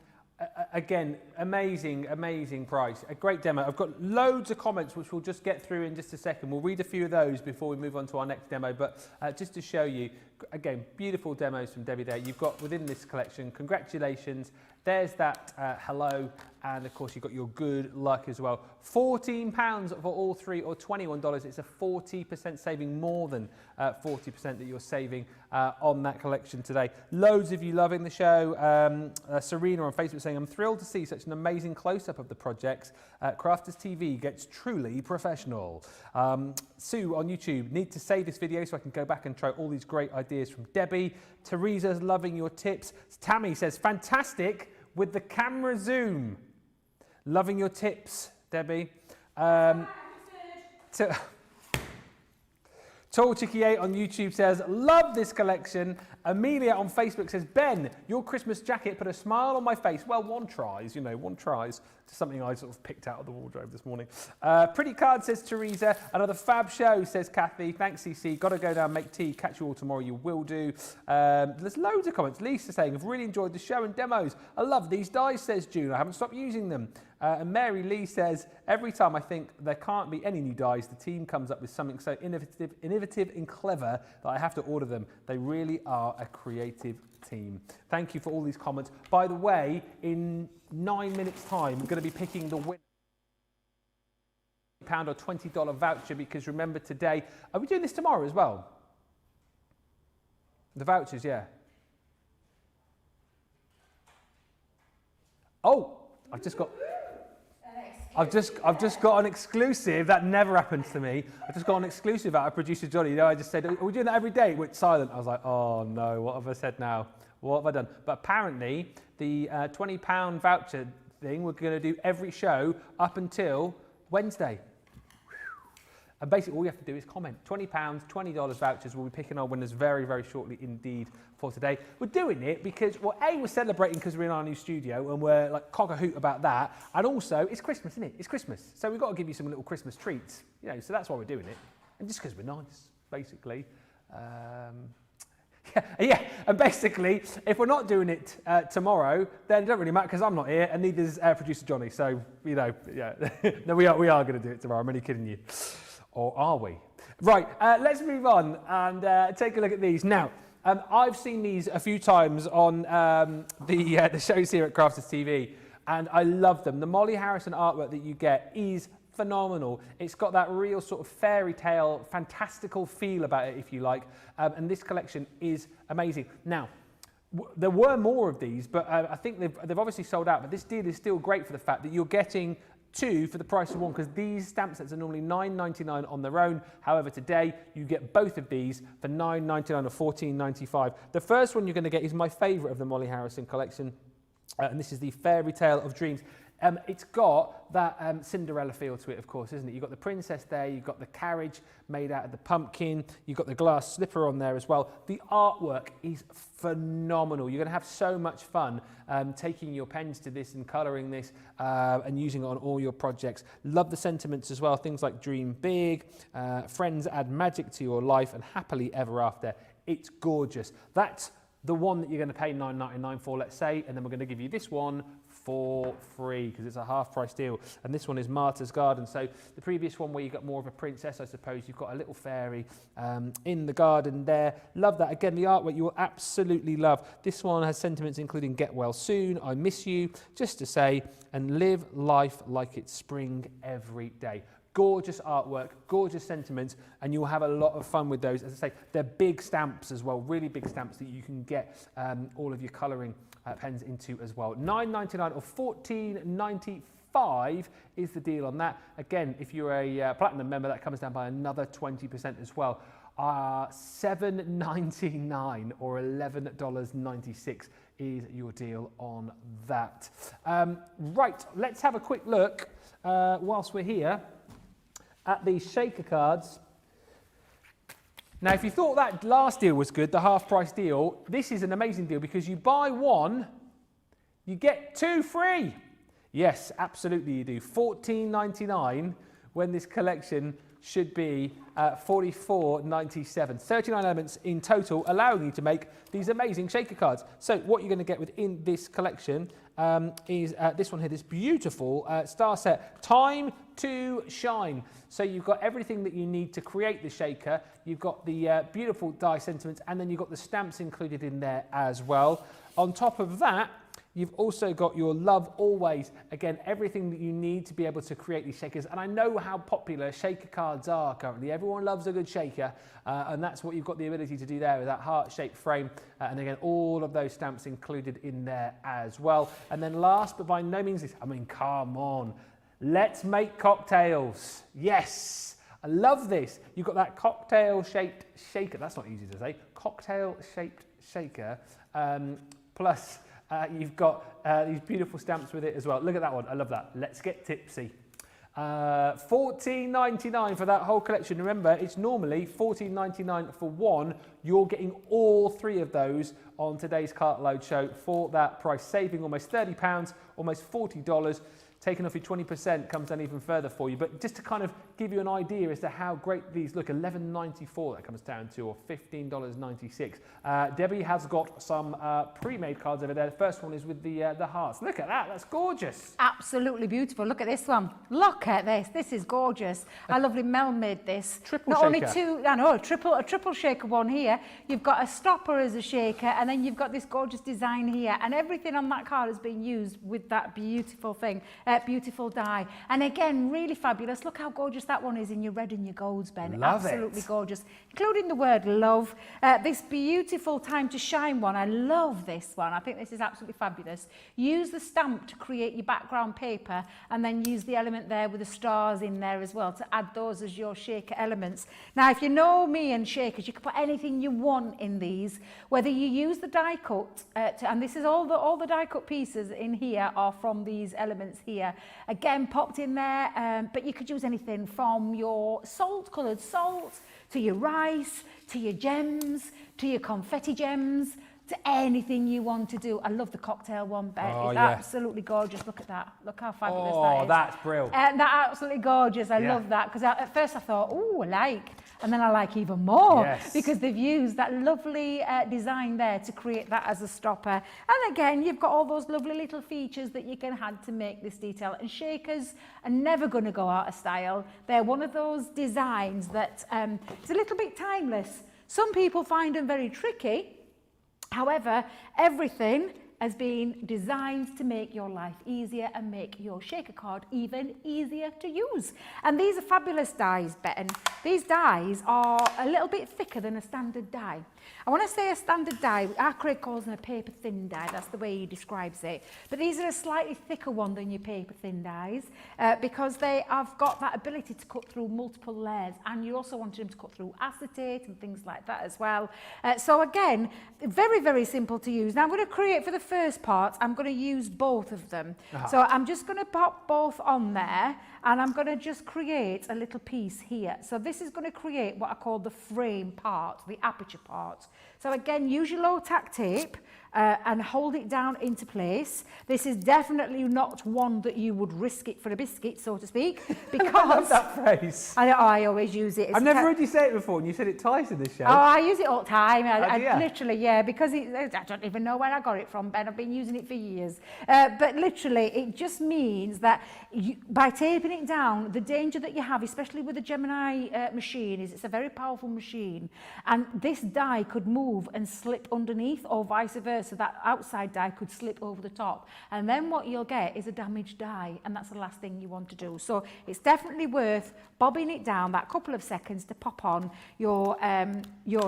Again, amazing price. A great demo. I've got loads of comments which we'll just get through in just a second. We'll read a few of those before we move on to our next demo. But just to show you, again, beautiful demos from Debbie there. You've got within this collection, congratulations. There's that hello. And of course, you've got your good luck as well. £14 for all 3 or $21. It's a 40% saving, more than 40% that you're saving on that collection today. Loads of you loving the show. Serena on Facebook saying, I'm thrilled to see such an amazing close-up of the projects. Crafters TV gets truly professional. Sue on YouTube, need to save this video so I can go back and try all these great ideas from Debbie. Teresa's loving your tips. Tammy says, fantastic with the camera zoom. Loving your tips, Debbie. Tallchicky8 on YouTube says, love this collection. Amelia on Facebook says, Ben, your Christmas jacket put a smile on my face. Well, one tries, you know, one tries. Just something I sort of picked out of the wardrobe this morning. Pretty card, says Teresa. Another fab show, says Kathy. Thanks, CC. Got to go down, make tea. Catch you all tomorrow. You will do. There's loads of comments. Lisa saying, I've really enjoyed the show and demos. I love these dies, says June. I haven't stopped using them. And Mary Lee says, every time I think there can't be any new dies, the team comes up with something so innovative and clever that I have to order them. They really are a creative team. Thank you for all these comments. By the way, in 9 minutes' time, we're going to be picking the winner. £1 or $20 voucher, because remember today, are we doing this tomorrow as well? The vouchers, yeah. Oh, I've just got an exclusive. That never happens to me. I've just got an exclusive out of producer Johnny. You know, I just said, are we doing that every day? It went silent. I was like, oh no, what have I said now? What have I done? But apparently the £20 voucher thing, we're going to do every show up until Wednesday. And basically all you have to do is comment. £20, $20 vouchers. We'll be picking our winners very, very shortly indeed for today. We're doing it because, well, A, we're celebrating because we're in our new studio and we're like cock a hoot about that. And also, it's Christmas, isn't it? It's Christmas. So we've got to give you some little Christmas treats. You know, so that's why we're doing it. And just because we're nice, basically. Yeah, and basically, if we're not doing it tomorrow, then it doesn't really matter because I'm not here, and neither is producer Johnny. So, you know, yeah, no, we are going to do it tomorrow. I'm only kidding you, or are we? Right, let's move on and take a look at these now. I've seen these a few times on the shows here at Crafters TV, and I love them. The Molly Harrison artwork that you get is phenomenal. It's got that real sort of fairy tale, fantastical feel about it, if you like, and this collection is amazing. Now, there were more of these, but I think they've obviously sold out, but this deal is still great for the fact that you're getting two for the price of one, because these stamp sets are normally $9.99 on their own. However, today you get both of these for $9.99 or $14.95. The first one you're going to get is my favourite of the Molly Harrison collection, and this is the Fairy Tale of Dreams. It's got that Cinderella feel to it, of course, isn't it? You've got the princess there, you've got the carriage made out of the pumpkin, you've got the glass slipper on there as well. The artwork is phenomenal. You're going to have so much fun taking your pens to this and colouring this and using it on all your projects. Love the sentiments as well, things like dream big, friends add magic to your life, and happily ever after. It's gorgeous. That's the one that you're going to pay $9.99 for, let's say, and then we're going to give you this one for free because it's a half price deal. And this one is Martha's Garden. So the previous one where you got more of a princess, I suppose, you've got a little fairy in the garden there. Love that. Again, the artwork you will absolutely love. This one has sentiments including get well soon, I miss you, just to say, and live life like it's spring every day. Gorgeous artwork, gorgeous sentiments, and you'll have a lot of fun with those. As I say, they're big stamps as well, really big stamps that you can get all of your colouring pens into as well. $9.99 or $14.95 is the deal on that. Again, if you're a platinum member, that comes down by another 20% as well. $7.99 or $11.96 is your deal on that. Right, let's have a quick look whilst we're here at these shaker cards. Now, if you thought that last deal was good, the half price deal, this is an amazing deal because you buy one, you get two free. Yes, absolutely you do. $14.99 when this collection should be $44.97. 39 elements in total, allowing you to make these amazing shaker cards. So what you're going to get within this collection is this one here, this beautiful star set, Time to Shine. So you've got everything that you need to create the shaker. You've got the beautiful die sentiments, and then you've got the stamps included in there as well. On top of that, you've also got your Love Always. Again, everything that you need to be able to create these shakers. And I know how popular shaker cards are currently. Everyone loves a good shaker, and that's what you've got the ability to do there with that heart-shaped frame. And again, all of those stamps included in there as well. And then last, but by no means least, I mean, come on. Let's make cocktails. Yes, I love this. You've got that cocktail-shaped shaker. That's not easy to say. Cocktail-shaped shaker, plus you've got these beautiful stamps with it as well. Look at that one. I love that. Let's get tipsy. $14.99 for that whole collection. Remember, it's normally $14.99 for one. You're getting all three of those on today's Cartload show for that price, saving almost £30, almost $40. Taking off your 20% comes down even further for you. But just to kind of give you an idea as to how great these look, $11.94 that comes down to, or $15.96. Debbie has got some pre-made cards over there. The first one is with the hearts. Look at that, that's gorgeous. Absolutely beautiful. Look at this one. Look at this. This is gorgeous. Our lovely Mel made this. Triple Not shaker. only two, I know, a triple shaker one here. You've got a stopper as a shaker, and then you've got this gorgeous design here, and everything on that card has been used with that beautiful thing. Beautiful die, and again, really fabulous. Look how gorgeous that one is in your red and your golds, Ben. Love Absolutely it. gorgeous, including the word love. This beautiful Time to Shine one, I love this one. I think this is absolutely fabulous. Use the stamp to create your background paper, and then use the element there with the stars in there as well to add those as your shaker elements. Now, if you know me and shakers, you can put anything you want in these, whether you use the die cut, and this is all the die cut pieces in here are from these elements here. Again, popped in there, but you could use anything from your coloured salt, to your rice, to your gems, to your confetti gems. to anything you want to do. I love the cocktail one, Ben. Oh, It's yeah. absolutely gorgeous. Look at that. Look how fabulous that Oh, is. that's brilliant. That's absolutely gorgeous. I love that, because at first I thought, oh, I like, and then I like even more, Yes. because they've used that lovely design there to create that as a stopper. And again, you've got all those lovely little features that you can add to make this detail. And shakers are never going to go out of style. They're one of those designs that is a little bit timeless. Some people find them very tricky. However, everything has been designed to make your life easier and make your shaker card even easier to use. And these are fabulous dies, Ben. These dies are a little bit thicker than a standard die. I want to say a standard die, our Craig calls them a paper thin die, that's the way he describes it. But these are a slightly thicker one than your paper thin dies, because they have got that ability to cut through multiple layers, and you also want them to cut through acetate and things like that as well. So again, very, very simple to use. Now I'm going to create, for the first part, I'm going to use both of them. So I'm just going to pop both on there, and I'm going to just create a little piece here. So this is going to create what I call the frame part, the aperture part. So again, use your low tack tape and hold it down into place. This is definitely not one that you would risk it for a biscuit, so to speak, because I love that phrase. I always use it. I've never heard you say it before, and you said it twice in this show. Oh, I use it all the time. I Yeah. literally, yeah, because I don't even know where I got it from, Ben. I've been using it for years. But literally, it just means that by taping it down, the danger that you have, especially with the Gemini machine, is it's a very powerful machine. And this die could move and slip underneath, or vice versa. So that outside die could slip over the top. And then what you'll get is a damaged die, and that's the last thing you want to do. So it's definitely worth bobbing it down that couple of seconds to pop on your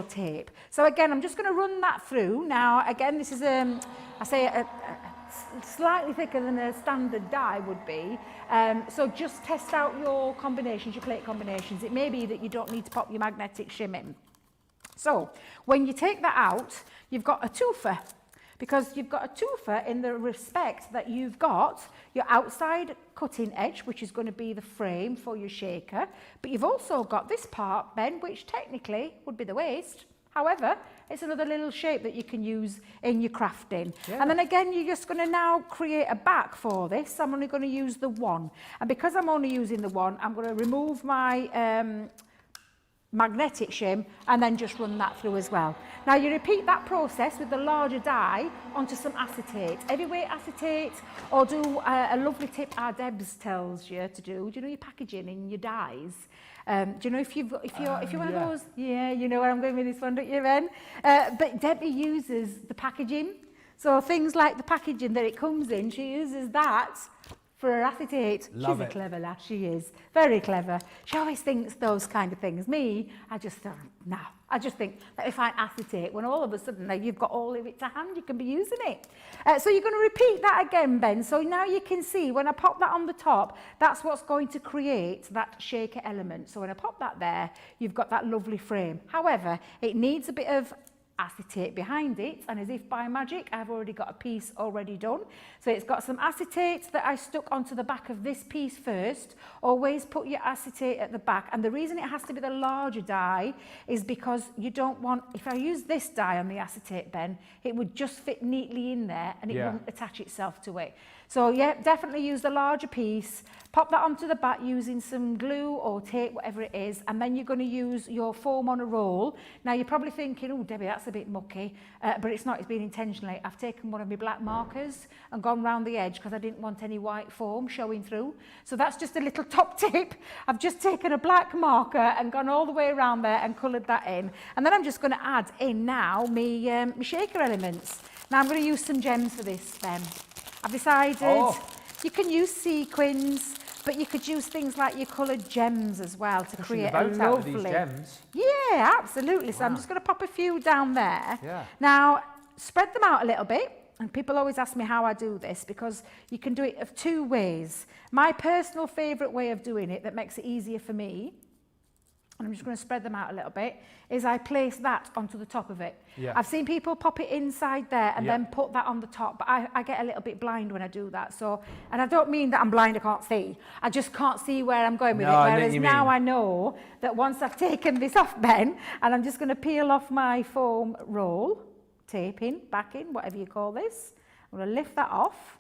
tape. So again, I'm just going to run that through. Now, again, this is, I say, a slightly thicker than a standard die would be. So just test out your combinations, your plate combinations. It may be that you don't need to pop your magnetic shim in. So when you take that out, you've got a twofer, because you've got a twofer in the respect that you've got your outside cutting edge, which is going to be the frame for your shaker, but you've also got this part, Ben, which technically would be the waist. However, it's another little shape that you can use in your crafting. Yeah. And then again, you're just going to now create a back for this. I'm only going to use the one. And because I'm only using the one, I'm going to remove my magnetic shim and then just run that through as well. Now you repeat that process with the larger die onto some acetate. Heavyweight acetate, or do a lovely tip our Debs tells you to do. Do you know your packaging in your dies? Do you know if you're one of those? Yeah, you know where I'm going with this one, don't you, Ben? But Debbie uses the packaging. So things like the packaging that it comes in, she uses that for her acetate. Love She's it. a clever lass, she is. Very clever. She always thinks those kind of things. Me, I just thought, no. I just think that if I acetate, when all of a sudden like, you've got all of it to hand, you can be using it. So you're going to repeat that again, Ben. So now you can see when I pop that on the top, that's what's going to create that shaker element. So when I pop that there, you've got that lovely frame. However, it needs a bit of acetate behind it, and as if by magic I've already got a piece already done. So it's got some acetate that I stuck onto the back of this piece first. Always put your acetate at the back, and the reason it has to be the larger die is because you don't want, if I use this die on the acetate, Ben, it would just fit neatly in there and it wouldn't attach itself to it. So yeah, definitely use the larger piece, pop that onto the back using some glue or tape, whatever it is, and then you're going to use your foam on a roll. Now you're probably thinking, oh Debbie, that's a bit mucky, but it's not, it's been intentionally. I've taken one of my black markers and gone round the edge because I didn't want any white foam showing through. So that's just a little top tip. I've just taken a black marker and gone all the way around there and coloured that in. And then I'm just going to add in now my shaker elements. Now I'm going to use some gems for this, Ben. I've decided you can use sequins, but you could use things like your coloured gems as well to create a lovely... These gems. Yeah, absolutely. So I'm just going to pop a few down there. Yeah. Now, spread them out a little bit. And people always ask me how I do this, because you can do it of two ways. My personal favourite way of doing it that makes it easier for me, and I'm just going to spread them out a little bit, is I place that onto the top of it. Yeah. I've seen people pop it inside there and then put that on the top, but I get a little bit blind when I do that. So, and I don't mean that I'm blind, I can't see. I just can't see where I'm going with it. Whereas now I know that once I've taken this off, Ben, and I'm just going to peel off my foam roll, taping, backing, whatever you call this. I'm going to lift that off.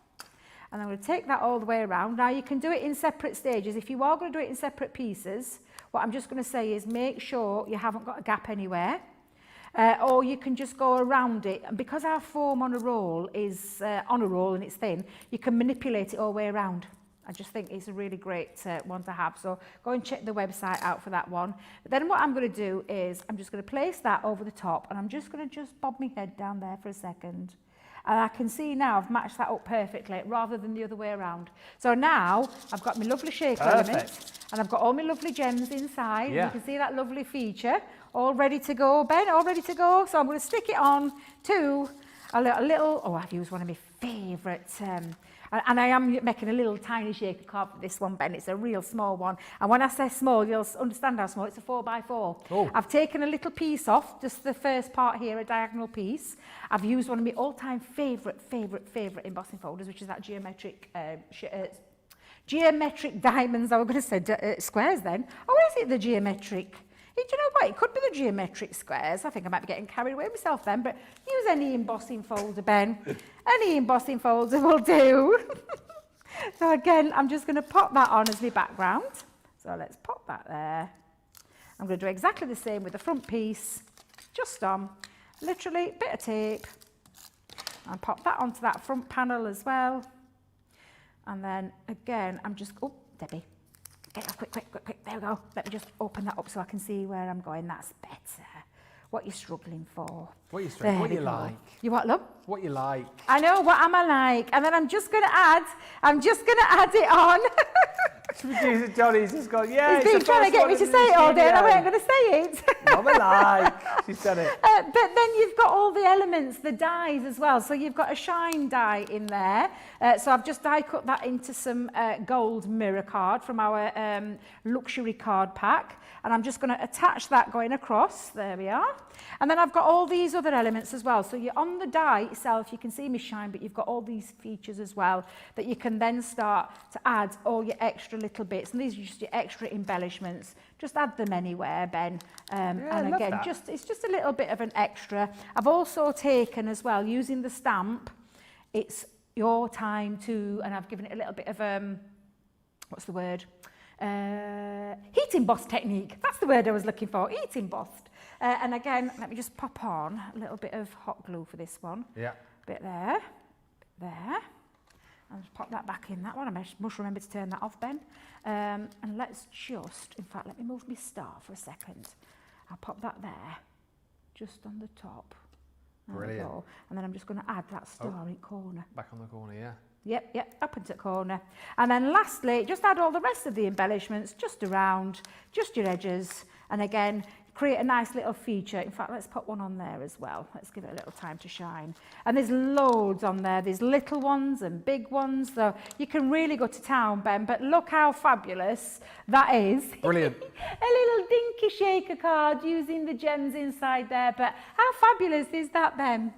And I'm going to take that all the way around. Now you can do it in separate stages. If you are going to do it in separate pieces, what I'm just going to say is make sure you haven't got a gap anywhere. Or you can just go around it. And because our foam on a roll is on a roll and it's thin, you can manipulate it all the way around. I just think it's a really great one to have. So go and check the website out for that one. But then what I'm going to do is I'm just going to place that over the top, and I'm just going to just bob my head down there for a second. And I can see now I've matched that up perfectly rather than the other way around. So now I've got my lovely shaker elements and I've got all my lovely gems inside. Yeah. You can see that lovely feature all ready to go, Ben, all ready to go. So I'm going to stick it on to a little oh, I've used one of my favourite and I am making a little tiny shaker card for this one, Ben. It's a real small one. And when I say small, you'll understand how small. It's a 4x4. Oh. I've taken a little piece off, just the first part here, a diagonal piece. I've used one of my all-time favourite embossing folders, which is that geometric diamonds. I was going to say squares then. Oh, is it the geometric? Do you know what? It could be the geometric squares. I think I might be getting carried away myself then, but use any embossing folder, Ben. Any embossing folder will do. So again, I'm just going to pop that on as my background. So let's pop that there. I'm going to do exactly the same with the front piece, just on, literally, bit of tape. And pop that onto that front panel as well. And then again, I'm just, oh, Debbie. Quick, there we go. Let me just open that up so I can see where I'm going. That's better. What you're struggling for. What you're struggling for. What you like. You what, love? What you like. I know, what am I like? And then I'm just going to add it on. Producer Johnny's just gone, yeah, he's been trying to get me to say it all day and I wasn't going to say it. What I like. She's done it. But then you've got all the elements, the dyes as well. So you've got a shine dye in there. So I've just die cut that into some gold mirror card from our luxury card pack. And I'm just going to attach that going across. There we are. And then I've got all these other elements as well. So you're on the die itself, you can see me shine, but you've got all these features as well that you can then start to add all your extra little bits. And these are just your extra embellishments. Just add them anywhere, Ben. And again, it's just a little bit of an extra. I've also taken as well, using the stamp, it's your time to, and I've given it a little bit of, what's the word? Heat embossed technique. That's the word I was looking for, heat embossed. And again, let me just pop on a little bit of hot glue for this one. Yeah. Bit there, there. I'll just pop that back in that one. I must remember to turn that off, Ben. And let's just, in fact, let me move my star for a second. I'll pop that there, just on the top. Brilliant. And then I'm just going to add that star in corner. Back on the corner, yeah. Yep, up into the corner. And then lastly, just add all the rest of the embellishments just around, just your edges. And again, create a nice little feature. In fact, let's put one on there as well. Let's give it a little time to shine. And there's loads on there. There's little ones and big ones. So you can really go to town, Ben. But look how fabulous that is. Brilliant. A little dinky shaker card using the gems inside there. But how fabulous is that, Ben?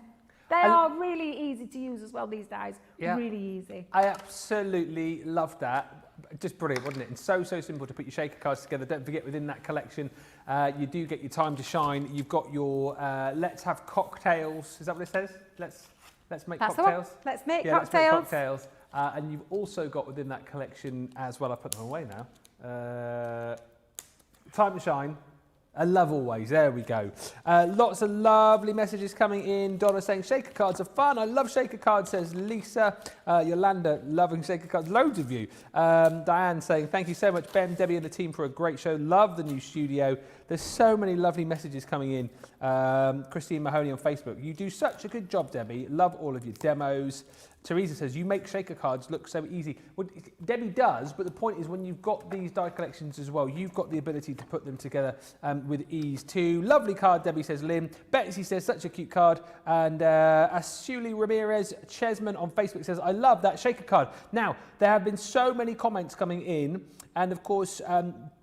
They are really easy to use as well, these dies. Yeah. Really easy. I absolutely love that. Just brilliant, wasn't it? And so simple to put your shaker cards together. Don't forget, within that collection, you do get your time to shine. You've got your let's have cocktails. Is that what it says? Let's make cocktails. Let's make cocktails. Let's make cocktails. And you've also got within that collection as well. I put them away now. Time to shine. I love always. There we go. Lots of lovely messages coming in. Donna saying shaker cards are fun. I love shaker cards, says Lisa. Yolanda loving shaker cards. Loads of you. Diane saying thank you so much, Ben, Debbie and the team for a great show. Love the new studio. There's so many lovely messages coming in. Christine Mahoney on Facebook. You do such a good job, Debbie. Love all of your demos. Teresa says, you make shaker cards look so easy. Well, Debbie does, but the point is when you've got these die collections as well, you've got the ability to put them together with ease too. Lovely card, Debbie says, Lynn. Betsy says, such a cute card. And Asuli Ramirez Chesman on Facebook says, I love that shaker card. Now, there have been so many comments coming in. And of course,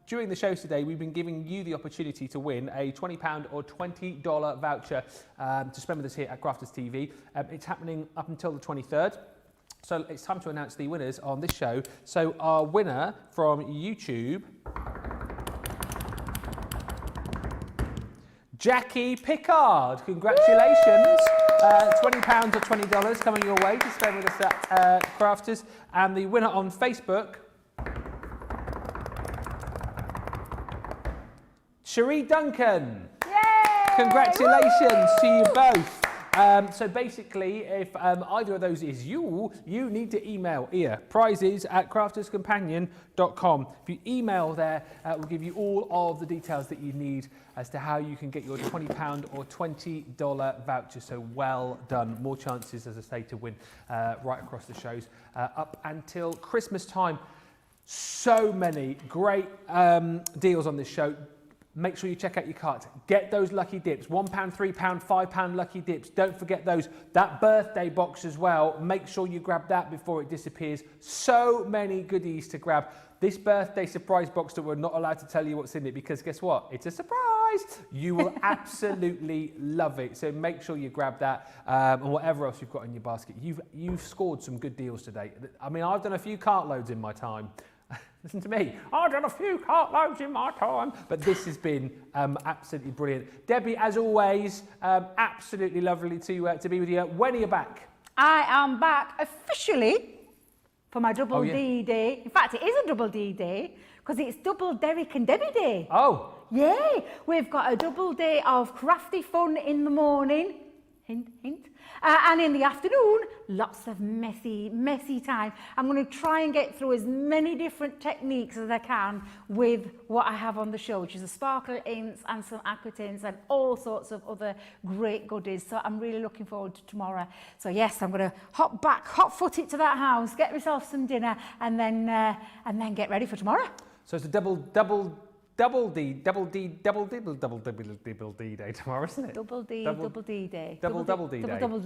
during the shows today, we've been giving you the opportunity to win a £20 or $20 voucher to spend with us here at Crafters TV. It's happening up until the 23rd. So it's time to announce the winners on this show. So our winner from YouTube, Jackie Pickard. Congratulations. Woo! £20 or $20 coming your way to spend with us at Crafters. And the winner on Facebook, Cherie Duncan. Yay! Congratulations to you both. So basically, if either of those is you need to email prizes@crafterscompanion.com. If you email there, we'll give you all of the details that you need as to how you can get your £20 or $20 voucher. So well done. More chances, as I say, to win right across the shows up until Christmas time. So many great deals on this show. Make sure you check out your cart. Get those lucky dips. £1, £3, £5 lucky dips. Don't forget those. That birthday box as well. Make sure you grab that before it disappears. So many goodies to grab. This birthday surprise box that we're not allowed to tell you what's in it because guess what? It's a surprise. You will absolutely love it. So make sure you grab that and whatever else you've got in your basket. You've scored some good deals today. I mean, I've done a few cartloads in my time. Listen to me, I've done a few cartloads in my time, but this has been absolutely brilliant. Debbie, as always, absolutely lovely to be with you. When are you back? I am back officially for my double D day. In fact, it is a double D day because it's double Derek and Debbie day. Oh. Yay! We've got a double day of crafty fun in the morning. Hint, hint. And in the afternoon, lots of messy time. I'm going to try and get through as many different techniques as I can with what I have on the show, which is a sparkle inks and some aqua tints and all sorts of other great goodies. So I'm really looking forward to tomorrow. So yes, I'm going to hot-foot it to that house, get myself some dinner, and then get ready for tomorrow. So it's a double D day tomorrow, isn't it? Double D day. Double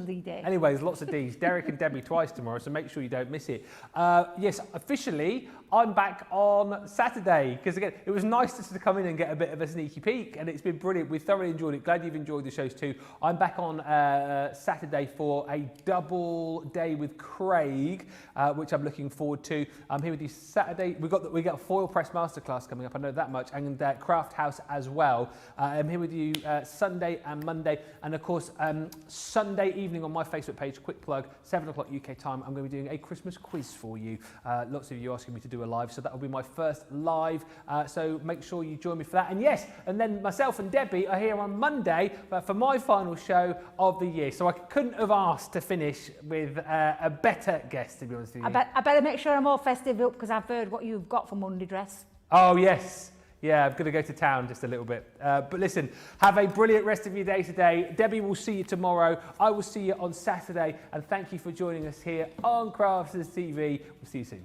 D day. Anyways, lots of Ds. Derek and Debbie twice tomorrow, so make sure you don't miss it. Yes, officially, I'm back on Saturday because again, it was nice just to come in and get a bit of a sneaky peek, and it's been brilliant. We've thoroughly enjoyed it. Glad you've enjoyed the shows too. I'm back on Saturday for a double day with Craig, which I'm looking forward to. I'm here with you Saturday. We got a foil press masterclass coming up. I know that much. And Craft House as well. I'm here with you Sunday and Monday, and of course Sunday evening on my Facebook page, quick plug, 7 o'clock UK time, I'm going to be doing a Christmas quiz for you. Lots of you asking me to do a live, so that will be my first live, so make sure you join me for that. And yes, and then myself and Debbie are here on Monday for my final show of the year, so I couldn't have asked to finish with a better guest, to be honest with you. I better make sure I'm all festive up because I've heard what you've got for Monday dress. Oh yes. Yeah, I'm going to go to town just a little bit. But listen, have a brilliant rest of your day today. Debbie will see you tomorrow. I will see you on Saturday. And thank you for joining us here on Crafters TV. We'll see you soon.